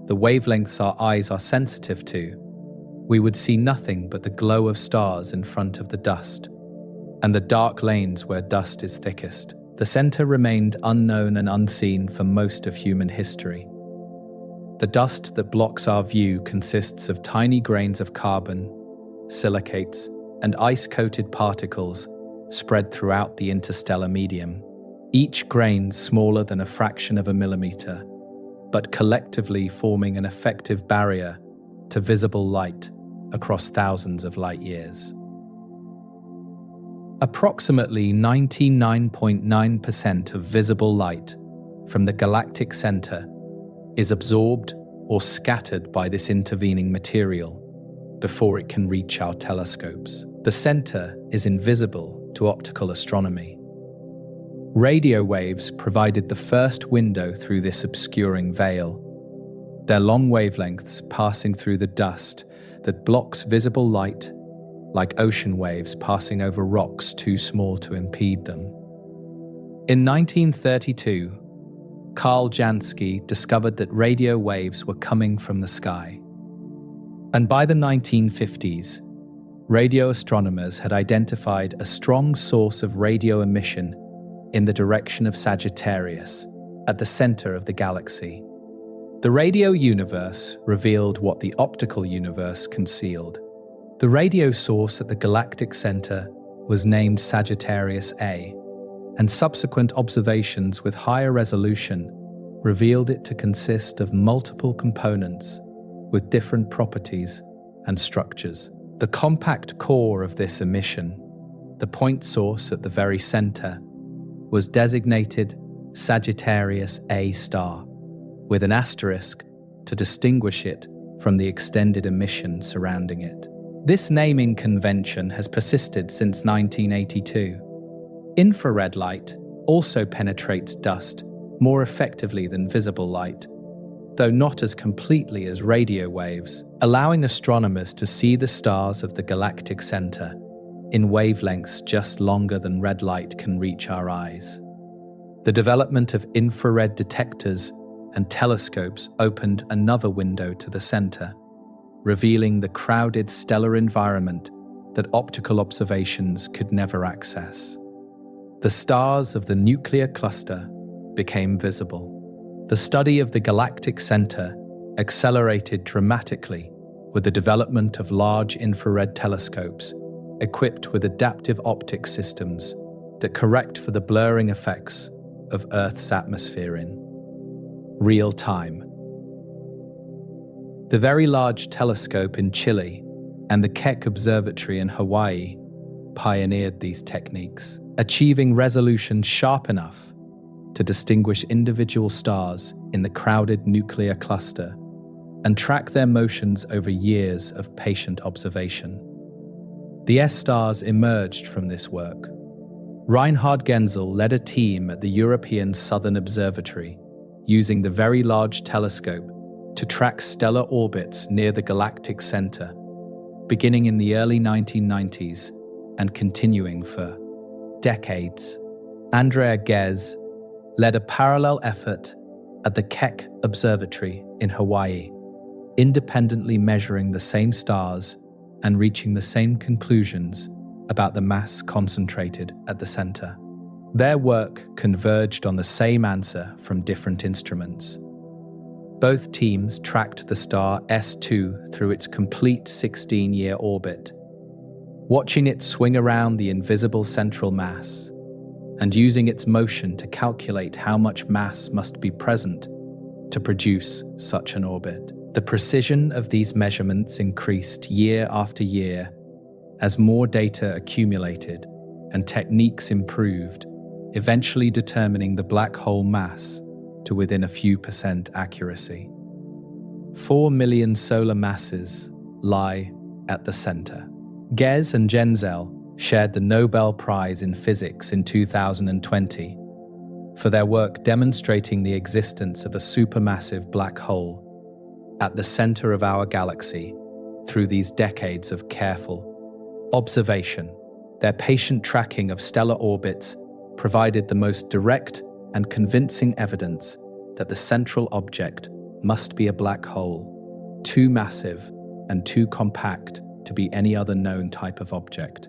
the wavelengths our eyes are sensitive to, we would see nothing but the glow of stars in front of the dust and the dark lanes where dust is thickest. The center remained unknown and unseen for most of human history. The dust that blocks our view consists of tiny grains of carbon, silicates, and ice-coated particles spread throughout the interstellar medium, each grain smaller than a fraction of a millimeter, but collectively forming an effective barrier to visible light across thousands of light years. Approximately 99.9% of visible light from the galactic center is absorbed or scattered by this intervening material before it can reach our telescopes. The center is invisible to optical astronomy. Radio waves provided the first window through this obscuring veil, their long wavelengths passing through the dust that blocks visible light, like ocean waves passing over rocks too small to impede them. In 1932, Carl Jansky discovered that radio waves were coming from the sky. And by the 1950s, radio astronomers had identified a strong source of radio emission in the direction of Sagittarius, at the center of the galaxy. The radio universe revealed what the optical universe concealed. The radio source at the galactic center was named Sagittarius A, and subsequent observations with higher resolution revealed it to consist of multiple components with different properties and structures. The compact core of this emission, the point source at the very center, was designated Sagittarius A star, with an asterisk to distinguish it from the extended emission surrounding it. This naming convention has persisted since 1982. Infrared light also penetrates dust more effectively than visible light, though not as completely as radio waves, allowing astronomers to see the stars of the galactic center in wavelengths just longer than red light can reach our eyes. The development of infrared detectors and telescopes opened another window to the center, revealing the crowded stellar environment that optical observations could never access. The stars of the nuclear cluster became visible. The study of the galactic center accelerated dramatically with the development of large infrared telescopes equipped with adaptive optic systems that correct for the blurring effects of Earth's atmosphere in real time. The Very Large Telescope in Chile and the Keck Observatory in Hawaii pioneered these techniques, achieving resolution sharp enough to distinguish individual stars in the crowded nuclear cluster and track their motions over years of patient observation. The S-stars emerged from this work. Reinhard Genzel led a team at the European Southern Observatory using the Very Large Telescope to track stellar orbits near the galactic center, beginning in the early 1990s and continuing for decades. Andrea Ghez led a parallel effort at the Keck Observatory in Hawaii, independently measuring the same stars and reaching the same conclusions about the mass concentrated at the center. Their work converged on the same answer from different instruments. Both teams tracked the star S2 through its complete 16-year orbit, watching it swing around the invisible central mass and using its motion to calculate how much mass must be present to produce such an orbit. The precision of these measurements increased year after year as more data accumulated and techniques improved, eventually determining the black hole mass to within a few % accuracy. 4 million solar masses lie at the center. Ghez and Genzel shared the Nobel Prize in Physics in 2020 for their work demonstrating the existence of a supermassive black hole at the center of our galaxy through these decades of careful observation. Their patient tracking of stellar orbits provided the most direct and convincing evidence that the central object must be a black hole, too massive and too compact to be any other known type of object.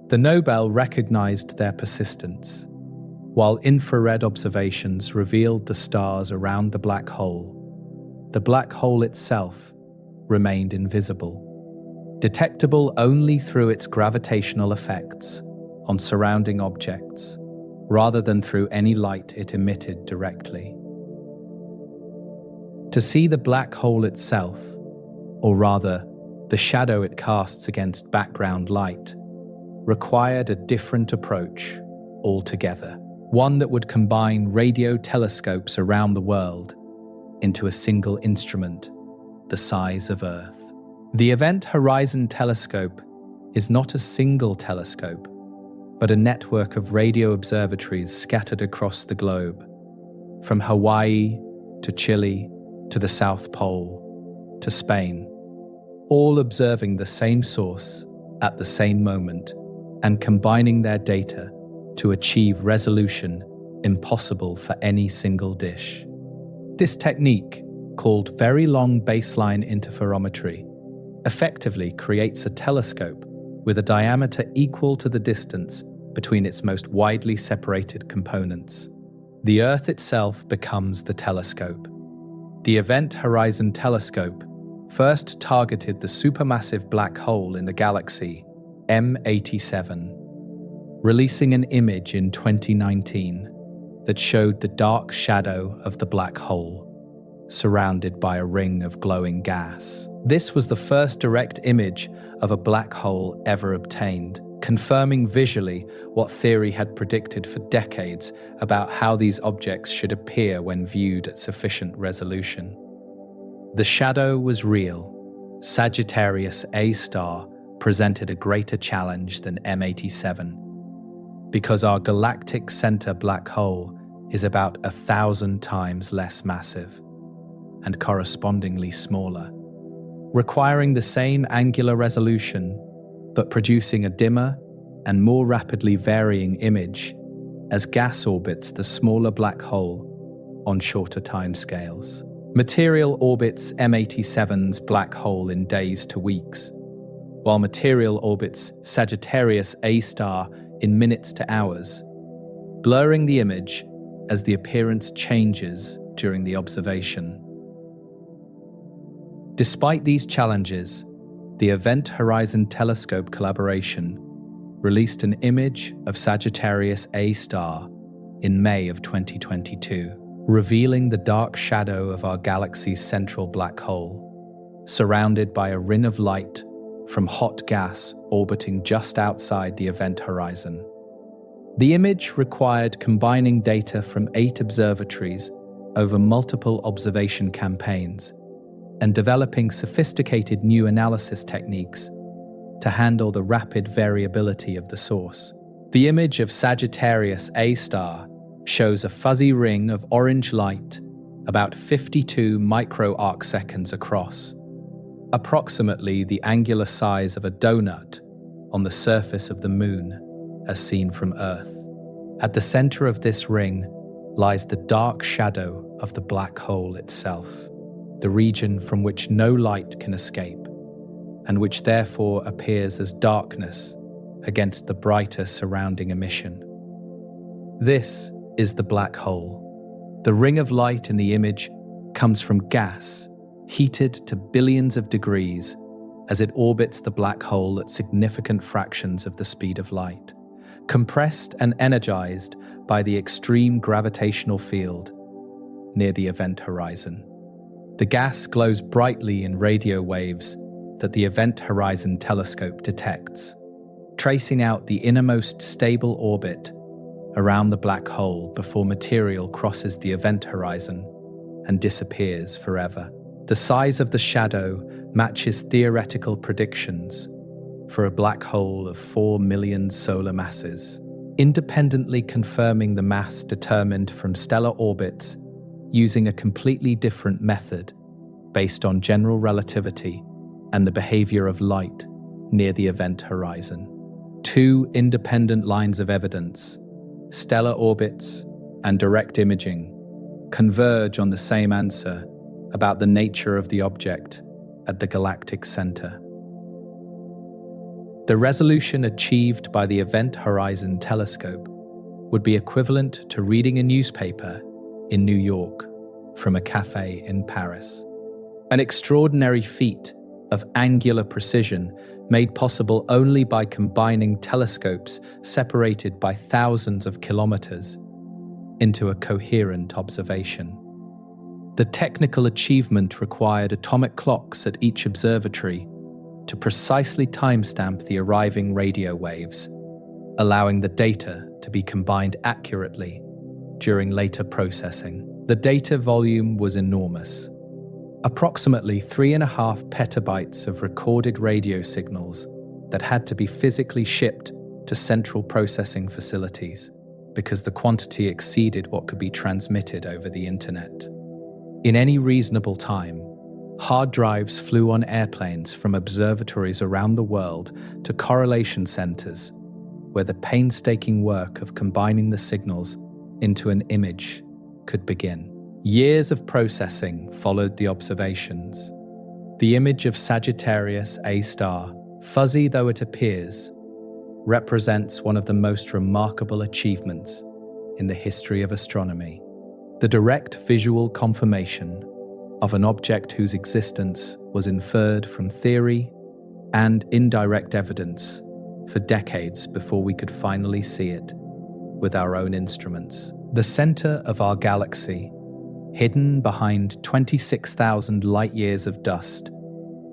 The Nobel recognized their persistence. While infrared observations revealed the stars around the black hole itself remained invisible. detectable only through its gravitational effects on surrounding objects, rather than through any light it emitted directly. To see the black hole itself, or rather, the shadow it casts against background light, required a different approach altogether, one that would combine radio telescopes around the world into a single instrument the size of Earth. The Event Horizon Telescope is not a single telescope, but a network of radio observatories scattered across the globe, from Hawaii to Chile to the South Pole to Spain, all observing the same source at the same moment and combining their data to achieve resolution impossible for any single dish. This technique, called Very Long Baseline Interferometry, effectively creates a telescope with a diameter equal to the distance between its most widely separated components. The Earth itself becomes the telescope. The Event Horizon Telescope first targeted the supermassive black hole in the galaxy, M87, releasing an image in 2019 that showed the dark shadow of the black hole, surrounded by a ring of glowing gas. This was the first direct image of a black hole ever obtained, confirming visually what theory had predicted for decades about how these objects should appear when viewed at sufficient resolution. The shadow was real. Sagittarius A star presented a greater challenge than M87, because our galactic center black hole is about 1,000 times less massive and correspondingly smaller, requiring the same angular resolution but producing a dimmer and more rapidly varying image as gas orbits the smaller black hole on shorter timescales. Material orbits M87's black hole in days to weeks, while material orbits Sagittarius A star in minutes to hours, blurring the image as the appearance changes during the observation. Despite these challenges, the Event Horizon Telescope collaboration released an image of Sagittarius A star in May of 2022, revealing the dark shadow of our galaxy's central black hole, surrounded by a ring of light from hot gas orbiting just outside the event horizon. The image required combining data from 8 observatories over multiple observation campaigns and developing sophisticated new analysis techniques to handle the rapid variability of the source. The image of Sagittarius A star shows a fuzzy ring of orange light about 52 micro-arcseconds across, approximately the angular size of a donut on the surface of the Moon as seen from Earth. At the center of this ring lies the dark shadow of the black hole itself, the region from which no light can escape, and which therefore appears as darkness against the brighter surrounding emission. This is the black hole. The ring of light in the image comes from gas, heated to billions of degrees as it orbits the black hole at significant fractions of the speed of light, compressed and energized by the extreme gravitational field near the event horizon. The gas glows brightly in radio waves that the Event Horizon Telescope detects, tracing out the innermost stable orbit around the black hole before material crosses the event horizon and disappears forever. The size of the shadow matches theoretical predictions for a black hole of 4 million solar masses, independently confirming the mass determined from stellar orbits using a completely different method based on general relativity and the behavior of light near the event horizon. 2 independent lines of evidence, stellar orbits and direct imaging, converge on the same answer about the nature of the object at the galactic center. The resolution achieved by the Event Horizon Telescope would be equivalent to reading a newspaper in New York from a cafe in Paris. An extraordinary feat of angular precision made possible only by combining telescopes separated by thousands of kilometers into a coherent observation. The technical achievement required atomic clocks at each observatory to precisely timestamp the arriving radio waves, allowing the data to be combined accurately during later processing. The data volume was enormous. Approximately 3.5 petabytes of recorded radio signals that had to be physically shipped to central processing facilities because the quantity exceeded what could be transmitted over the internet. In any reasonable time, hard drives flew on airplanes from observatories around the world to correlation centers, where the painstaking work of combining the signals into an image could begin. Years of processing followed the observations. The image of Sagittarius A star, fuzzy though it appears, represents one of the most remarkable achievements in the history of astronomy. The direct visual confirmation of an object whose existence was inferred from theory and indirect evidence for decades before we could finally see it with our own instruments. The center of our galaxy, hidden behind 26,000 light-years of dust,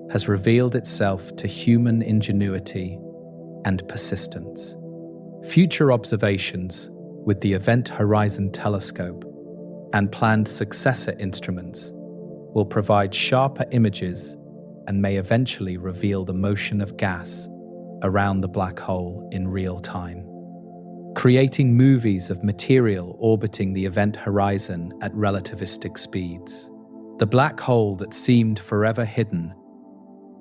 has revealed itself to human ingenuity and persistence. Future observations with the Event Horizon Telescope and planned successor instruments will provide sharper images and may eventually reveal the motion of gas around the black hole in real time, creating movies of material orbiting the event horizon at relativistic speeds. The black hole that seemed forever hidden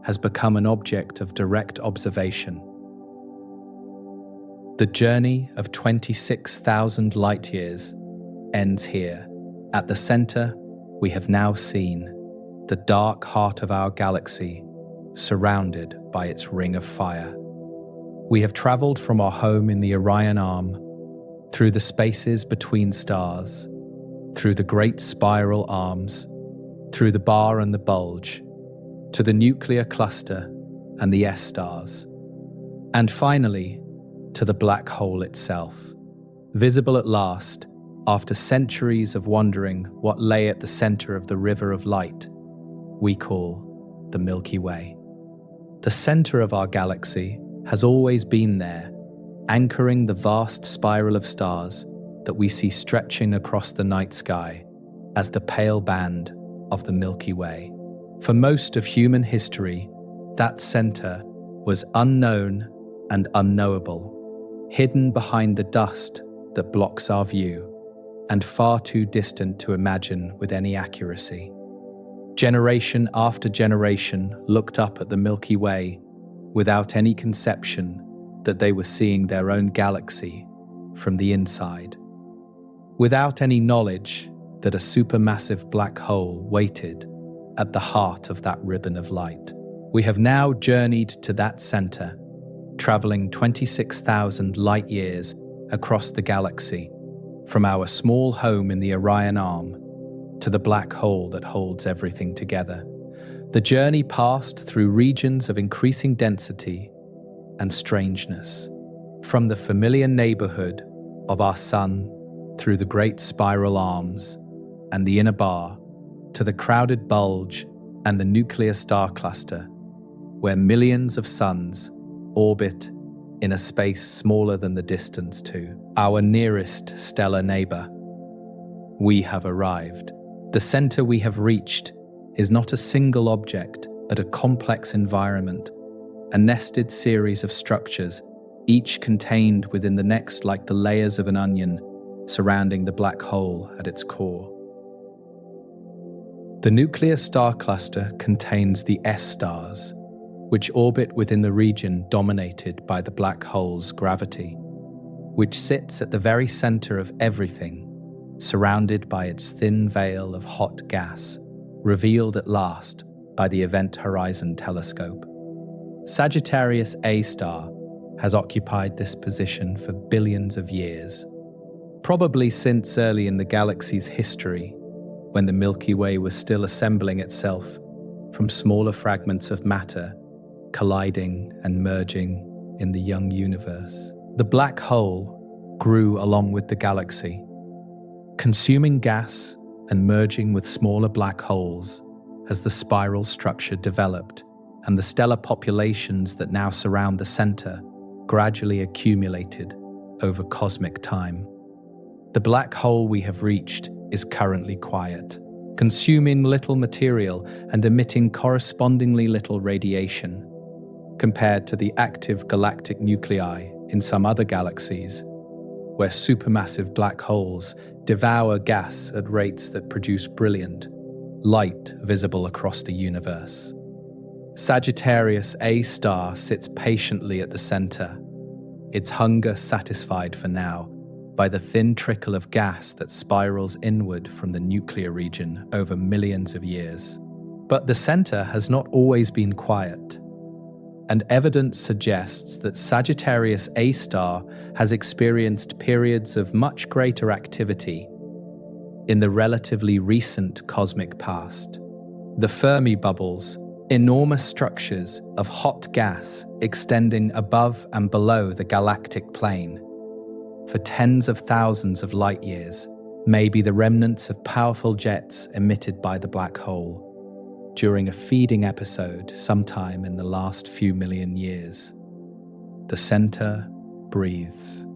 has become an object of direct observation. The journey of 26,000 light-years ends here. At the center, we have now seen the dark heart of our galaxy surrounded by its ring of fire. We have traveled from our home in the Orion Arm, through the spaces between stars, through the great spiral arms, through the bar and the bulge, to the nuclear cluster and the S-stars, and finally to the black hole itself, visible at last after centuries of wondering what lay at the center of the river of light we call the Milky Way. The center of our galaxy has always been there, anchoring the vast spiral of stars that we see stretching across the night sky as the pale band of the Milky Way. For most of human history, that center was unknown and unknowable, hidden behind the dust that blocks our view, and far too distant to imagine with any accuracy. Generation after generation looked up at the Milky Way without any conception that they were seeing their own galaxy from the inside, without any knowledge that a supermassive black hole waited at the heart of that ribbon of light. We have now journeyed to that center, traveling 26,000 light-years across the galaxy, from our small home in the Orion Arm to the black hole that holds everything together. The journey passed through regions of increasing density and strangeness, from the familiar neighborhood of our sun through the great spiral arms and the inner bar to the crowded bulge and the nuclear star cluster, where millions of suns orbit in a space smaller than the distance to our nearest stellar neighbor. We have arrived. The center we have reached is not a single object, but a complex environment, a nested series of structures, each contained within the next like the layers of an onion surrounding the black hole at its core. The nuclear star cluster contains the S-stars, which orbit within the region dominated by the black hole's gravity, which sits at the very center of everything, surrounded by its thin veil of hot gas, revealed at last by the Event Horizon Telescope. Sagittarius A star has occupied this position for billions of years, probably since early in the galaxy's history, when the Milky Way was still assembling itself from smaller fragments of matter colliding and merging in the young universe. The black hole grew along with the galaxy, consuming gas and merging with smaller black holes as the spiral structure developed and the stellar populations that now surround the center gradually accumulated over cosmic time. The black hole we have reached is currently quiet, consuming little material and emitting correspondingly little radiation, compared to the active galactic nuclei in some other galaxies, where supermassive black holes devour gas at rates that produce brilliant light visible across the universe. Sagittarius A star sits patiently at the center, its hunger satisfied for now by the thin trickle of gas that spirals inward from the nuclear region over millions of years. But the center has not always been quiet, and evidence suggests that Sagittarius A star has experienced periods of much greater activity in the relatively recent cosmic past. The Fermi bubbles, enormous structures of hot gas extending above and below the galactic plane for tens of thousands of light years, may be the remnants of powerful jets emitted by the black hole during a feeding episode sometime in the last few million years. The center breathes.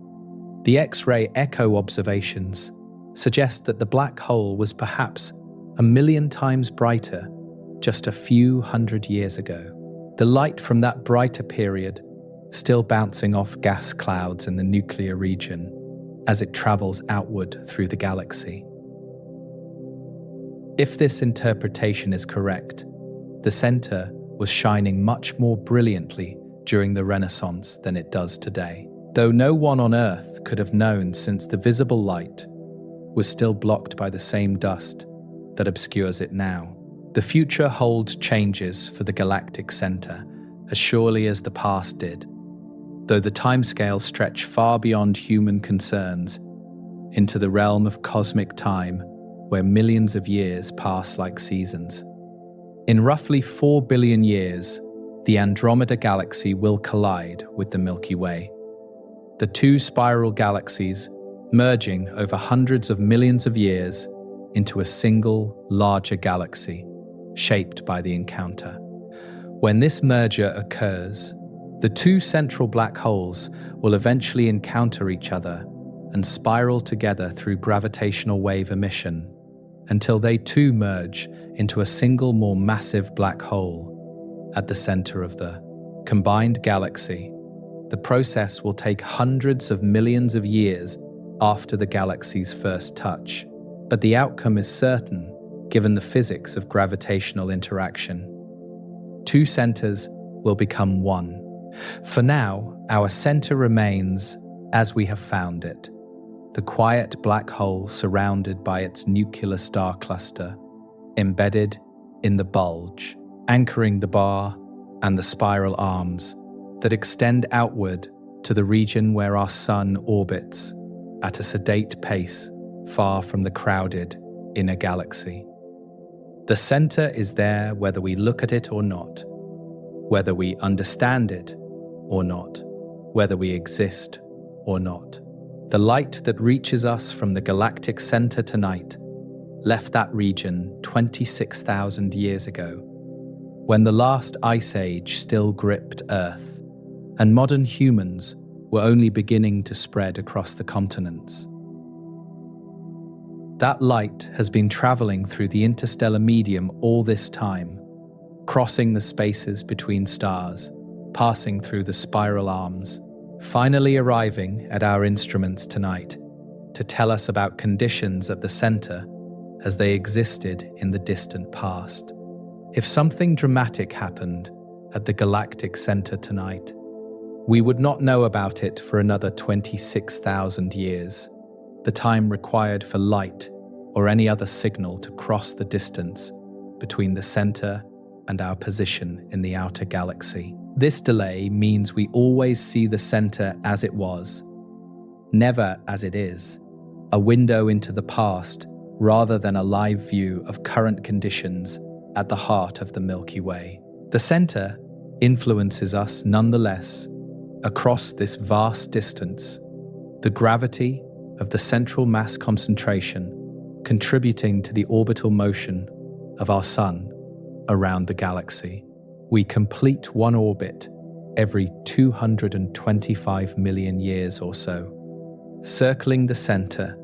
The X-ray echo observations suggest that the black hole was perhaps 1,000,000 times brighter just a few hundred years ago. The light from that brighter period still bouncing off gas clouds in the nuclear region as it travels outward through the galaxy. If this interpretation is correct, the center was shining much more brilliantly during the Renaissance than it does today, though no one on Earth could have known, since the visible light was still blocked by the same dust that obscures it now. The future holds changes for the galactic center as surely as the past did, though the timescales stretch far beyond human concerns into the realm of cosmic time, where millions of years pass like seasons. In roughly 4 billion years, the Andromeda galaxy will collide with the Milky Way, the two spiral galaxies merging over hundreds of millions of years into a single, larger galaxy, shaped by the encounter. When this merger occurs, the two central black holes will eventually encounter each other and spiral together through gravitational wave emission until they too merge into a single more massive black hole at the center of the combined galaxy. The process will take hundreds of millions of years after the galaxy's first touch, but the outcome is certain given the physics of gravitational interaction. Two centers will become one. For now, our center remains as we have found it, the quiet black hole surrounded by its nuclear star cluster, embedded in the bulge, anchoring the bar and the spiral arms that extend outward to the region where our sun orbits at a sedate pace far from the crowded inner galaxy. The center is there whether we look at it or not, whether we understand it or not, whether we exist or not. The light that reaches us from the galactic center tonight left that region 26,000 years ago, when the last ice age still gripped Earth, and modern humans were only beginning to spread across the continents. That light has been traveling through the interstellar medium all this time, crossing the spaces between stars, passing through the spiral arms, finally arriving at our instruments tonight to tell us about conditions at the center as they existed in the distant past. If something dramatic happened at the galactic center tonight, we would not know about it for another 26,000 years, the time required for light or any other signal to cross the distance between the center and our position in the outer galaxy. This delay means we always see the center as it was, never as it is, a window into the past rather than a live view of current conditions at the heart of the Milky Way. The center influences us nonetheless across this vast distance, the gravity of the central mass concentration contributing to the orbital motion of our Sun around the galaxy. We complete one orbit every 225 million years or so, circling the center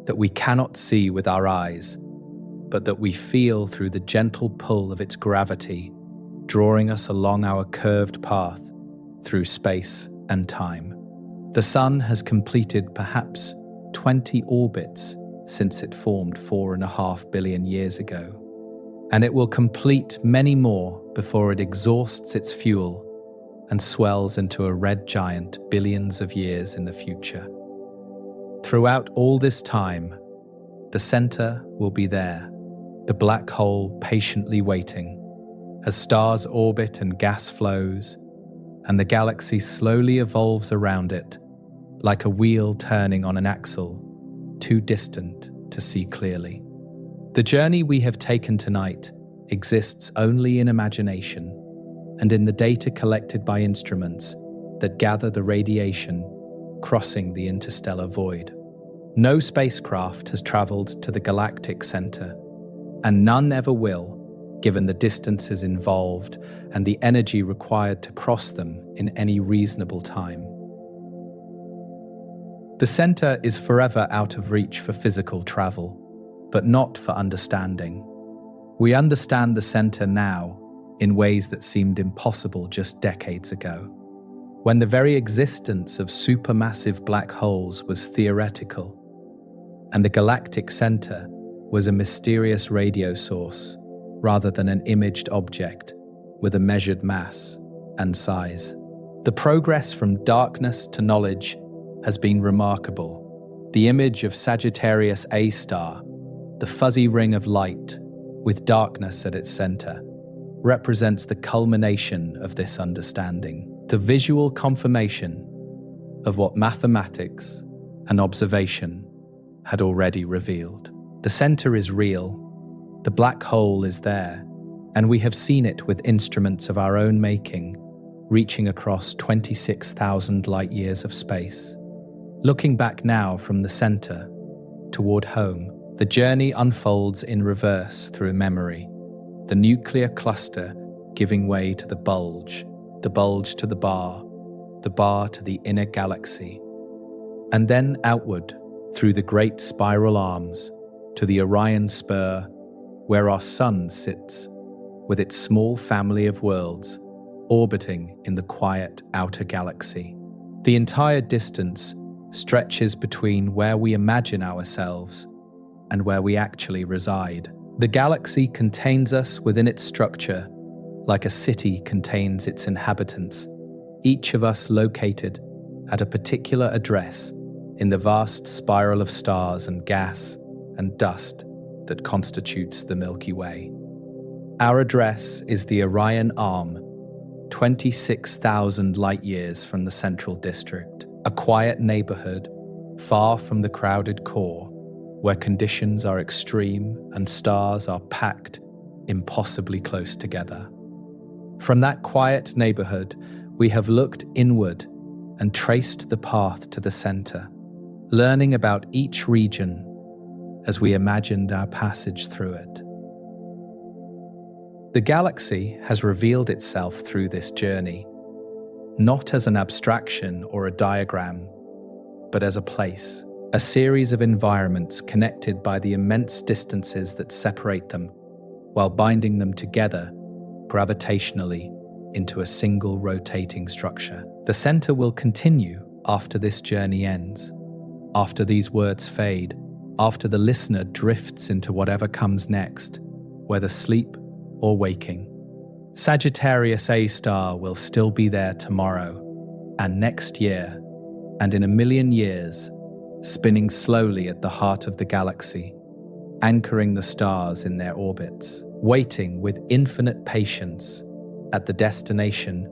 that we cannot see with our eyes, but that we feel through the gentle pull of its gravity, drawing us along our curved path through space and time. The Sun has completed perhaps 20 orbits since it formed 4.5 billion years ago, and it will complete many more before it exhausts its fuel and swells into a red giant billions of years in the future. Throughout all this time, the center will be there, the black hole patiently waiting, as stars orbit and gas flows, and the galaxy slowly evolves around it, like a wheel turning on an axle, too distant to see clearly. The journey we have taken tonight exists only in imagination and in the data collected by instruments that gather the radiation crossing the interstellar void. No spacecraft has traveled to the galactic center, and none ever will, given the distances involved and the energy required to cross them in any reasonable time. The center is forever out of reach for physical travel, but not for understanding. We understand the center now in ways that seemed impossible just decades ago, when the very existence of supermassive black holes was theoretical, and the galactic center was a mysterious radio source rather than an imaged object with a measured mass and size. The progress from darkness to knowledge has been remarkable. The image of Sagittarius A star, the fuzzy ring of light with darkness at its center, represents the culmination of this understanding, the visual confirmation of what mathematics and observation had already revealed. The center is real, the black hole is there, and we have seen it with instruments of our own making, reaching across 26,000 light years of space. Looking back now from the center toward home, the journey unfolds in reverse through memory, the nuclear cluster giving way to the bulge to the bar to the inner galaxy, and then outward through the great spiral arms to the Orion Spur, where our Sun sits with its small family of worlds orbiting in the quiet outer galaxy. The entire distance stretches between where we imagine ourselves and where we actually reside. The galaxy contains us within its structure, like a city contains its inhabitants, each of us located at a particular address in the vast spiral of stars and gas and dust that constitutes the Milky Way. Our address is the Orion Arm, 26,000 light years from the central district, a quiet neighborhood far from the crowded core, where conditions are extreme and stars are packed impossibly close together. From that quiet neighborhood, we have looked inward and traced the path to the center, learning about each region as we imagined our passage through it. The galaxy has revealed itself through this journey, not as an abstraction or a diagram, but as a place, a series of environments connected by the immense distances that separate them, while binding them together gravitationally into a single rotating structure. The center will continue after this journey ends, after these words fade, after the listener drifts into whatever comes next, whether sleep or waking. Sagittarius A star will still be there tomorrow, and next year, and in 1,000,000 years, spinning slowly at the heart of the galaxy, anchoring the stars in their orbits, waiting with infinite patience at the destination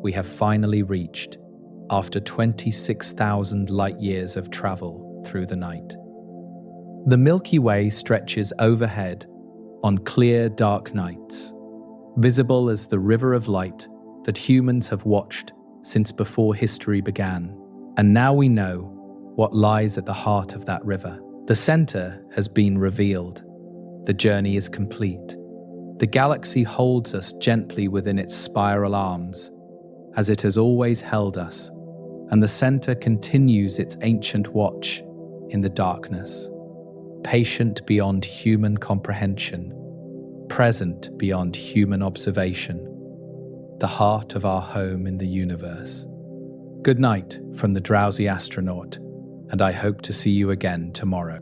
we have finally reached after 26,000 light years of travel through the night. The Milky Way stretches overhead on clear, dark nights, visible as the river of light that humans have watched since before history began. And now we know what lies at the heart of that river. The center has been revealed. The journey is complete. The galaxy holds us gently within its spiral arms, as it has always held us, and the center continues its ancient watch in the darkness, patient beyond human comprehension, present beyond human observation, the heart of our home in the universe. Good night from the drowsy astronaut, and I hope to see you again tomorrow.